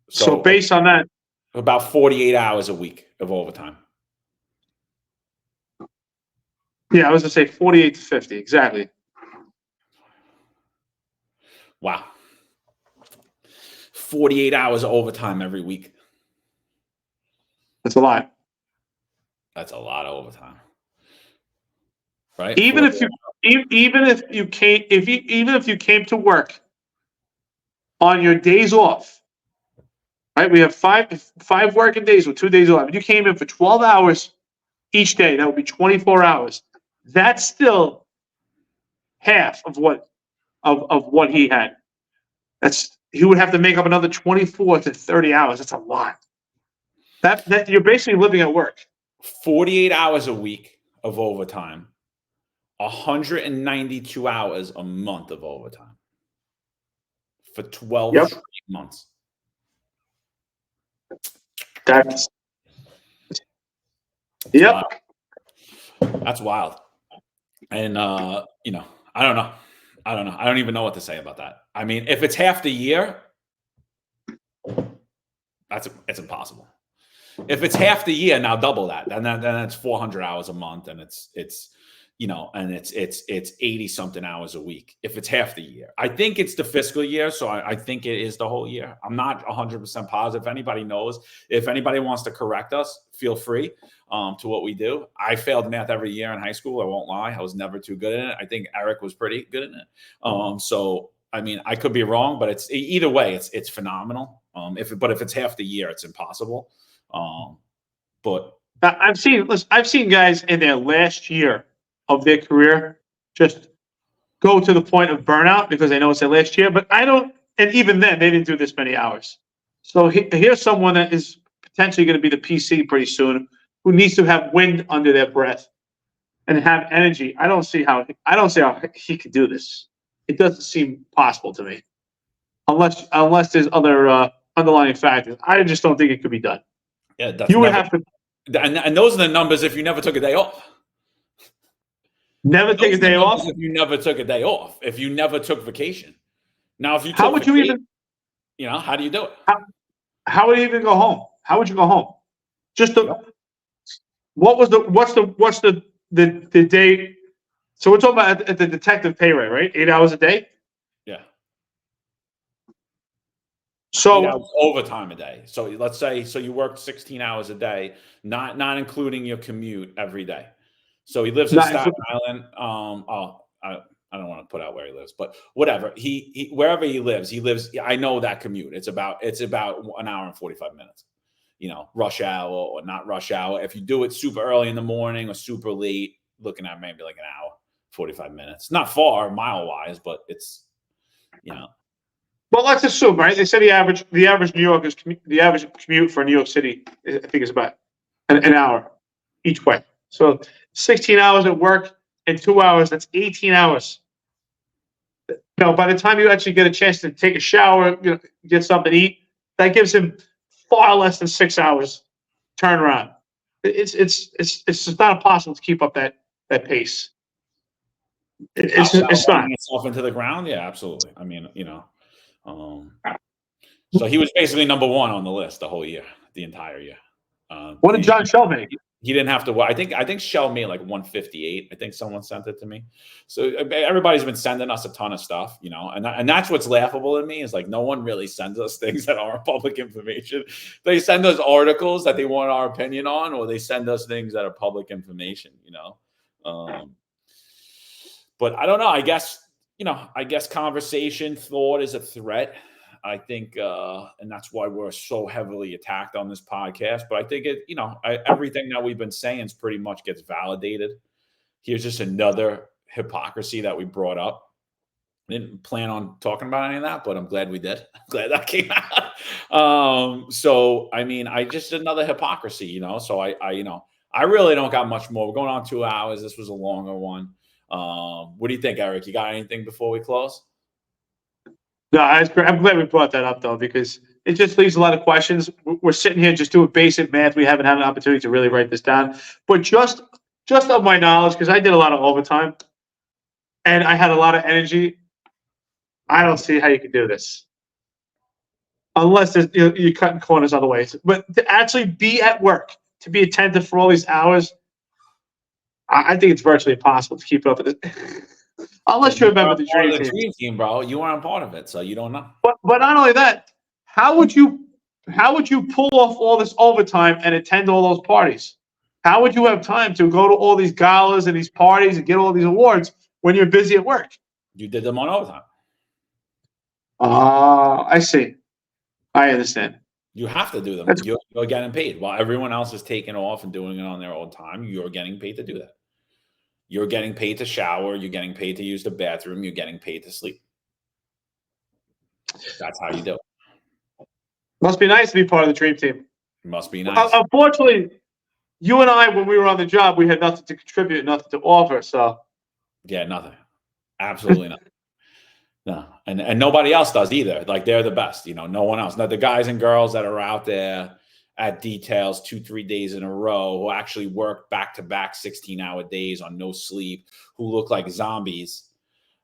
So based on that,
about 48 hours a week of overtime.
Yeah, I was going to say 48 to 50, exactly.
Wow. 48 hours of overtime every week.
That's a lot.
That's a lot of overtime, right?
Even if you came to work on your days off, right? We have five working days with 2 days off. If you came in for 12 hours each day, that would be 24 hours. That's still half of what he had. He would have to make up another 24 to 30 hours. That's a lot. That you're basically living at work.
48 hours a week of overtime, 192 hours a month of overtime for 12 straight months.
That's
That's wild. And I don't know. I don't even know what to say about that. I mean, if it's half the year, it's impossible. If it's half the year, now double that. Then it's 400 hours a month, and it's 80 something hours a week. If it's half the year, I think it's the fiscal year, so I think it is the whole year. I'm not 100% positive. If anybody knows, if anybody wants to correct us, feel free to what we do. I failed math every year in high school. I won't lie. I was never too good in it. I think Eric was pretty good in it. So I mean, I could be wrong, but it's either way, it's phenomenal. If it's half the year, it's impossible. But
I've seen guys in their last year of their career just go to the point of burnout because they know it's their last year. But I don't, and even then, they didn't do this many hours. So here's someone that is potentially going to be the PC pretty soon, who needs to have wind under their breath and have energy. I don't see how he could do this. It doesn't seem possible to me, unless there's other underlying factors. I just don't think it could be done.
Yeah,
you would have to.
And those are the numbers if you never took a day off.
Never take a day off?
If you never took a day off. If you never took vacation. Now, if you took
how would
vacation,
you even?
How do you do it?
How would you even go home? How would you go home? Just what's the day? So we're talking about at the detective pay rate, right? 8 hours a day.
Yeah.
So
8 hours overtime a day. So let's say you work 16 hours a day, not including your commute every day. So he lives in Staten Island. I don't want to put out where he lives, but whatever. He wherever he lives. I know that commute. It's about 1 hour and 45 minutes. Rush hour or not rush hour. If you do it super early in the morning or super late, looking at maybe like an hour, 45 minutes. Not far mile wise, but it's
Well, let's assume, right? They said the average New Yorkers the average commute for New York City, I think, is about an hour each way. So 16 hours at work and 2 hours, that's 18 hours. By the time you actually get a chance to take a shower, get something to eat, that gives him far less than 6 hours turnaround. It's just not possible to keep up that pace. It's not.
Itself into the ground. Yeah, absolutely. I mean, so he was basically number one on the list the whole year, the entire year.
What did John Shell make?
He didn't have to. I think Shell made like 158. I think someone sent it to me. So everybody's been sending us a ton of stuff, and that's what's laughable to me is like no one really sends us things that aren't public information. They send us articles that they want our opinion on, or they send us things that are public information, But I don't know. I guess conversation, thought is a threat. I think, and that's why we're so heavily attacked on this podcast. But I think everything that we've been saying pretty much gets validated. Here's just another hypocrisy that we brought up. I didn't plan on talking about any of that, but I'm glad we did. I'm glad that came out. So, I mean, just another hypocrisy, So I really don't got much more. We're going on 2 hours. This was a longer one. What do you think, Eric? You got anything before we close?
No, I'm glad we brought that up, though, because it just leaves a lot of questions. We're sitting here just doing basic math. We haven't had an opportunity to really write this down. But just of my knowledge, because I did a lot of overtime, and I had a lot of energy, I don't see how you could do this. Unless you're cutting corners other ways. But to actually be at work, to be attentive for all these hours, I think it's virtually impossible to keep up with it. Unless you're a member of the
dream team, bro. You weren't part of it, so you don't know.
But not only that, how would you pull off all this overtime and attend all those parties? How would you have time to go to all these galas and these parties and get all these awards when you're busy at work?
You did them on overtime.
I see. I understand.
You have to do them.
That's-
You're getting paid. While everyone else is taking off and doing it on their own time, you're getting paid to do that. You're getting paid to shower. You're getting paid to use the bathroom. You're getting paid to sleep. That's how you do it.
Must be nice to be part of the dream team.
Must be nice.
Unfortunately, you and I, when we were on the job, we had nothing to contribute, nothing to offer. So
Yeah, nothing. Absolutely nothing. No, and nobody else does either. Like, they're the best, no one else. Now, the guys and girls that are out there at details 2-3 days in a row, who actually work back-to-back 16-hour days on no sleep, who look like zombies,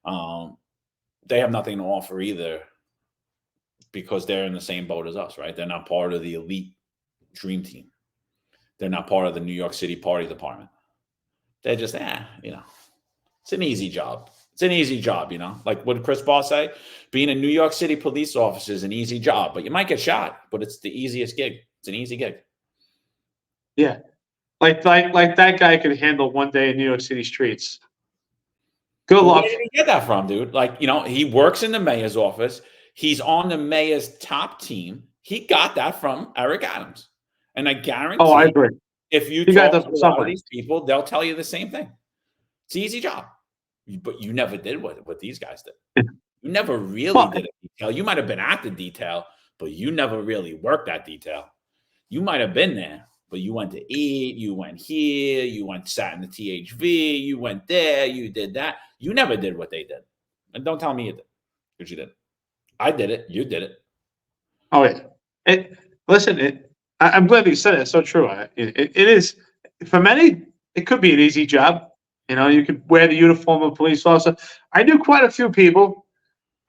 they have nothing to offer either, because they're in the same boat as us, right? They're not part of the elite dream team. They're not part of the New York City party department. They're just, it's an easy job. It's an easy job, Like, what did Chris Ball say? Being a New York City police officer is an easy job, but you might get shot, but it's the easiest gig. It's an easy gig.
yeah, like that guy could handle one day in New York City streets. Good luck.
Where did he get that from, dude? Like, he works in the mayor's office. He's on the mayor's top team. He got that from Eric Adams. And I guarantee
I agree.
if you
got
talk
that
to
from
a lot of
somewhere.
these people, they'll tell you the same thing. It's an easy job. But you never did what these guys did. You never really did a detail. You might have been at the detail, but you never really worked that detail. You might have been there, but you went to eat, you went here, you went sat in the THV, you went there, you did that. You never did what they did. And don't tell me you did, because you did. I did it. You did it.
Oh, yeah. I'm glad that you said it. It's so true. It is, for many, it could be an easy job. You could wear the uniform of a police officer. I knew quite a few people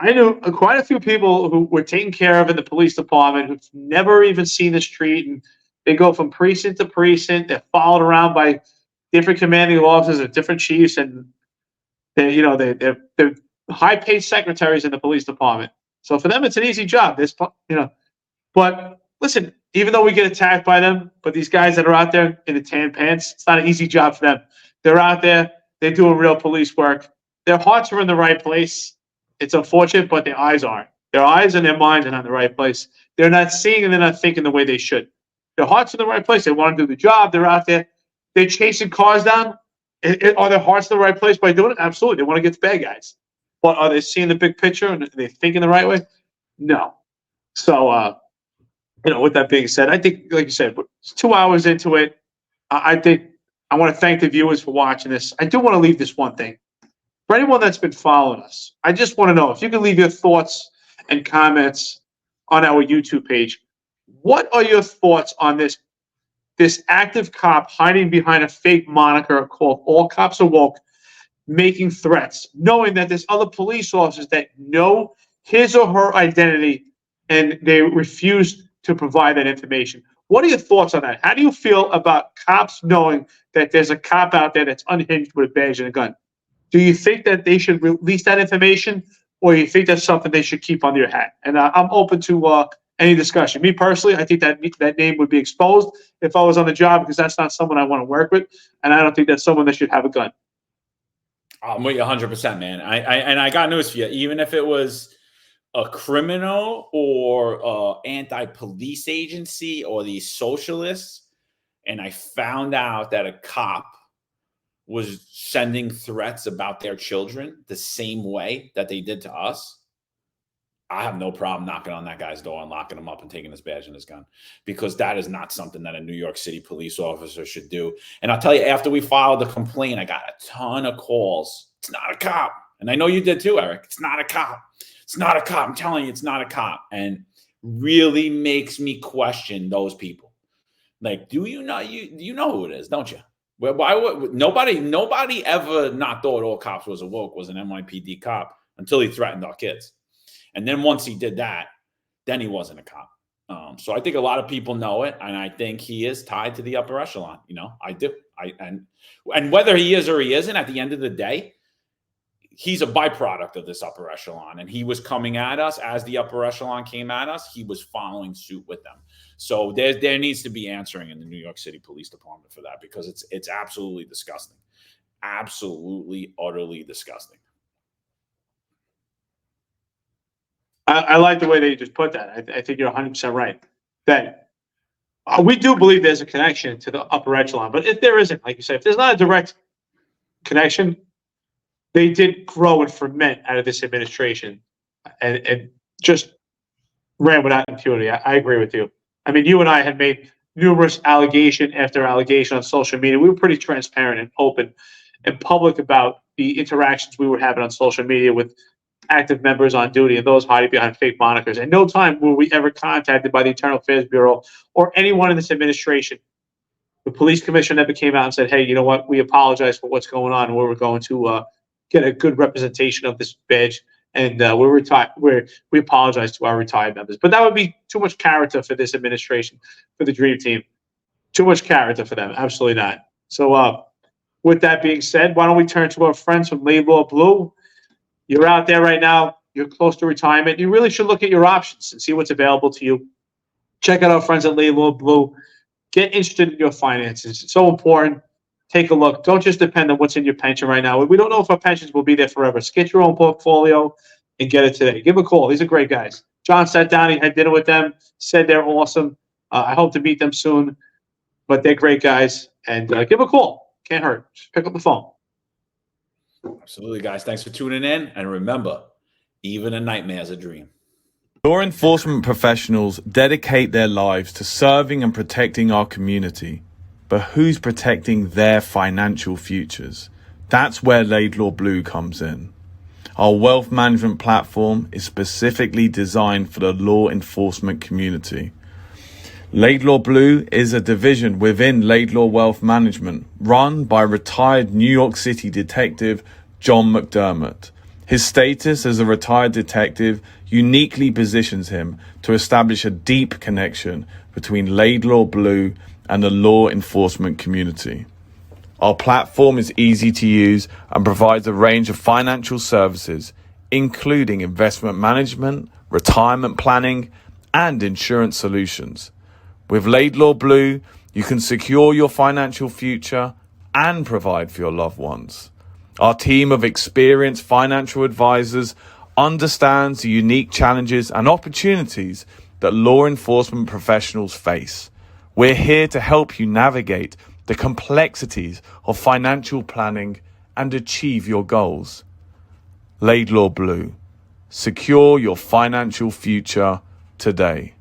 who were taken care of in the police department who've never even seen the street, and they go from precinct to precinct. They're followed around by different commanding officers and different chiefs, and they're high-paid secretaries in the police department. So for them, it's an easy job. But listen, even though we get attacked by them, but these guys that are out there in the tan pants, it's not an easy job for them. They're out there. They're doing real police work. Their hearts are in the right place. It's unfortunate, but their eyes aren't. Their eyes and their minds are not in the right place. They're not seeing and they're not thinking the way they should. Their hearts are in the right place. They want to do the job. They're out there. They're chasing cars down. Are their hearts in the right place by doing it? Absolutely. They want to get the bad guys. But are they seeing the big picture and are they thinking the right way? No. So, with that being said, I think, like you said, it's 2 hours into it. I think I want to thank the viewers for watching this. I do want to leave this one thing. For anyone that's been following us, I just want to know if you can leave your thoughts and comments on our YouTube page. What are your thoughts on this active cop hiding behind a fake moniker called All Cops Are Woke, making threats, knowing that there's other police officers that know his or her identity and they refuse to provide that information? What are your thoughts on that? How do you feel about cops knowing that there's a cop out there that's unhinged with a badge and a gun? Do you think that they should release that information, or do you think that's something they should keep under your hat? And I'm open to any discussion. Me personally, I think that name would be exposed if I was on the job, because that's not someone I want to work with, and I don't think that's someone that should have a gun.
I'm with you 100%, man. I got news for you. Even if it was a criminal or anti-police agency or these socialists, and I found out that a cop was sending threats about their children the same way that they did to us, I have no problem knocking on that guy's door and locking him up and taking his badge and his gun, because that is not something that a New York City police officer should do. And I'll tell you, after we filed the complaint, I got a ton of calls. It's not a cop. And I know you did too, Eric. It's not a cop. It's not a cop. I'm telling you, it's not a cop. And really makes me question those people. Like, do you know, you know who it is, don't you? Why would nobody ever not thought All Cops Was Awoke was an NYPD cop until he threatened our kids. And then once he did that, then he wasn't a cop. So I think a lot of people know it, and I think he is tied to the upper echelon. I do. And whether he is or he isn't, at the end of the day, he's a byproduct of this upper echelon, and he was coming at us as the upper echelon came at us. He was following suit with them. So there needs to be answering in the New York City Police Department for that, because it's absolutely disgusting, absolutely, utterly disgusting.
I like the way they just put that. I think you're 100% right. That we do believe there's a connection to the upper echelon, but if there isn't, like you said, if there's not a direct connection, they did grow and ferment out of this administration and just ran without impunity. I agree with you. I mean, you and I had made numerous allegation after allegation on social media. We were pretty transparent and open and public about the interactions we were having on social media with active members on duty and those hiding behind fake monikers. And no time were we ever contacted by the Internal Affairs Bureau or anyone in this administration. The police commissioner never came out and said, hey, you know what? We apologize for what's going on. We're going to get a good representation of this badge. And we apologize to our retired members. But that would be too much character for this administration, for the Dream Team. Too much character for them. Absolutely not. So with that being said, why don't we turn to our friends from Laidlaw Blue? You're out there right now. You're close to retirement. You really should look at your options and see what's available to you. Check out our friends at Laidlaw Blue. Get interested in your finances. It's so important. Take a look. Don't just depend on what's in your pension right now. We don't know if our pensions will be there forever. So get your own portfolio and get it today. Give them a call. These are great guys. John sat down. He had dinner with them. Said they're awesome. I hope to meet them soon. But they're great guys. And give them a call. Can't hurt. Just pick up the phone.
Absolutely, guys. Thanks for tuning in. And remember, even a nightmare's a dream.
Law enforcement professionals dedicate their lives to serving and protecting our community. But who's protecting their financial futures? That's where Laidlaw Blue comes in. Our wealth management platform is specifically designed for the law enforcement community. Laidlaw Blue is a division within Laidlaw Wealth Management, run by retired New York City detective John McDermott. His status as a retired detective uniquely positions him to establish a deep connection between Laidlaw Blue and the law enforcement community. Our platform is easy to use and provides a range of financial services, including investment management, retirement planning, and insurance solutions. With Laidlaw Blue, you can secure your financial future and provide for your loved ones. Our team of experienced financial advisors understands the unique challenges and opportunities that law enforcement professionals face. We're here to help you navigate the complexities of financial planning and achieve your goals. Laidlaw Blue. Secure your financial future today.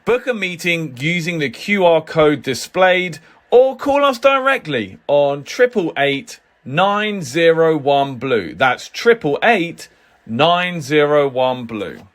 Book a meeting using the QR code displayed or call us directly on 888 901 Blue. That's 888 901 Blue.